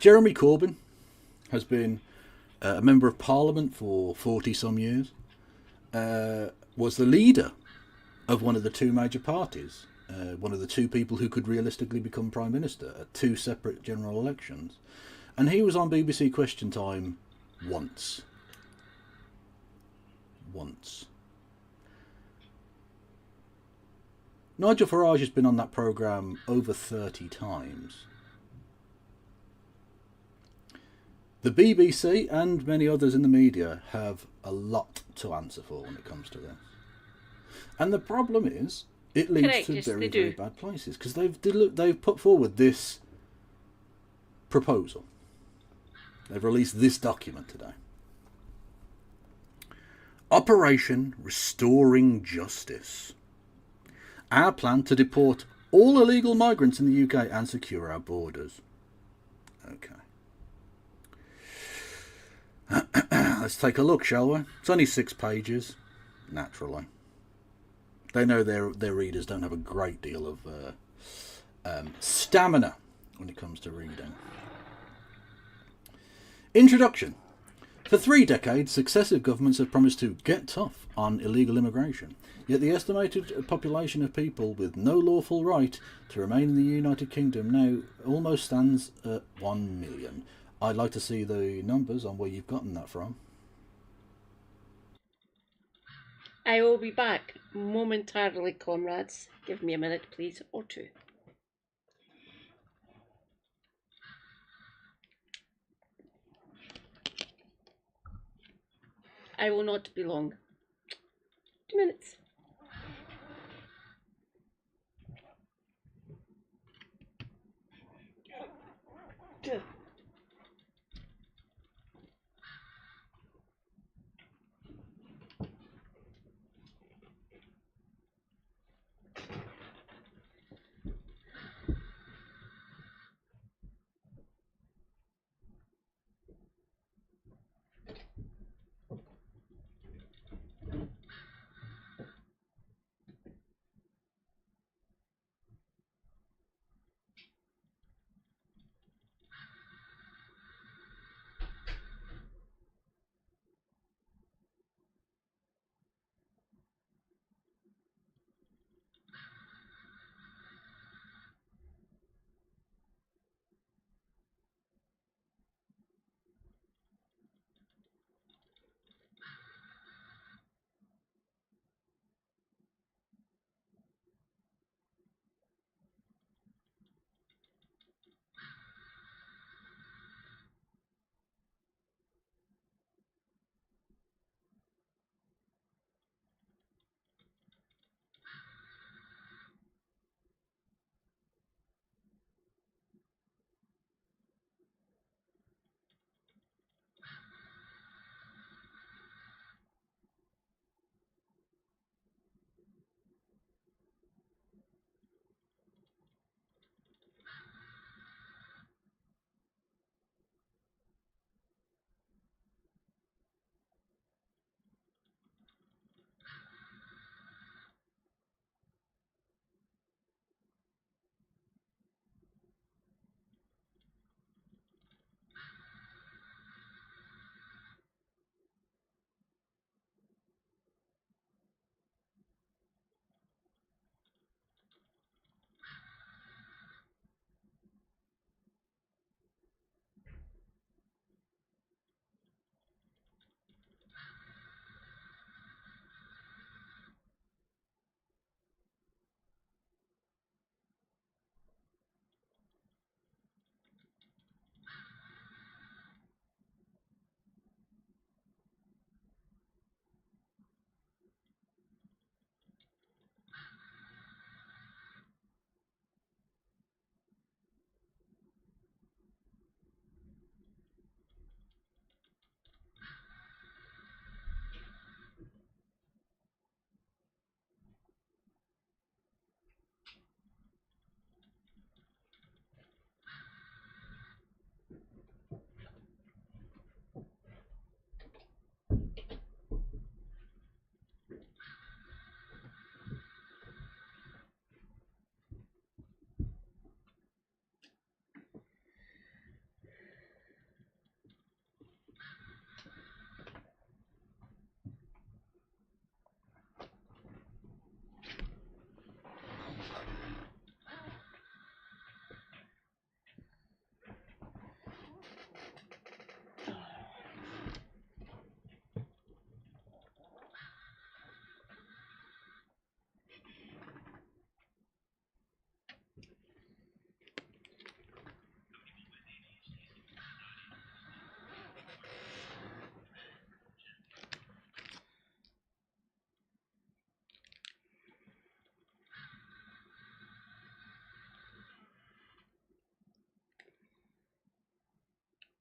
Jeremy Corbyn has been a member of Parliament for 40 some years, was the leader of one of the two major parties, one of the two people who could realistically become Prime Minister at two separate general elections. And he was on BBC Question Time once. Nigel Farage has been on that programme over 30 times. The BBC and many others in the media have a lot to answer for when it comes to this. And the problem is, it leads to very bad places, because they've put forward this proposal. They've released this document today. Operation Restoring Justice. Our plan to deport all illegal migrants in the UK and secure our borders. Okay. Let's take a look, shall we? It's only 6 pages, naturally. They know their readers don't have a great deal of stamina when it comes to reading. Introduction. For 3 decades, successive governments have promised to get tough on illegal immigration. Yet the estimated population of people with no lawful right to remain in the United Kingdom now almost stands at 1 million. I'd like to see the numbers on where you've gotten that from. I will be back momentarily, comrades. Give me a minute, please, or two. I will not be long. 2 minutes. Good.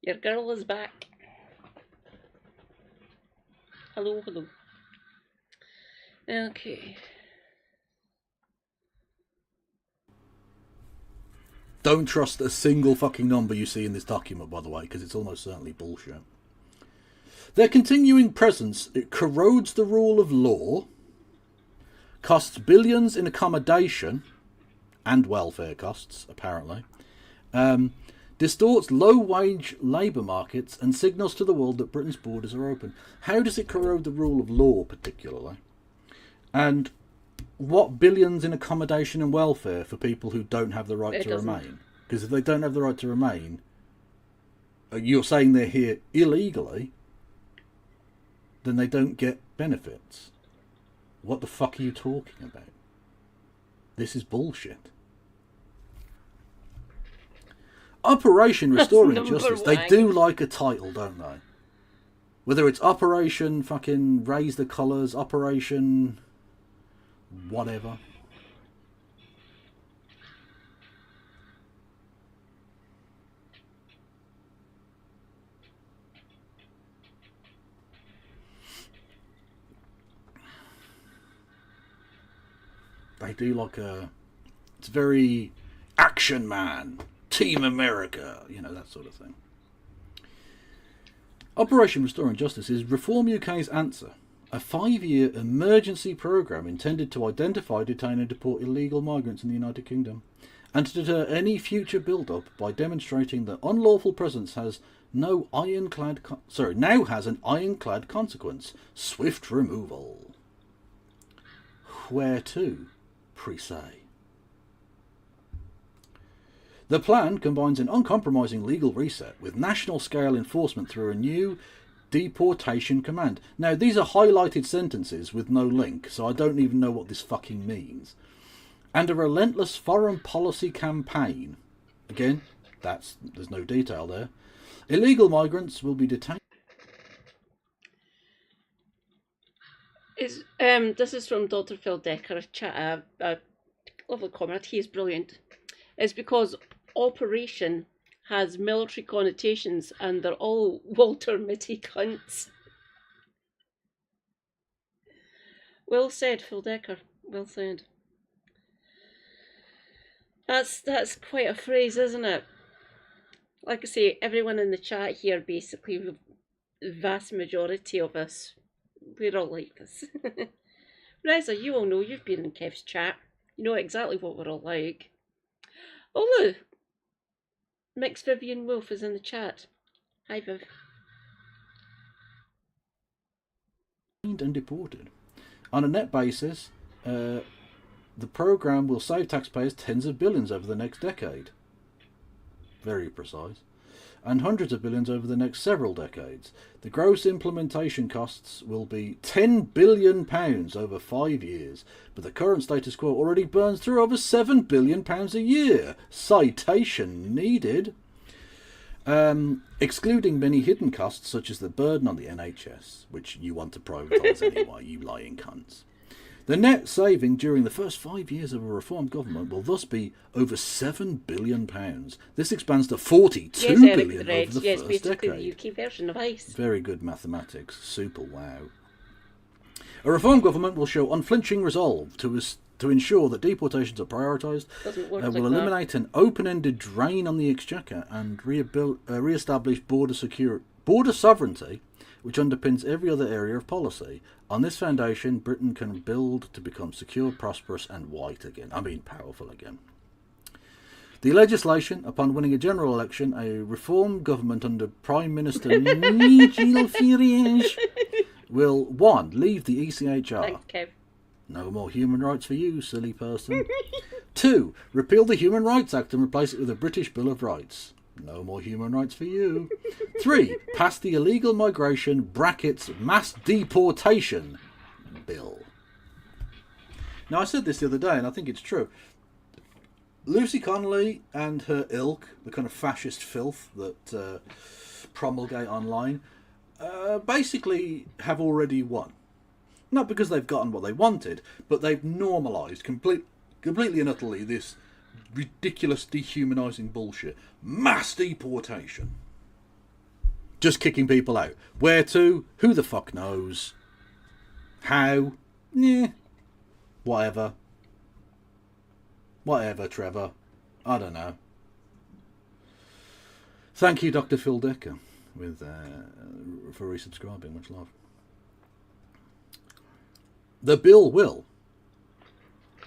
Your girl is back. Hello, hello. Okay. Don't trust a single fucking number you see in this document, by the way, because it's almost certainly bullshit. Their continuing presence, it corrodes the rule of law, costs billions in accommodation and welfare costs, apparently, distorts low-wage labour markets and signals to the world that Britain's borders are open. How does it corrode the rule of law, particularly? And what billions in accommodation and welfare for people who don't have the right to remain? Because if they don't have the right to remain, you're saying they're here illegally, then they don't get benefits. What the fuck are you talking about? This is bullshit. Operation Restoring Justice. They do like a title, don't they? Whether it's Operation fucking Raise the Colours, Operation whatever. They do like a... It's very Action Man, Team America, you know, that sort of thing. Operation Restoring Justice is Reform UK's answer. A 5-year emergency programme intended to identify, detain and deport illegal migrants in the United Kingdom and to deter any future build-up by demonstrating that unlawful presence has now has an ironclad consequence: swift removal. Where to, Prisay? The plan combines an uncompromising legal reset with national-scale enforcement through a new deportation command. Now, these are highlighted sentences with no link, so I don't even know what this fucking means. And a relentless foreign policy campaign. Again, there's no detail there. Illegal migrants will be detained. This is from Dr. Phil Decker, a lovely comment. He is brilliant. It's because Operation has military connotations and they're all Walter Mitty cunts. Well said, Phil Decker. Well said. That's quite a phrase, isn't it? Like I say, everyone in the chat here, basically, the vast majority of us, we're all like this. Reza, you all know, you've been in Kev's chat. You know exactly what we're all like. Oh look! Mix Vivian Wolf is in the chat. Hi Viv. And deported. On a net basis, the programme will save taxpayers tens of billions over the next decade. Very precise. And hundreds of billions over the next several decades. The gross implementation costs will be £10 billion over 5 years, but the current status quo already burns through over £7 billion a year. Citation needed. Excluding many hidden costs such as the burden on the NHS, which you want to privatise anyway, you lying cunts. The net saving during the first 5 years of a reformed government will thus be over £7 billion. This expands to £42 billion over the first basically decade. The UK version of ICE. Very good mathematics. Super wow. A reformed government will show unflinching resolve to ensure that deportations are prioritised, will eliminate an open-ended drain on the exchequer and re-establish border sovereignty, which underpins every other area of policy. On this foundation, Britain can build to become secure, prosperous and white again. I mean, powerful again. The legislation, upon winning a general election, a reform government under Prime Minister Nigel Farage will 1. Leave the ECHR. Thanks, Kev. No more human rights for you, silly person. 2. Repeal the Human Rights Act and replace it with a British Bill of Rights. No more human rights for you. 3. Pass the Illegal Migration (brackets mass deportation) bill. Now, I said this the other day, and I think it's true. Lucy Connolly and her ilk, the kind of fascist filth that promulgate online, basically have already won. Not because they've gotten what they wanted, but they've normalised completely and utterly this ridiculous dehumanising bullshit. Mass deportation. just kicking people out. Where to? Who the fuck knows? How? Yeah. Whatever. Whatever, Trevor. I don't know. Thank you, Dr. Phil Decker, for resubscribing. Much love. The bill will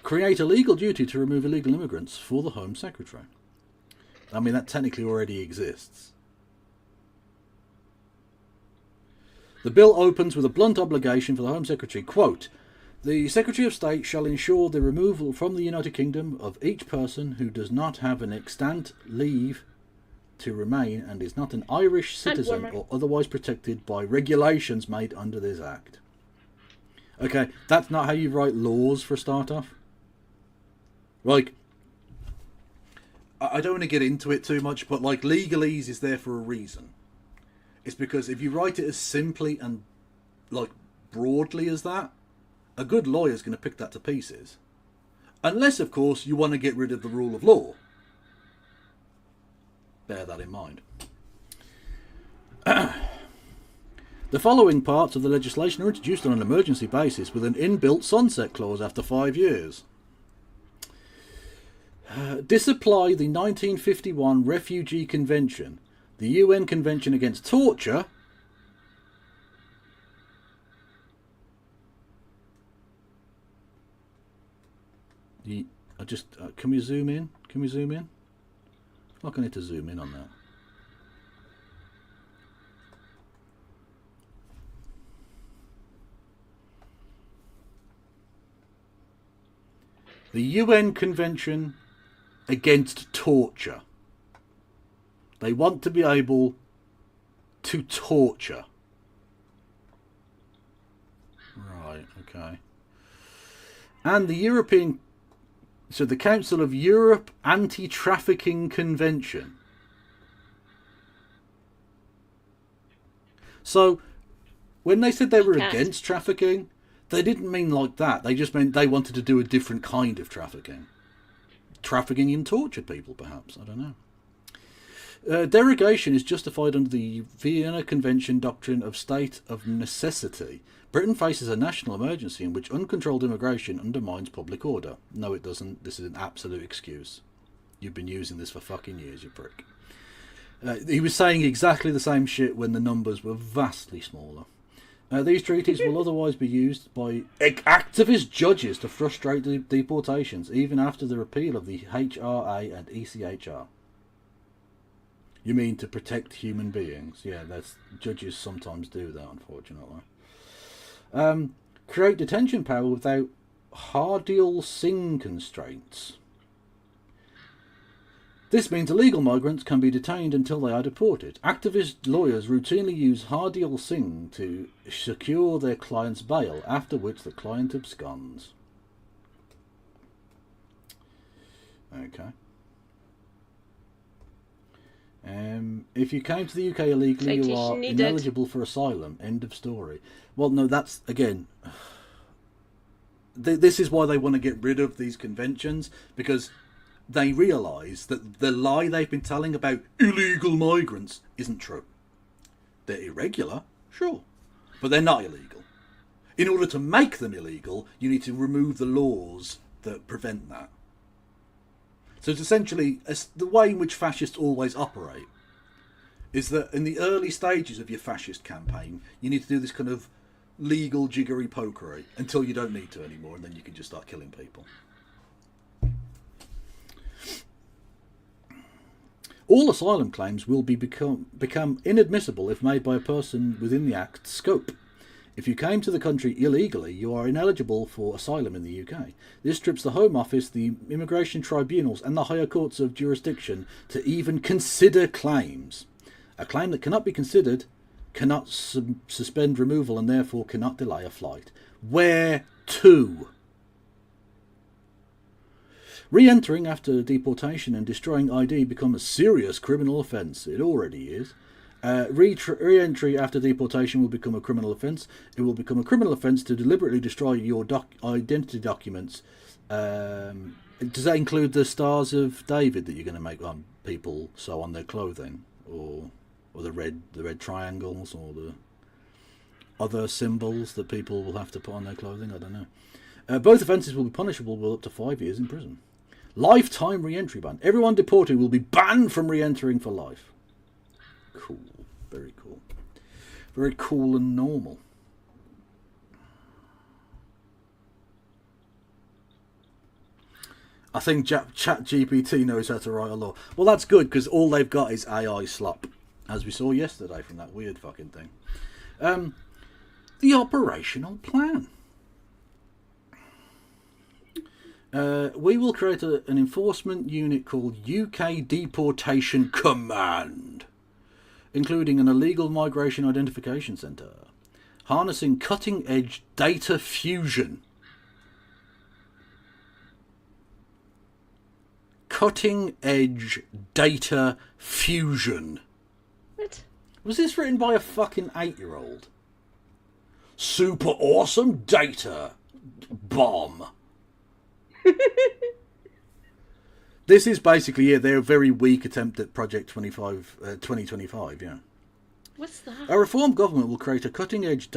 create a legal duty to remove illegal immigrants for the Home Secretary. I mean, that technically already exists. The bill opens with a blunt obligation for the Home Secretary, quote, "The Secretary of State shall ensure the removal from the United Kingdom of each person who does not have an extant leave to remain and is not an Irish citizen or otherwise protected by regulations made under this Act." Okay, that's not how you write laws for a start-off. Like, I don't want to get into it too much, but like, legalese is there for a reason. It's because if you write it as simply and like broadly as that, a good lawyer is going to pick that to pieces. Unless, of course, you want to get rid of the rule of law. Bear that in mind. The following parts of the legislation are introduced on an emergency basis with an inbuilt sunset clause after 5 years. Disapply the 1951 Refugee Convention, the UN Convention Against Torture, can we zoom in? Can we zoom in? Like, I need to zoom in on that. The UN Convention Against Torture. They want to be able to torture. Right, okay. And the European... So the Council of Europe Anti-Trafficking Convention. So, when they said they were against trafficking, they didn't mean like that. They just meant they wanted to do a different kind of trafficking. Trafficking in tortured people, perhaps. I don't know. Derogation is justified under the Vienna Convention doctrine of state of necessity. Britain faces a national emergency in which uncontrolled immigration undermines public order. No, it doesn't. This is an absolute excuse. You've been using this for fucking years, you prick. He was saying exactly the same shit when the numbers were vastly smaller. These treaties will otherwise be used by activist judges to frustrate the deportations, even after the repeal of the HRA and ECHR. You mean to protect human beings? Yeah, judges sometimes do that, unfortunately. Create detention power without Hardeal Singh constraints. This means illegal migrants can be detained until they are deported. Activist lawyers routinely use Hardeal Singh to secure their client's bail, after which the client absconds. Okay. If you came to the UK illegally, you are ineligible for asylum. End of story. Well, no, that's, again, this is why they want to get rid of these conventions, because they realise that the lie they've been telling about illegal migrants isn't true. They're irregular, sure, but they're not illegal. In order to make them illegal, you need to remove the laws that prevent that. So it's essentially the way in which fascists always operate is that in the early stages of your fascist campaign, you need to do this kind of legal jiggery pokery until you don't need to anymore, and then you can just start killing people. All asylum claims will become inadmissible if made by a person within the Act's scope. If you came to the country illegally, you are ineligible for asylum in the UK. This strips the Home Office, the immigration tribunals and the higher courts of jurisdiction to even consider claims. A claim that cannot be considered cannot suspend removal and therefore cannot delay a flight. Where to? Re-entering after deportation and destroying ID become a serious criminal offence. It already is. Re-entry after deportation will become a criminal offence. It will become a criminal offence to deliberately destroy your identity documents. Does that include the Stars of David that you're going to make on people sew on their clothing? Or or the red triangles, or the other symbols that people will have to put on their clothing. I don't know. Both offences will be punishable with up to 5 years in prison. Lifetime re-entry ban. Everyone deported will be banned from re-entering for life. Cool. Very cool. Very cool and normal. I think ChatGPT knows how to write a law. Well, that's good, because all they've got is AI slop, as we saw yesterday from that weird fucking thing. The operational plan. We will create an enforcement unit called UK Deportation Command, including an illegal migration identification centre, harnessing cutting-edge data fusion. Cutting-edge data fusion. What? Was this written by a fucking 8-year-old? Super awesome data bomb. This is basically, yeah, their very weak attempt at Project 2025, yeah. What's that? A reform government will create a cutting-edge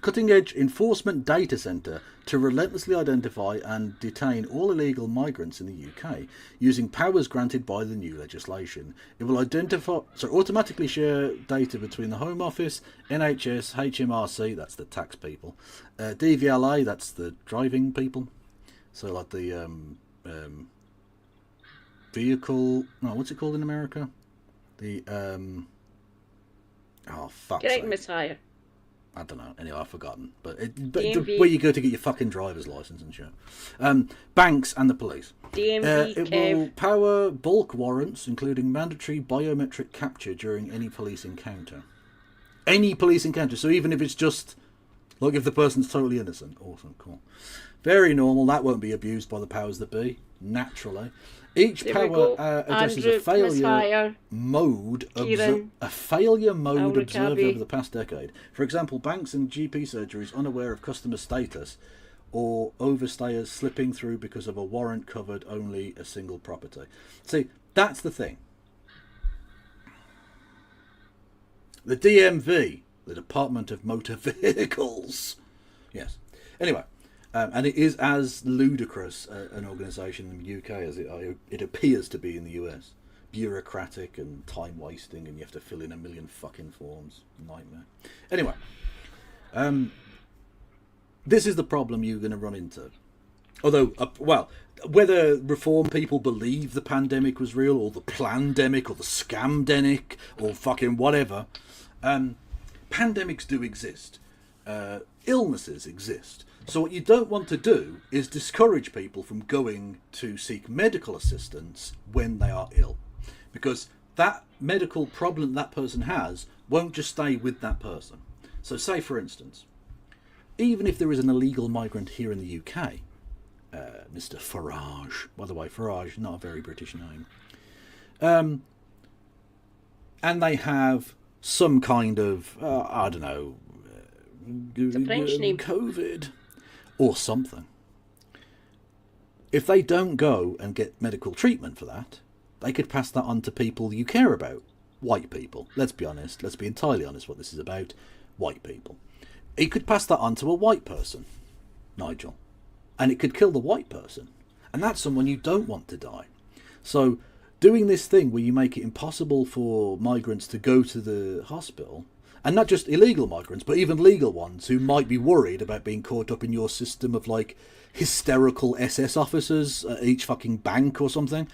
cutting-edge enforcement data centre to relentlessly identify and detain all illegal migrants in the UK using powers granted by the new legislation. It will automatically share data between the Home Office, NHS, HMRC, that's the tax people, DVLA, that's the driving people, so like the vehicle, no, what's it called in America? The oh fuck. Great Messiah. I don't know. Anyway, I've forgotten. But where you go to get your fucking driver's license and shit. Banks and the police. DMV. It will power bulk warrants, including mandatory biometric capture during any police encounter. Any police encounter. So even if it's just like if the person's totally innocent. Awesome, cool. Very normal. That won't be abused by the powers that be. Naturally. Each power addresses a failure mode observed over the past decade. For example, banks and GP surgeries unaware of customer status, or overstayers slipping through because of a warrant covered only a single property. See, that's the thing. The DMV, the Department of Motor Vehicles. Yes. Anyway. And it is as ludicrous an organisation in the UK as it appears to be in the US. Bureaucratic and time-wasting, and you have to fill in a million fucking forms. Nightmare. Anyway, this is the problem you're going to run into. Although, well, whether reform people believe the pandemic was real, or the plandemic, or the scamdemic, or fucking whatever, pandemics do exist. Illnesses exist. So what you don't want to do is discourage people from going to seek medical assistance when they are ill. Because that medical problem that person has won't just stay with that person. So say, for instance, even if there is an illegal migrant here in the UK, Mr. Farage, by the way, Farage, not a very British name, and they have some kind of, I don't know, COVID or something. If they don't go and get medical treatment for that, they could pass that on to people you care about. White people. Let's be honest. Let's be entirely honest what this is about. White people. It could pass that on to a white person, Nigel. And it could kill the white person. And that's someone you don't want to die. So doing this thing where you make it impossible for migrants to go to the hospital, and not just illegal migrants, but even legal ones who might be worried about being caught up in your system of like hysterical SS officers at each fucking bank or something.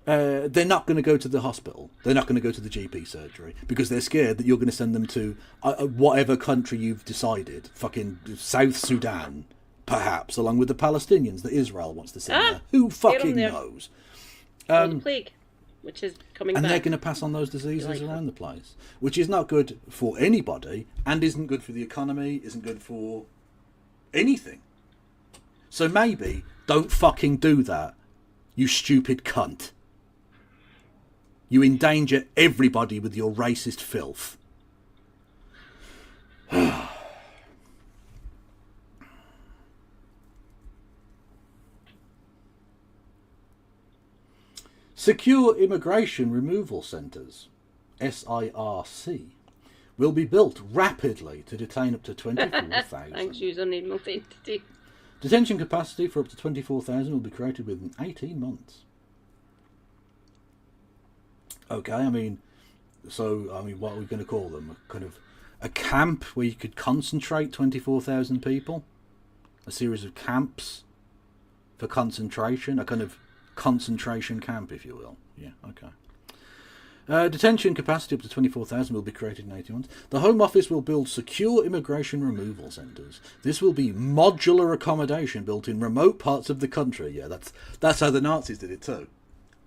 They're not going to go to the hospital. They're not going to go to the GP surgery because they're scared that you're going to send them to whatever country you've decided. Fucking South Sudan, perhaps, along with the Palestinians that Israel wants to send there. Who fucking knows? The plague, which is coming and back. They're going to pass on those diseases around the place, which is not good for anybody and isn't good for the economy, isn't good for anything. So maybe don't fucking do that, you stupid cunt. You endanger everybody with your racist filth. Secure Immigration Removal Centres, SIRC, will be built rapidly to detain up to 24,000. Thanks, user name identity. Detention capacity for up to 24,000 will be created within 18 months. Okay, I mean, what are we going to call them? A kind of a camp where you could concentrate 24,000 people? A series of camps for concentration? A kind of concentration camp, if you will. Yeah, okay. Detention capacity up to 24,000 will be created in 18 months. The Home Office will build secure immigration removal centres. This will be modular accommodation built in remote parts of the country. Yeah, that's how the Nazis did it too.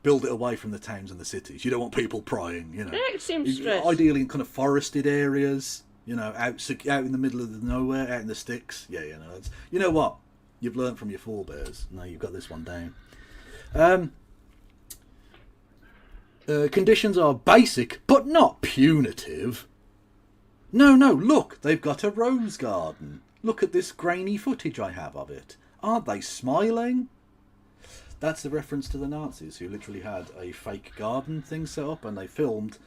Build it away from the towns and the cities. You don't want people prying, you know. That seems stress. Ideally in kind of forested areas, you know, out in the middle of the nowhere, out in the sticks. Yeah, you know. You know what? You've learnt from your forebears. Now you've got this one down. Conditions are basic, but not punitive. No, look, they've got a rose garden. Look at this grainy footage I have of it. Aren't they smiling? That's the reference to the Nazis, who literally had a fake garden thing set up, and they filmed,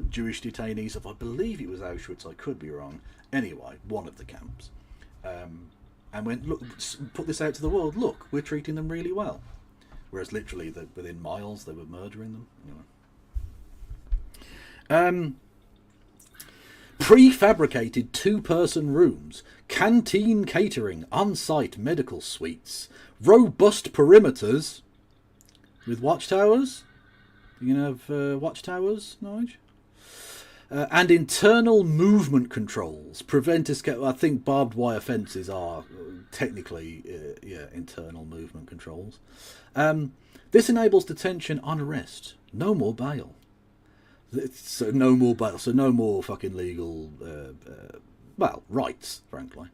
Jewish detainees of, I believe it was Auschwitz, I could be wrong. Anyway, one of the camps. And went, look, put this out to the world, look, we're treating them really well. Whereas literally, within miles, they were murdering them. Anyway. Prefabricated 2-person rooms, canteen catering, on-site medical suites, robust perimeters with watchtowers. You can have watchtowers, Nige? And internal movement controls prevent escape. I think barbed wire fences are technically, internal movement controls. This enables detention on arrest. No more bail. So no more bail. So no more fucking legal, rights, frankly.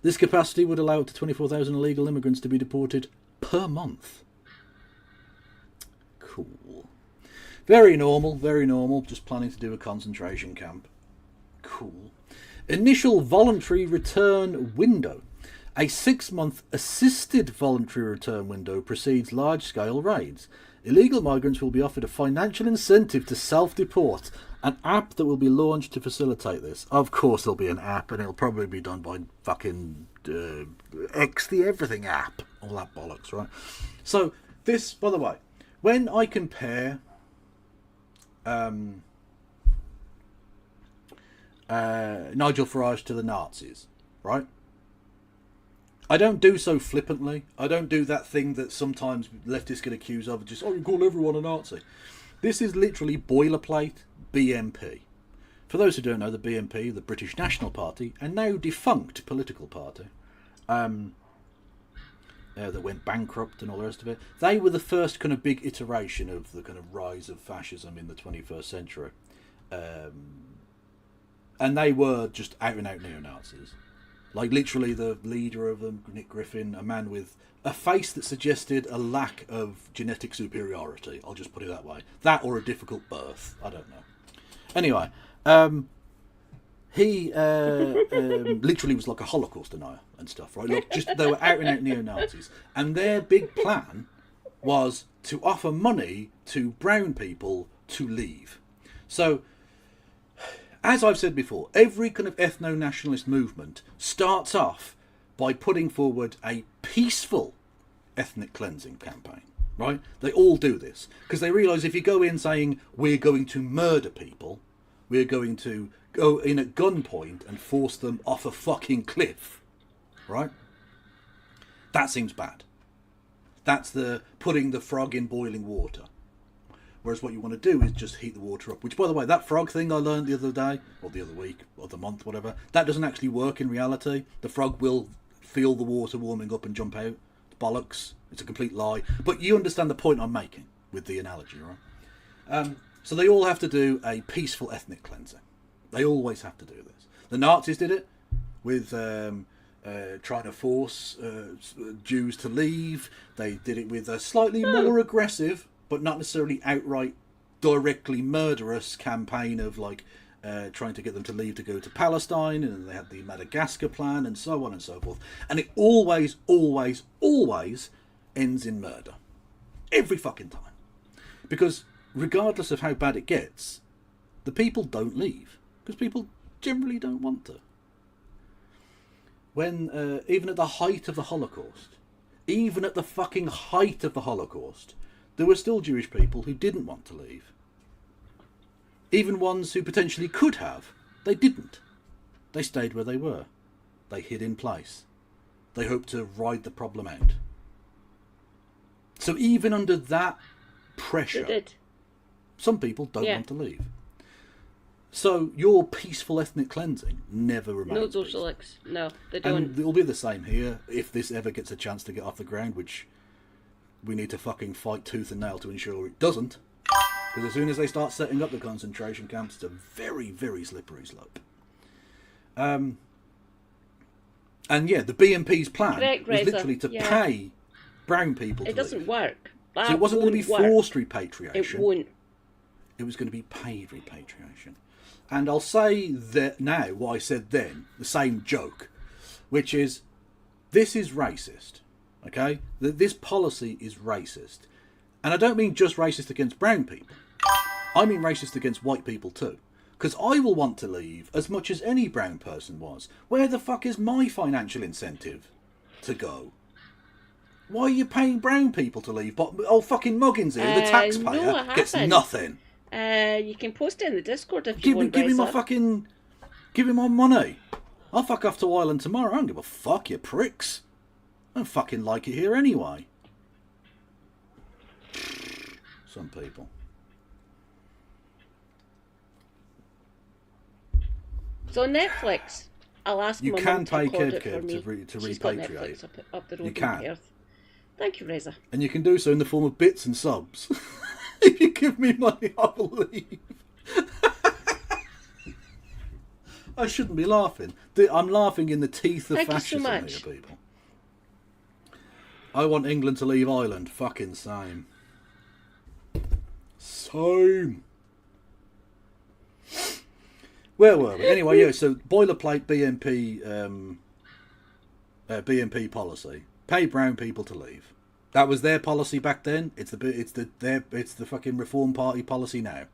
This capacity would allow up to 24,000 illegal immigrants to be deported per month. Cool. Very normal. Just planning to do a concentration camp. Cool. Initial voluntary return window. A 6-month assisted voluntary return window precedes large-scale raids. Illegal migrants will be offered a financial incentive to self-deport, an app that will be launched to facilitate this. Of course there'll be an app, and it'll probably be done by fucking X the Everything app. All that bollocks, right? So, this, by the way, when I compare Nigel Farage to the Nazis, right? I don't do so flippantly. I don't do that thing that sometimes leftists get accused of, just, you call everyone a Nazi. This is literally boilerplate BNP. For those who don't know, the BNP, the British National Party, a now defunct political party, that went bankrupt and all the rest of it, they were the first kind of big iteration of the kind of rise of fascism in the 21st century. And they were just out-and-out neo-Nazis. Like, literally, the leader of them, Nick Griffin, a man with a face that suggested a lack of genetic superiority. I'll just put it that way. That or a difficult birth. I don't know. Anyway, he literally was like a Holocaust denier and stuff, right? Look, they were out-and-out neo-Nazis. And their big plan was to offer money to brown people to leave. So, as I've said before, every kind of ethno-nationalist movement starts off by putting forward a peaceful ethnic cleansing campaign, right? They all do this because they realise if you go in saying, we're going to murder people, we're going to go in at gunpoint and force them off a fucking cliff, right? That seems bad. That's the putting the frog in boiling water. Whereas what you want to do is just heat the water up. Which, by the way, that frog thing I learned the other day, or the other week, or the month, whatever, that doesn't actually work in reality. The frog will feel the water warming up and jump out. It's bollocks. It's a complete lie. But you understand the point I'm making with the analogy, right? So they all have to do a peaceful ethnic cleansing. They always have to do this. The Nazis did it with trying to force Jews to leave. They did it with a slightly more aggressive, but not necessarily outright, directly murderous campaign of trying to get them to leave to go to Palestine, and they had the Madagascar plan, and so on and so forth. And it always, always, always ends in murder. Every fucking time. Because regardless of how bad it gets, the people don't leave. Because people generally don't want to. When, even at the height of the Holocaust, even at the fucking height of the Holocaust, there were still Jewish people who didn't want to leave. Even ones who potentially could have, they didn't. They stayed where they were. They hid in place. They hoped to ride the problem out. So even under that pressure, some people don't want to leave. So your peaceful ethnic cleansing never remains. No Bolsheviks. No, they don't. And it'll be the same here if this ever gets a chance to get off the ground, which we need to fucking fight tooth and nail to ensure it doesn't. Because as soon as they start setting up the concentration camps, it's a very, very slippery slope. And yeah, the BNP's plan was literally to pay brown people to It doesn't leave. work. So it wasn't going to be forced repatriation. It won't. It was going to be paid repatriation. And I'll say that now, what I said then, the same joke, which is, this is racist, okay? This policy is racist. And I don't mean just racist against brown people. I mean racist against white people too. Because I will want to leave as much as any brown person was. Where the fuck is my financial incentive to go? Why are you paying brown people to leave? But old fucking Muggins here, the taxpayer, gets nothing. You can post it in the Discord if you want. Give me my fucking... Give me my money. I'll fuck off to Ireland tomorrow. I don't give a fuck, you pricks. I don't fucking like it here anyway. Some people. So Netflix, I'll ask you my can mum pay to record it for Kev me. to She's got repatriate. Netflix up the road You in can. Perth. Thank you, Reza. And you can do so in the form of bits and subs. If you give me money, I will leave. I shouldn't be laughing. I'm laughing in the teeth of Thank you so fascism much. here, people. I want England to leave Ireland. Fucking same. Same. Where were we? Anyway, yeah, so boilerplate BNP policy. Pay brown people to leave. That was their policy back then. It's the fucking Reform Party policy now.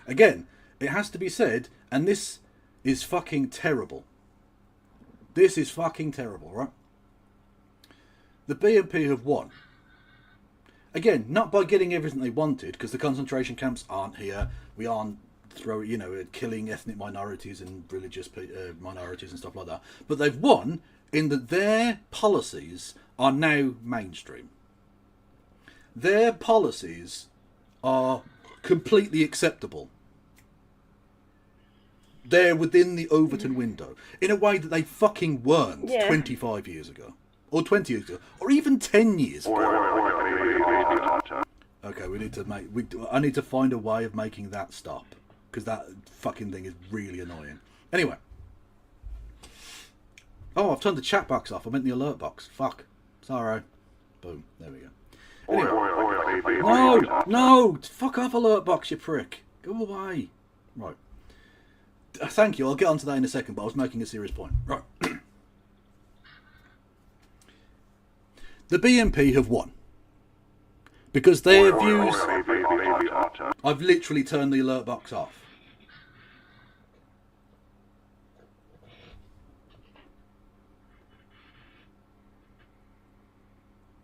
Again, it has to be said, and this is fucking terrible. This is fucking terrible, right? The BNP have won. Again, not by getting everything they wanted, because the concentration camps aren't here. We aren't killing ethnic minorities and religious minorities and stuff like that. But they've won in that their policies are now mainstream. Their policies are completely acceptable. They're within the Overton window in a way that they fucking weren't 25 years ago, or 20 years ago, or even 10 years ago. Okay, we need to I need to find a way of making that stop, because that fucking thing is really annoying. Anyway. Oh, I've turned the chat box off. I meant the alert box. Fuck. Sorry. Boom. There we go. Anyway. No! Fuck off, alert box, you prick. Go away. Right. Thank you. I'll get onto that in a second, but I was making a serious point. Right. The BNP have won. Because their views... I've literally turned the alert box off.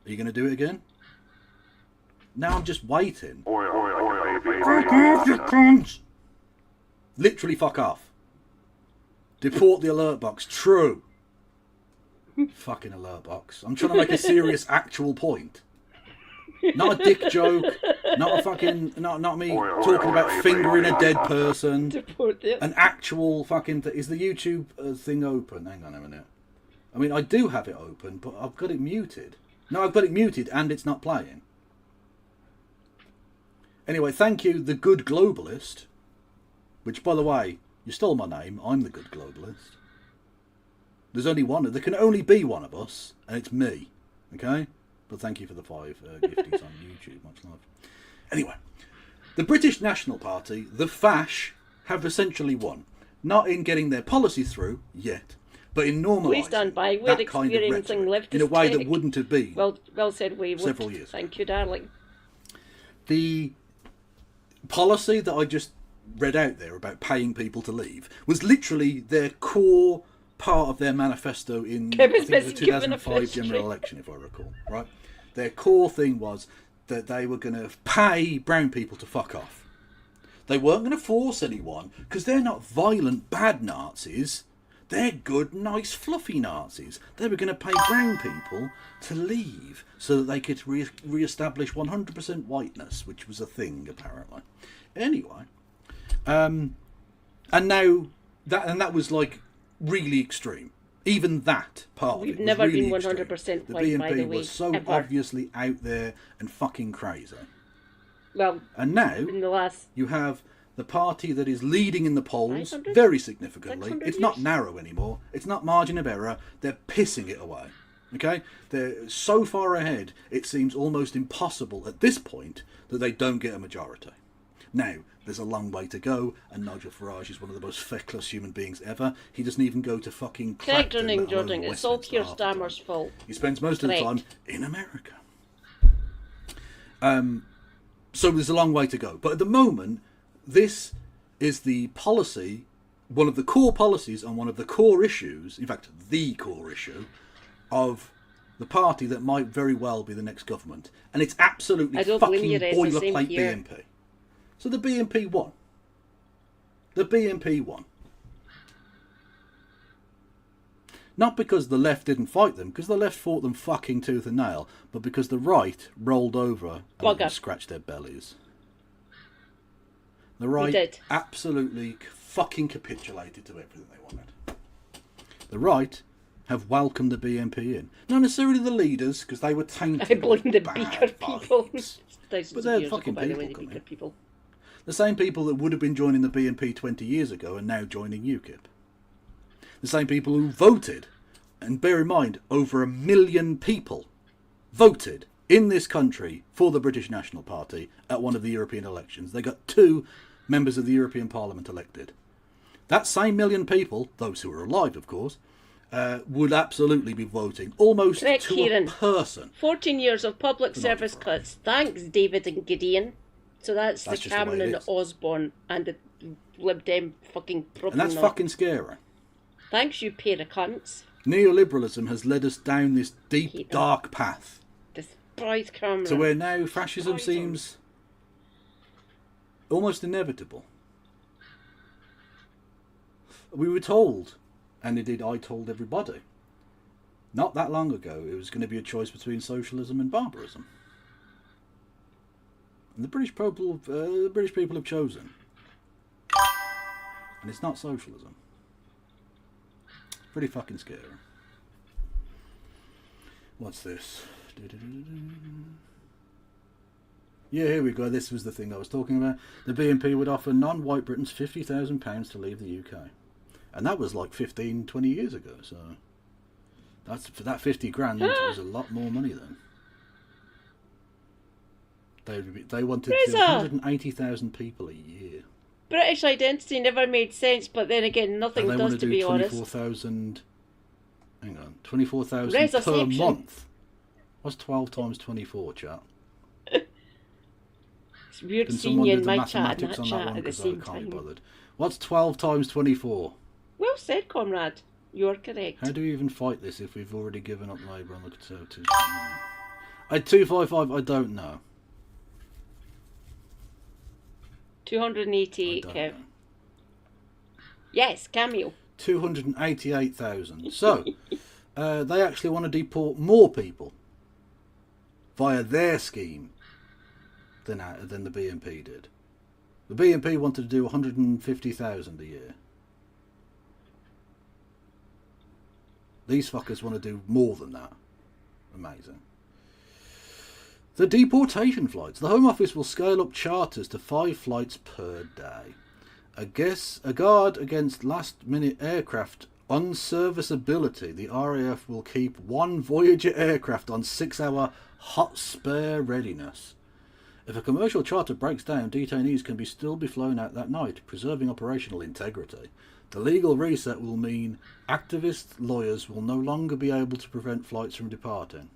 Are you going to do it again? Now I'm just waiting. Fuck off, you cunts! Literally fuck off. Deport the alert box. True. Fucking alert box. I'm trying to make a serious actual point. Not a dick joke. Not a fucking... Not me talking about fingering a dead person. An actual fucking... Is the YouTube thing open? Hang on a minute. I mean, I do have it open, but I've got it muted. No, I've got it muted and it's not playing. Anyway, thank you, The Good Globalist. Which, by the way, you stole my name. I'm The Good Globalist. There's only one. There can only be one of us, and it's me. Okay? But thank you for the 5 gifties on YouTube. Much love. Anyway, the British National Party, the Fash, have essentially won. Not in getting their policy through, yet, but in normalising Please stand by. We're that kind of experiencing rhetoric in a way that wouldn't have been well said, we would. several years Thank you, darling. The policy that I just read out there about paying people to leave was literally their core part of their manifesto in I think the 2005 general election, if I recall. Right, their core thing was that they were going to pay brown people to fuck off. They weren't going to force anyone because they're not violent, bad Nazis. They're good, nice, fluffy Nazis. They were going to pay brown people to leave so that they could re-establish 100% whiteness, which was a thing apparently. Anyway, and now that was like really extreme. Even that part We've of it never was really been 100% extreme. white, The BNP by the way, was so ever. obviously out there and fucking crazy. Well, And now in the last you have the party that is leading in the polls 500? very significantly. 600 It's not years? narrow anymore. It's not margin of error. They're pissing it away. Okay? They're so far ahead, it seems almost impossible at this point that they don't get a majority. Now, there's a long way to go, and Nigel Farage is one of the most feckless human beings ever. He doesn't even go to fucking correct, Clacton, running, let alone Jordan. It's all Westminster Keir half the time. Starmer's fault. He spends most of the Correct. time in America. So there's a long way to go. But at the moment, this is the policy, one of the core policies and one of the core issues, in fact, the core issue, of the party that might very well be the next government. And it's absolutely I don't fucking blame you, Rez, the same boilerplate here. BNP. So the BNP won. The BNP won. Not because the left didn't fight them, because the left fought them fucking tooth and nail, but because the right rolled over and scratched their bellies. The right did. absolutely fucking capitulated to everything they wanted. The right have welcomed the BNP in. Not necessarily the leaders, because they were tainted. I blame the with Beaker bad people. vibes. Thousands But of they're years ago, fucking by the people way, the coming Beaker in. people. The same people that would have been joining the BNP 20 years ago are now joining UKIP. The same people who voted, and bear in mind, over 1 million people voted in this country for the British National Party at one of the European elections. They got 2 members of the European Parliament elected. That same million people, those who are alive of course, would absolutely be voting almost Correct, to Kieran. a person. 14 years of public service cuts. Thanks, David and Gideon. So that's the That's just the way it Cameron is. Osborne and the Lib Dem fucking problem. And that's fucking scary. Thanks, you pair of cunts. Neoliberalism has led us down this deep, dark path Despise Cameron. to where now fascism seems almost inevitable. We were told, and indeed I told everybody, not that long ago, it was going to be a choice between socialism and barbarism. And the British people have chosen. And it's not socialism. Pretty fucking scary. What's this? Yeah, here we go. This was the thing I was talking about. The BNP would offer non-white Britons £50,000 to leave the UK. And that was like 15, 20 years ago. So that's for that 50 grand was a lot more money then. They wanted Reza! 180,000 people a year. British identity never made sense, but then again, nothing And they does, want to to be do honest. 24,000. Hang on, 24,000 per Resurrection. month. What's 12 times 24, chat? It's weird Can seeing someone you do in the my chat and mathematics that on that chat one? at the 'Cause I same can't be time. bothered. What's 12 times 24? Well said, comrade. You're correct. How do we even fight this if we've already given up Labour on the Conservatives? At 255, I don't know. 288, Kev. Yes, cameo. 288,000. So, they actually want to deport more people via their scheme than the BNP did. The BNP wanted to do 150,000 a year. These fuckers want to do more than that. Amazing. The deportation flights. The Home Office will scale up charters to 5 flights per day. A guard against last-minute aircraft unserviceability. The RAF will keep 1 Voyager aircraft on 6-hour hot spare readiness. If a commercial charter breaks down, detainees can still be flown out that night, preserving operational integrity. The legal reset will mean activist lawyers will no longer be able to prevent flights from departing.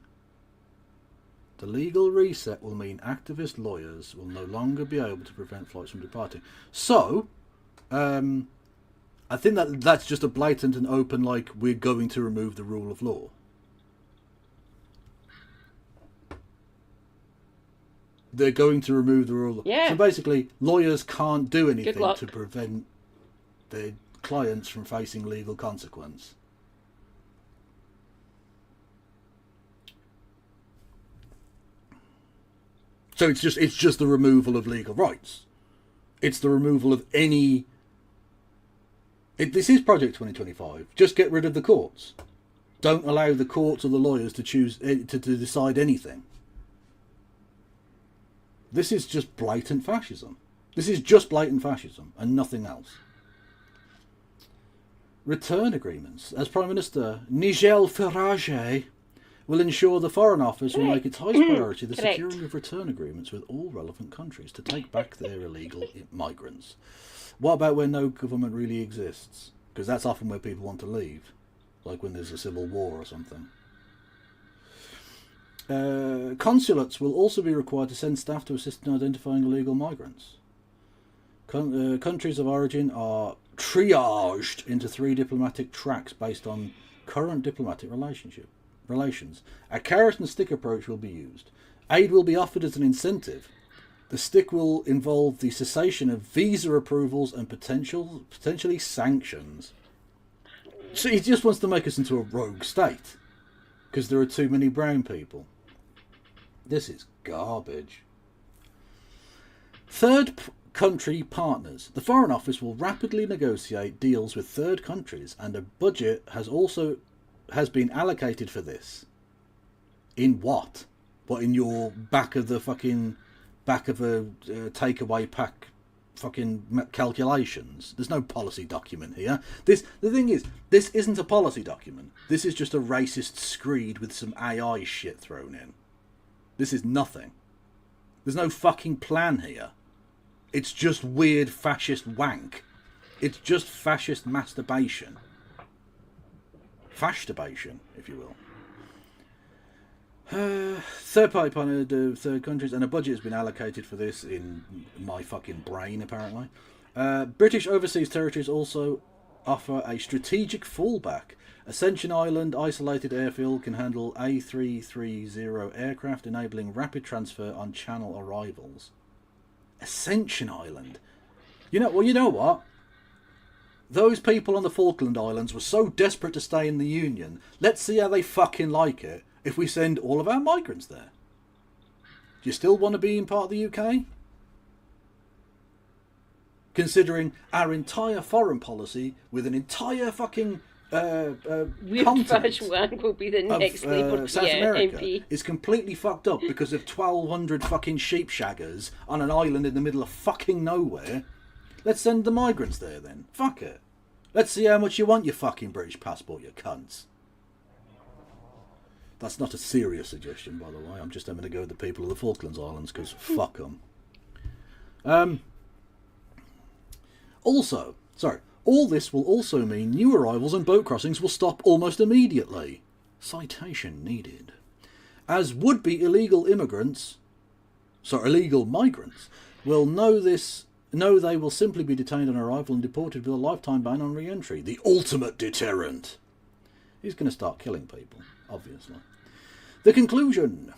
The legal reset will mean activist lawyers will no longer be able to prevent flights from departing. So, I think that's just a blatant and open, like, we're going to remove the rule of law. They're going to remove the rule of law. Yeah. So basically, lawyers can't do anything luck. to prevent their clients from facing legal consequence. So it's just the removal of legal rights. It's the removal of any... This is Project 2025. Just get rid of the courts. Don't allow the courts or the lawyers to choose to decide anything. This is just blatant fascism. This is just blatant fascism and nothing else. Return agreements. As Prime Minister, Nigel Farage will ensure the Foreign Office will make its highest priority the securing of return agreements with all relevant countries to take back their illegal migrants. What about when no government really exists? Because that's often where people want to leave, like when there's a civil war or something. Consulates will also be required to send staff to assist in identifying illegal migrants. Countries of origin are triaged into 3 diplomatic tracks based on current diplomatic relations. A carrot and stick approach will be used. Aid will be offered as an incentive. The stick will involve the cessation of visa approvals and potentially sanctions. So he just wants to make us into a rogue state because there are too many brown people. This is garbage. Third country partners. The Foreign Office will rapidly negotiate deals with third countries, and a budget has been allocated for this. In what? What, in your back of a takeaway pack fucking calculations? There's no policy document here. The thing is, this isn't a policy document. This is just a racist screed with some AI shit thrown in. This is nothing. There's no fucking plan here. It's just weird fascist wank. It's just fascist masturbation. Fashtabation, if you will. Third-party partner to third countries, and a budget has been allocated for this in my fucking brain, apparently. British overseas territories also offer a strategic fallback. Ascension Island isolated airfield can handle A330 aircraft, enabling rapid transfer on channel arrivals. Ascension Island. You know what? Those people on the Falkland Islands were so desperate to stay in the Union. Let's see how they fucking like it if we send all of our migrants there. Do you still want to be in part of the UK? Considering our entire foreign policy with an entire fucking continent will be the next Labour South America MP. is completely fucked up because of 1,200 fucking sheep shaggers on an island in the middle of fucking nowhere. Let's send the migrants there then. Fuck it. Let's see how much you want your fucking British passport, you cunts. That's not a serious suggestion, by the way. I'm just having to go with the people of the Falklands Islands because fuck them. All this will also mean new arrivals and boat crossings will stop almost immediately. Citation needed. As would-be illegal migrants will know they will simply be detained on arrival and deported with a lifetime ban on re-entry. The ultimate deterrent. He's going to start killing people, obviously. The conclusion.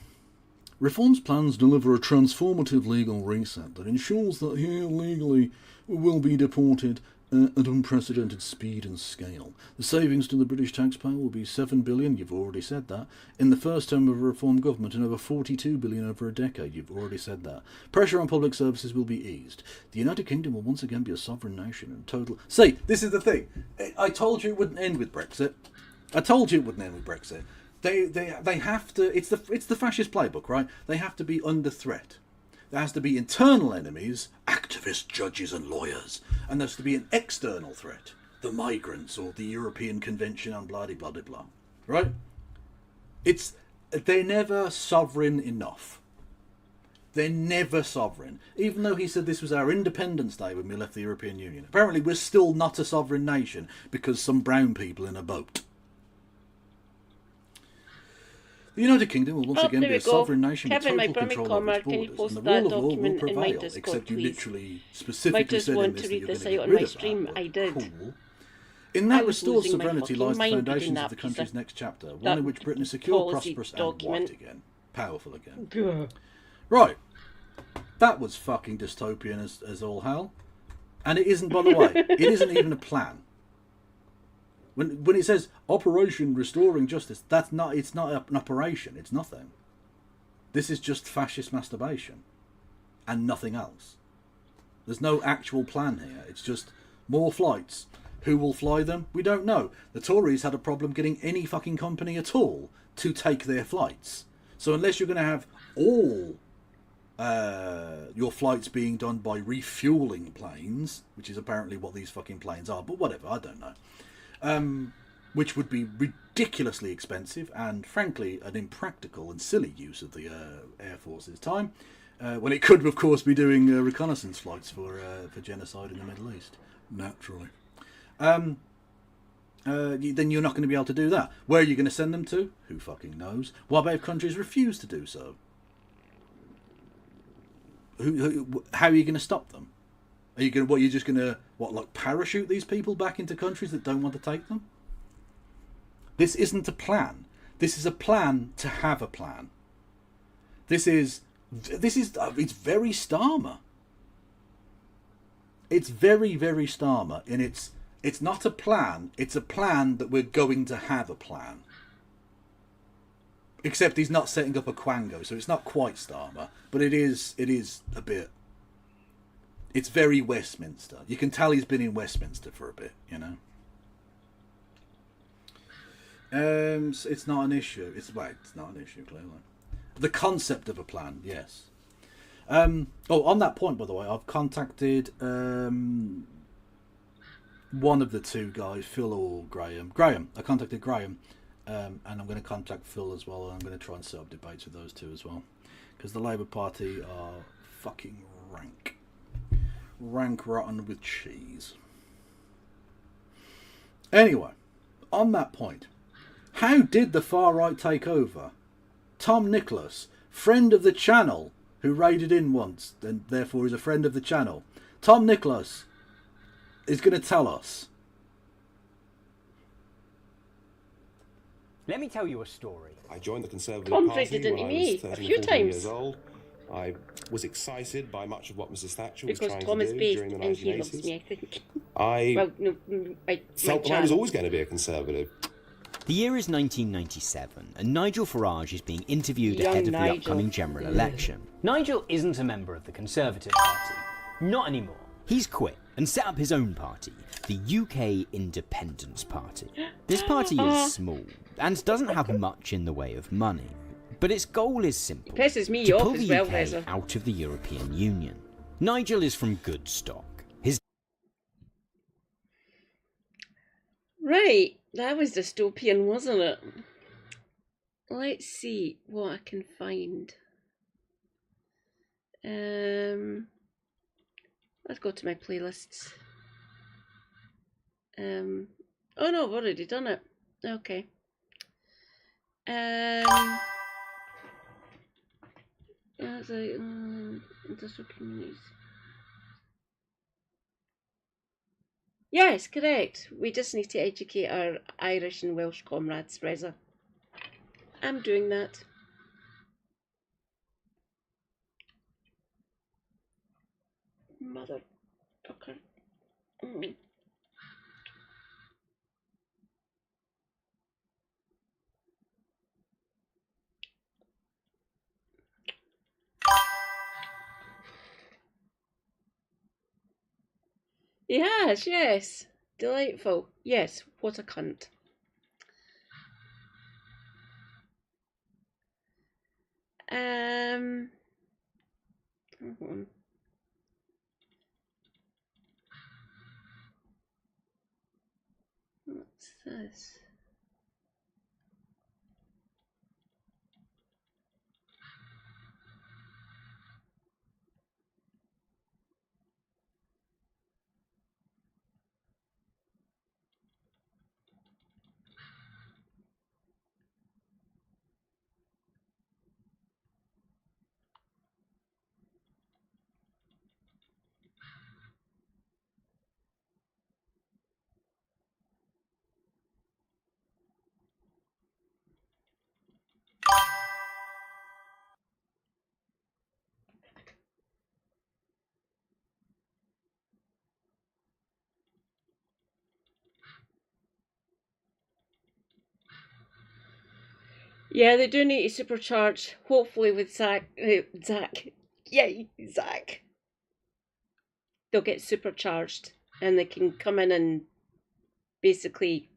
Reforms plans deliver a transformative legal reset that ensures that here illegally will be deported at unprecedented speed and scale. The savings to the British taxpayer will be $7 billion, you've already said that, in the first term of a reform government, and over $42 billion over a decade, you've already said that. Pressure on public services will be eased. The United Kingdom will once again be a sovereign nation and total... See, this is the thing. I told you it wouldn't end with Brexit. They have to... It's the fascist playbook, right? They have to be under threat. There has to be internal enemies, activists, judges and lawyers. And there has to be an external threat, the migrants or the European Convention on blah-de-blah-de-blah. Right? They're never sovereign enough. They're never sovereign. Even though he said this was our Independence Day when we left the European Union. Apparently we're still not a sovereign nation because some brown people in a boat. The United Kingdom will once again there be we a go. sovereign nation Kevin, my with total Birmingham control over its comrade, can you borders, post and the that rule of law will document in my prevail, Discord, except you please? literally Might specifically just said in want this to that read you're this going to get out on rid my of stream. that. I did. Cool. In I that was restored losing my sovereignty fucking lies the mind reading foundations that of the piece country's of- next chapter, one that in which Britain is secure, policy prosperous, and document. white again. Powerful again. Gah. Right. That was fucking dystopian as all hell. And it isn't, by the way, it isn't even a plan. When it says Operation Restoring Justice, it's not an operation, it's nothing. This is just fascist masturbation and nothing else. There's no actual plan here. It's just more flights. Who will fly them? We don't know. The Tories had a problem getting any fucking company at all to take their flights. So unless you're going to have all your flights being done by refueling planes, which is apparently what these fucking planes are, but whatever, I don't know. Which would be ridiculously expensive and, frankly, an impractical and silly use of the Air Force's time, when it could, of course, be doing reconnaissance flights for genocide in the Middle East, naturally. Then you're not going to be able to do that. Where are you going to send them to? Who fucking knows? What about if countries refuse to do so? How are you going to stop them? Are you going to, you're just going to, parachute these people back into countries that don't want to take them? This isn't a plan. This is a plan to have a plan. It's very Starmer. It's very, very Starmer, and it's not a plan. It's a plan that we're going to have a plan. Except he's not setting up a quango, so it's not quite Starmer, but it is a bit. It's very Westminster. You can tell he's been in Westminster for a bit, you know. It's not an issue. It's not an issue, clearly. The concept of a plan, yes. On that point, by the way, I've contacted one of the two guys, Phil or Graham. I contacted Graham, and I'm going to contact Phil as well, and I'm going to try and set up debates with those two as well, because the Labour Party are fucking rank rotten with cheese. Anyway, on that point, how did the far right take over? Tom Nicholas, friend of the channel, who raided in once, and therefore is a friend of the channel. Tom Nicholas is going to tell us. Let me tell you a story. I joined the Conservative Conflicted Party when I was 13, 14 years times. old. I was excited by much of what Mrs. Thatcher was Because trying Tom is to do based during the and he loves 1980s. me, I think. I felt that I was always going to be a Conservative. The year is 1997, and Nigel Farage is being interviewed Young ahead of the Nigel. upcoming general election. Nigel isn't a member of the Conservative Party. Not anymore. He's quit and set up his own party, the UK Independence Party. This party is small and doesn't have much in the way of money, but its goal is simple: Pisses me to off pull as the well, UK Reza. out of the European Union. Nigel is from good stock. His Right, that was dystopian, wasn't it? Let's see what I can find. Let's go to my playlists. Oh no, I've already done it. Okay. Industrial communities. Yes, correct. We just need to educate our Irish and Welsh comrades, Reza. I'm doing that. Motherfucker. Mm. Yes, yes. Delightful. Yes, what a cunt. Hold on. What's this? Yeah, they do need to supercharge. Hopefully with Zach. Yay, Zach. They'll get supercharged and they can come in and basically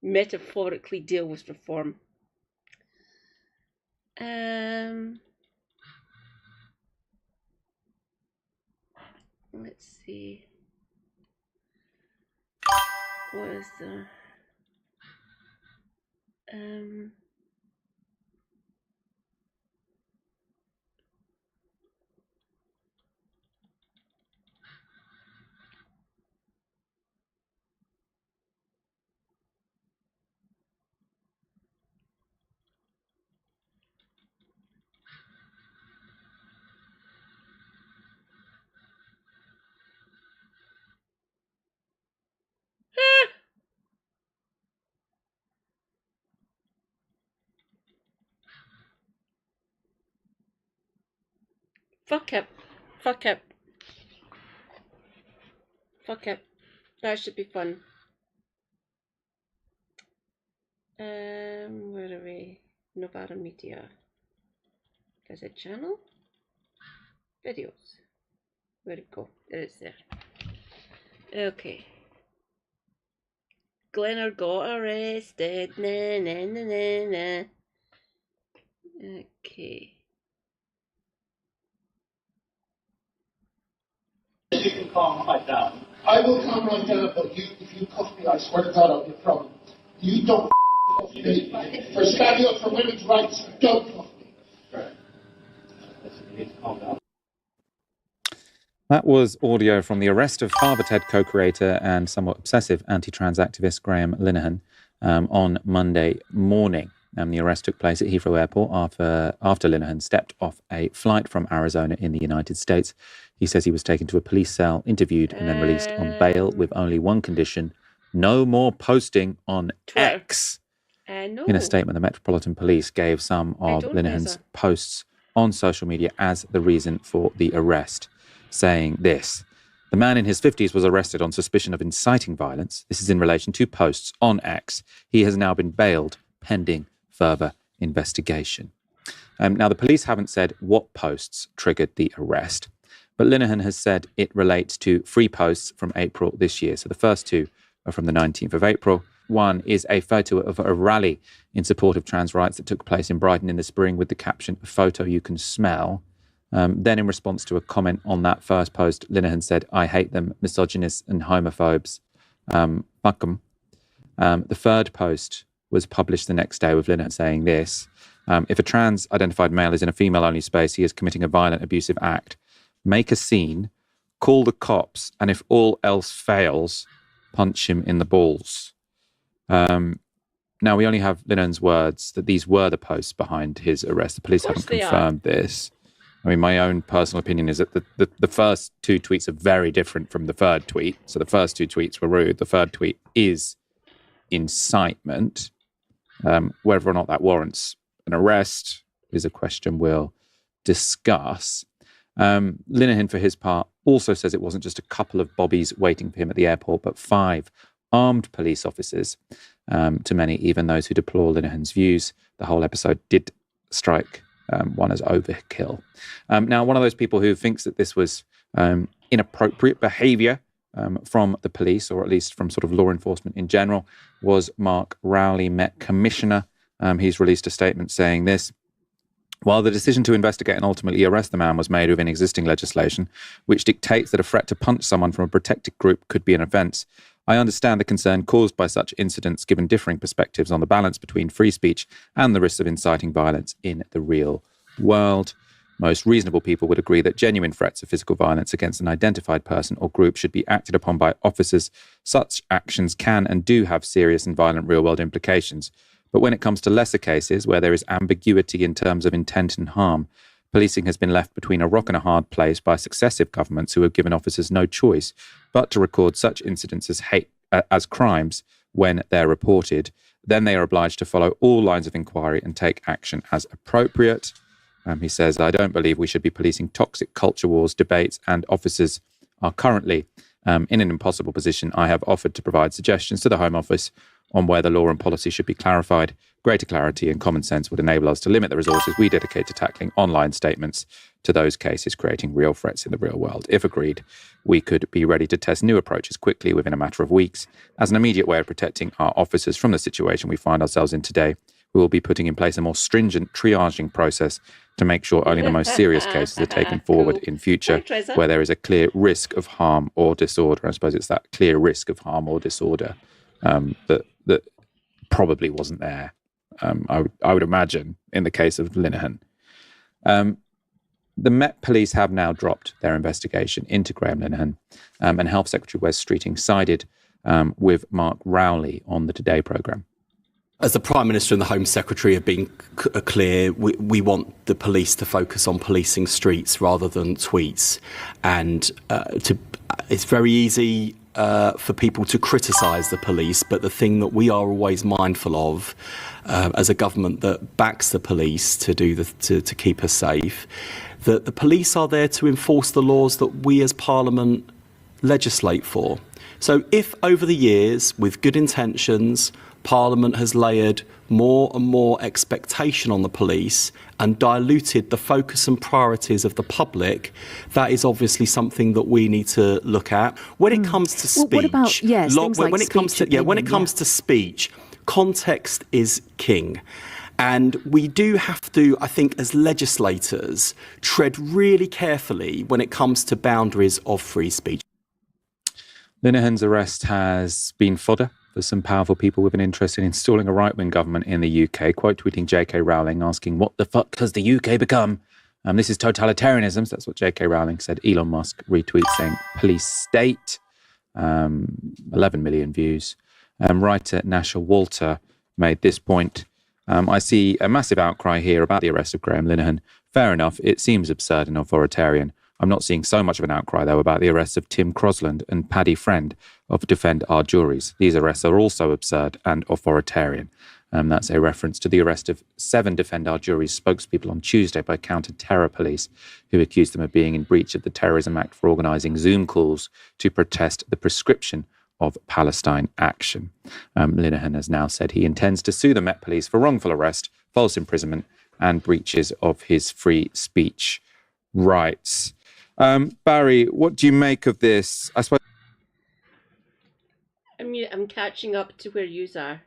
metaphorically deal with reform. Let's see. What is the Fuck it. Fuck it. Fuck it. That should be fun. Where are we? Novara Media. There's a channel? Videos. Where'd it go? There it's there. Okay. Glenner got arrested. Na na na na na. Okay. You can calm right down. I will calm right down, but if you cuff me, I swear to God, I'll get from you. Don't cuff me for standing up for women's rights. Don't cuff me. Right. You need to calm down. That was audio from the arrest of Harvard TED co-creator and somewhat obsessive anti-trans activist Graham Linehan on Monday morning. The arrest took place at Heathrow Airport after Linehan stepped off a flight from Arizona in the United States. He says he was taken to a police cell, interviewed, and then released on bail with only one condition: no more posting on X. No. In a statement, the Metropolitan Police gave some of Linehan's posts on social media as the reason for the arrest, saying this: the man in his 50s was arrested on suspicion of inciting violence. This is in relation to posts on X. He has now been bailed pending further investigation. Now, the police haven't said what posts triggered the arrest, but Linehan has said it relates to 3 posts from April this year. So the first 2 are from the 19th of April. One is a photo of a rally in support of trans rights that took place in Brighton in the spring with the caption, "A photo you can smell." Then in response to a comment on that first post, Linehan said, "I hate them, misogynists and homophobes. Fuck them." The third post was published the next day with Linehan saying this: if a trans-identified male is in a female-only space, he is committing a violent, abusive act. Make a scene, call the cops, and if all else fails, punch him in the balls. Now, we only have Linehan's words that these were the posts behind his arrest. The police haven't confirmed this. I mean, my own personal opinion is that the first 2 tweets are very different from the third tweet. So the first 2 tweets were rude. The third tweet is incitement. Whether or not that warrants an arrest is a question we'll discuss. Linehan, for his part, also says it wasn't just a couple of bobbies waiting for him at the airport, but 5 armed police officers. To many, even those who deplore Linehan's views, the whole episode did strike one as overkill. Now, one of those people who thinks that this was inappropriate behaviour from the police, or at least from sort of law enforcement in general, was Mark Rowley, Met Commissioner. He's released a statement saying this: while the decision to investigate and ultimately arrest the man was made within existing legislation, which dictates that a threat to punch someone from a protected group could be an offence, I understand the concern caused by such incidents given differing perspectives on the balance between free speech and the risks of inciting violence in the real world. Most reasonable people would agree that genuine threats of physical violence against an identified person or group should be acted upon by officers. Such actions can and do have serious and violent real-world implications. But when it comes to lesser cases where there is ambiguity in terms of intent and harm, policing has been left between a rock and a hard place by successive governments who have given officers no choice but to record such incidents as crimes when they're reported. Then they are obliged to follow all lines of inquiry and take action as appropriate. He says, I don't believe we should be policing toxic culture wars, debates, and officers are currently in an impossible position. I have offered to provide suggestions to the Home Office on where the law and policy should be clarified. Greater clarity and common sense would enable us to limit the resources we dedicate to tackling online statements to those cases creating real threats in the real world. If agreed, we could be ready to test new approaches quickly within a matter of weeks. As an immediate way of protecting our officers from the situation we find ourselves in today, we will be putting in place a more stringent triaging process to make sure only the most serious cases are taken forward in future, where there is a clear risk of harm or disorder. I suppose it's that clear risk of harm or disorder that probably wasn't there, I would imagine, in the case of Linehan. The Met Police have now dropped their investigation into Graham Linehan, and Health Secretary Wes Streeting sided with Mark Rowley on the Today programme. As the Prime Minister and the Home Secretary have been clear, we want the police to focus on policing streets rather than tweets. And it's very easy for people to criticise the police, but the thing that we are always mindful of as a government that backs the police to keep us safe, that the police are there to enforce the laws that we as Parliament legislate for. So if over the years, with good intentions, Parliament has layered more and more expectation on the police and diluted the focus and priorities of the public, that is obviously something that we need to look at. When it comes to speech, what about, things like when it comes to opinion, when it comes to speech, context is king. And we do have to, I think, as legislators, tread really carefully when it comes to boundaries of free speech. Linehan's arrest has been fodder for some powerful people with an interest in installing a right-wing government in the UK, quote tweeting J.K. Rowling, asking, what the fuck has the UK become? This is totalitarianism. So that's what J.K. Rowling said. Elon Musk retweets saying, police state, 11 million views. Writer Nasha Walter made this point. I see a massive outcry here about the arrest of Graham Linehan. Fair enough, it seems absurd and authoritarian. I'm not seeing so much of an outcry, though, about the arrests of Tim Crosland and Paddy Friend of Defend Our Juries. These arrests are also absurd and authoritarian. That's a reference to the arrest of 7 Defend Our Juries spokespeople on Tuesday by counter-terror police, who accused them of being in breach of the Terrorism Act for organising Zoom calls to protest the prescription of Palestine action. Linehan has now said he intends to sue the Met Police for wrongful arrest, false imprisonment, and breaches of his free speech rights. Barry, what do you make of this? I suppose I'm catching up to where yous are.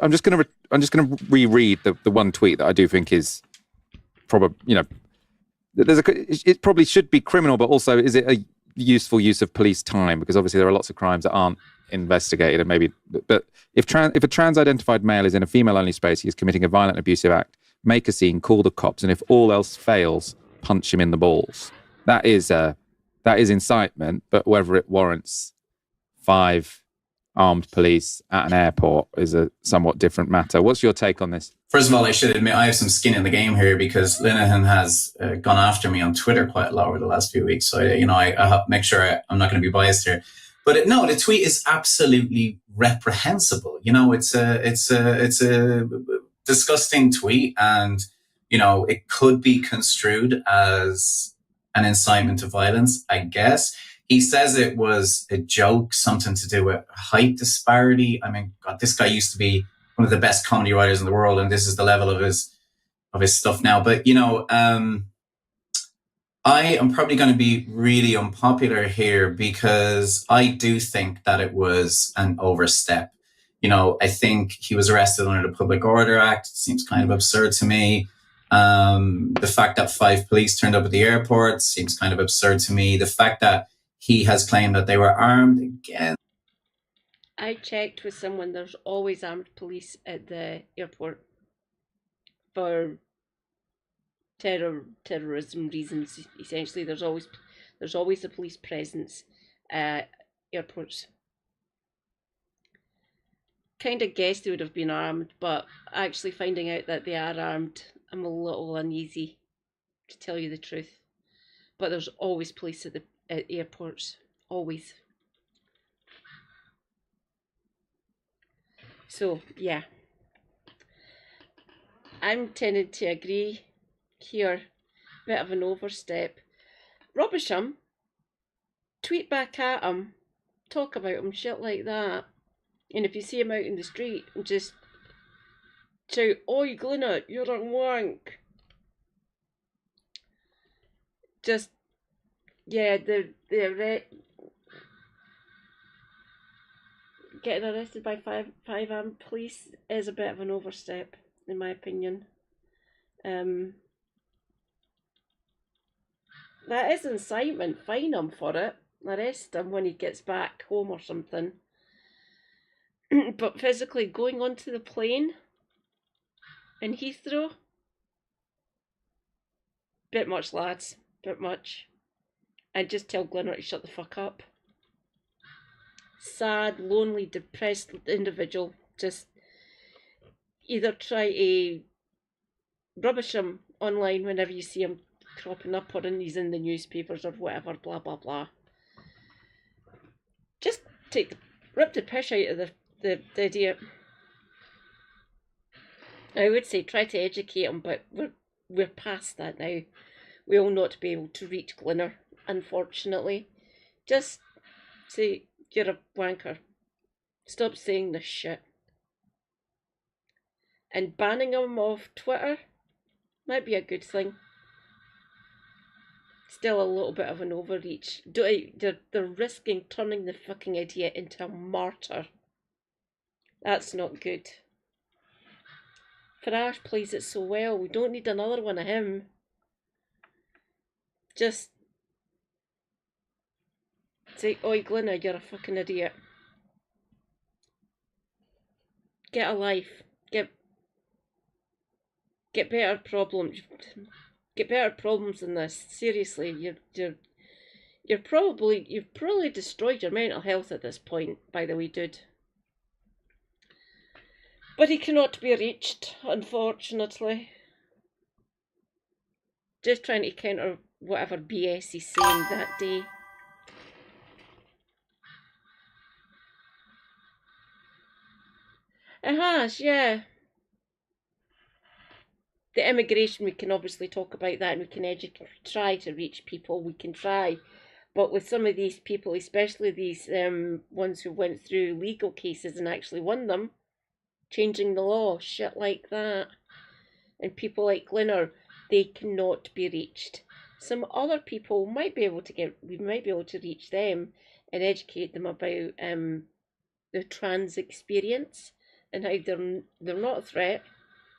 I'm just going to reread the one tweet that I do think is probably, it probably should be criminal, but also is it a useful use of police time? Because obviously there are lots of crimes that aren't investigated, and maybe. But if a trans-identified male is in a female-only space, he is committing a violent, abusive act. Make a scene, call the cops, and if all else fails, punch him in the balls. That is incitement, but whether it warrants 5 armed police at an airport is a somewhat different matter. What's your take on this? First of all, I should admit I have some skin in the game here because Linehan has gone after me on Twitter quite a lot over the last few weeks. So, I make sure I'm not going to be biased here. But no, the tweet is absolutely reprehensible. It's a disgusting tweet, and it could be construed as an incitement to violence, I guess. He says it was a joke, something to do with height disparity. I mean, God, this guy used to be one of the best comedy writers in the world, and this is the level of his stuff now. But I am probably going to be really unpopular here because I do think that it was an overstep. I think he was arrested under the Public Order Act. It seems kind of absurd to me. The fact that 5 police turned up at the airport seems kind of absurd to me. The fact that he has claimed that they were armed again. I checked with someone. There's always armed police at the airport for terrorism reasons. Essentially, there's always a police presence at airports. Kind of guessed they would have been armed, but actually finding out that they are armed, I'm a little uneasy, to tell you the truth. But there's always police at airports, always. So yeah, I'm tending to agree here. Bit of an overstep. Rubbish him. Tweet back at him. Talk about him, shit like that. And if you see him out in the street, just shout, "Oi, Glenna, you're a wank." Just, yeah, getting arrested by five armed police is a bit of an overstep, in my opinion. That is incitement. Fine him for it. Arrest him when he gets back home or something. But physically going onto the plane in Heathrow, bit much, lads. Bit much. And just tell Glenner to shut the fuck up. Sad, lonely, depressed individual. Just either try to rubbish him online whenever you see him cropping up, or he's in the newspapers or whatever, blah blah blah. Just rip the piss out of the idiot. I would say try to educate him, but we're past that now. We will not be able to reach Glenner, unfortunately. Just say, "You're a wanker. Stop saying this shit." And banning him off Twitter might be a good thing. Still a little bit of an overreach. They're risking turning the fucking idiot into a martyr. That's not good. Farage plays it so well. We don't need another one of him. Just say, "Oi, Glenna, you're a fucking idiot. Get a life. Get better problems. Get better problems than this. Seriously, you've probably destroyed your mental health at this point, by the way, dude." But he cannot be reached, unfortunately. Just trying to counter whatever BS he's saying that day. It has, yeah. The immigration, we can obviously talk about that, and we can try to reach people, we can try. But with some of these people, especially these ones who went through legal cases and actually won them, changing the law, shit like that, and people like Glenner, they cannot be reached. Some other people we might be able to reach them and educate them about the trans experience and how they're not a threat.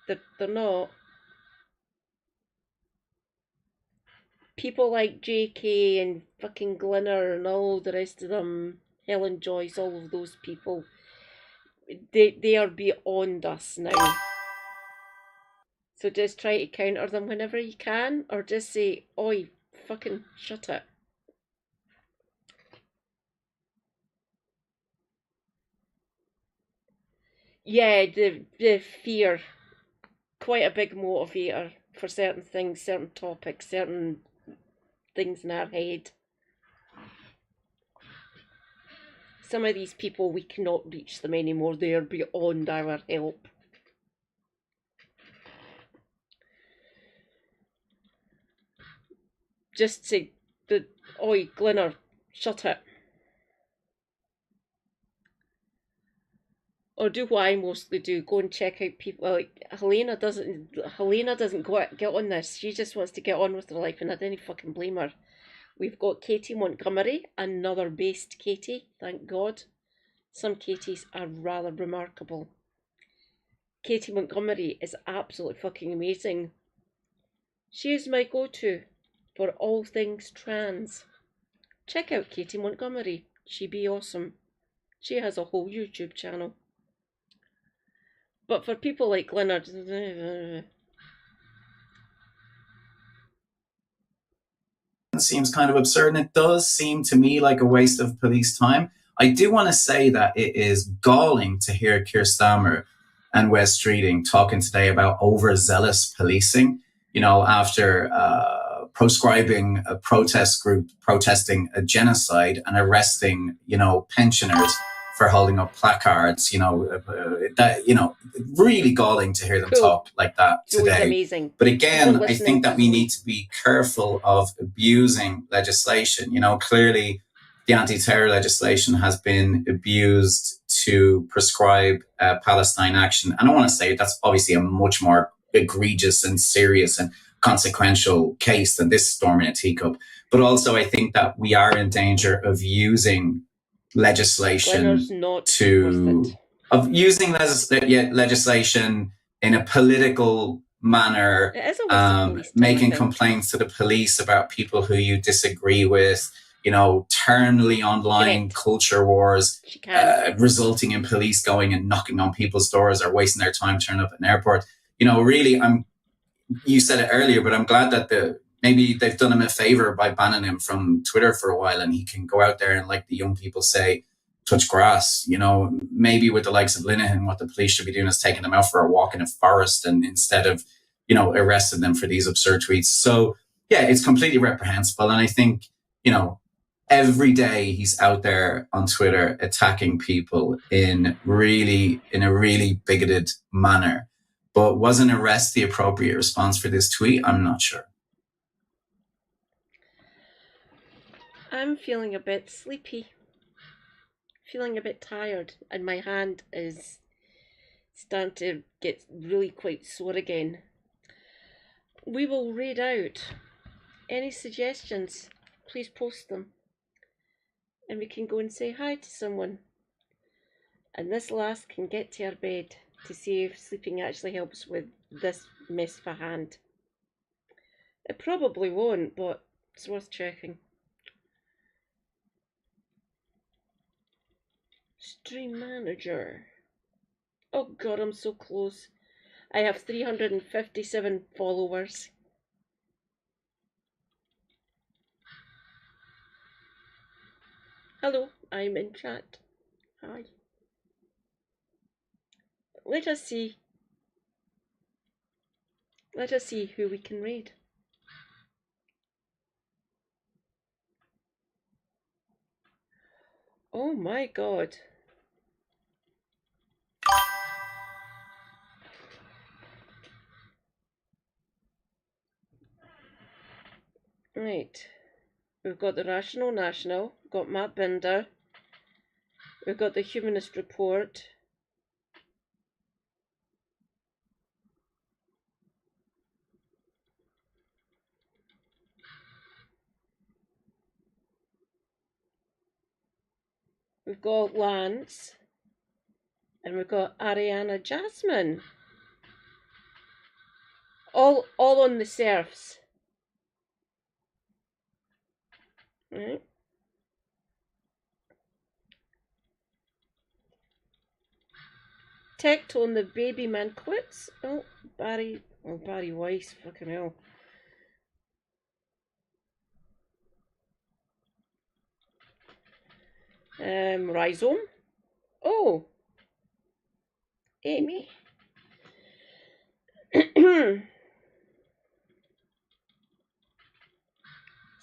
They're not. People like JK and fucking Glenner and all the rest of them, Helen Joyce, all of those people, they are beyond us now. So just try to counter them whenever you can, or just say, "Oi, fucking shut it." Yeah, the fear, quite a big motivator for certain things, certain topics, certain things in our head. Some of these people, we cannot reach them anymore. They are beyond our help. Just to oi, Glinner, shut it. Or do what I mostly do, go and check out people. Like Helena doesn't get on this. She just wants to get on with her life, and I didn't fucking blame her. We've got Katie Montgomery, another based Katie, thank God. Some Katies are rather remarkable. Katie Montgomery is absolutely fucking amazing. She is my go-to for all things trans. Check out Katie Montgomery. She be awesome. She has a whole YouTube channel. But for people like Leonard, it seems kind of absurd, and it does seem to me like a waste of police time. I do want to say that it is galling to hear Keir Starmer and Wes Streeting talking today about overzealous policing, you know, after proscribing a protest group protesting a genocide and arresting, you know, pensioners for holding up placards, you know, that, you know, really galling to hear them talk like that today. Amazing. But again, I think that we need to be careful of abusing legislation. You know, clearly the anti-terror legislation has been abused to prescribe Palestine action. And I want to say that's obviously a much more egregious and serious and consequential case than this storm in a teacup. But also I think that we are in danger of using legislation legislation in a political manner, making complaints to the police about people who you disagree with, you know, ternally online culture wars, resulting in police going and knocking on people's doors or wasting their time turning up at an airport. You know, really, you said it earlier, but I'm glad that maybe they've done him a favor by banning him from Twitter for a while, and he can go out there and, like the young people say, touch grass. You know, maybe with the likes of Linehan, what the police should be doing is taking them out for a walk in a forest, and instead of, you know, arresting them for these absurd tweets. So yeah, it's completely reprehensible. And I think, you know, every day he's out there on Twitter attacking people in a really bigoted manner. But was an arrest the appropriate response for this tweet? I'm not sure. I'm feeling a bit sleepy, feeling a bit tired, and my hand is starting to get really quite sore again. We will read out any suggestions. Please post them, and we can go and say hi to someone. And this lass can get to her bed to see if sleeping actually helps with this mess of a hand. It probably won't, but it's worth checking. Stream manager. Oh god, I'm so close. I have 357 followers. Hello, I'm in chat. Hi. Let us see who we can raid. Oh my god. Right. We've got the Rational National, we've got Matt Binder, we've got the Humanist Report, we've got Lance, and we've got Ariana Jasmine. All on the serfs. Right. Tectone, the baby man quits. Oh, Barry Weiss, fucking hell. Rhizome. Oh. Amy.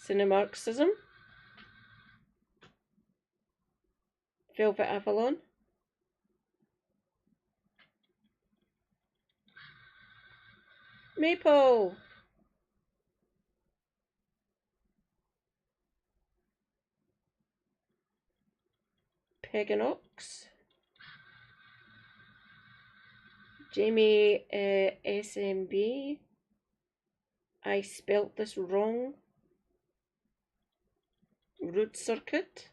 Cinemarxism. Velvet Avalon. Maple. Peganox. Jamie SMB. I spelt this wrong. Root Circuit.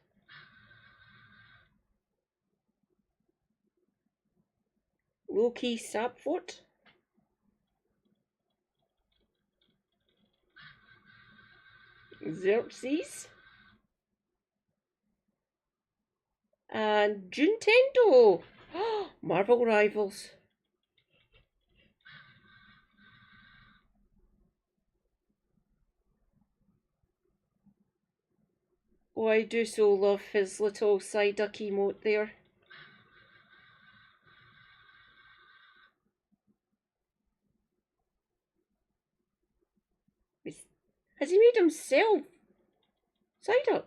Low-key Sapfort. Xerxes. And Juntendo. Marvel Rivals. Oh, I do so love his little Psyduck emote there. Has he made himself Psyduck?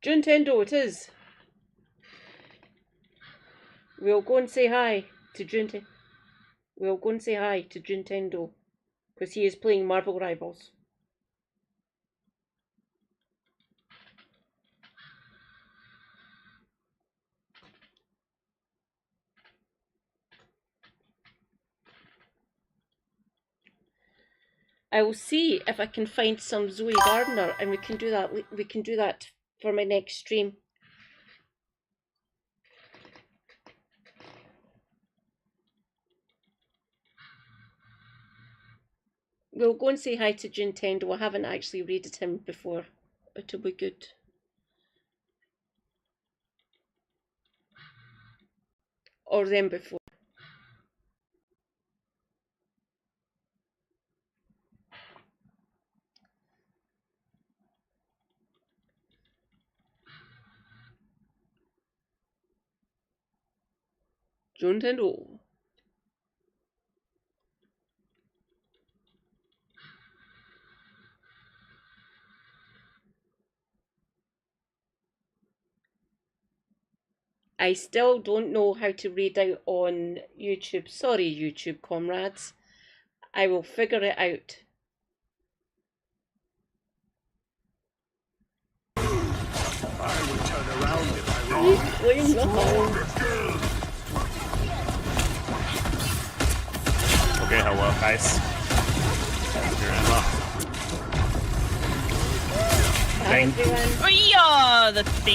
Juntendo it is. We'll go and say hi to Juntendo. We'll go and say hi to Juntendo, because he is playing Marvel Rivals. I will see if I can find some Zoe Gardner, and we can do that. We can do that for my next stream. We'll go and say hi to Juntendo. I haven't actually raided him before. It'll be good. Or them before. Juntendo. I still don't know how to raid out on YouTube. Sorry, YouTube comrades. I will figure it out. I would turn around if I were playing the hole. Okay, hello, guys. Your Emma. Hi, everyone. Oh, yeah, the thing.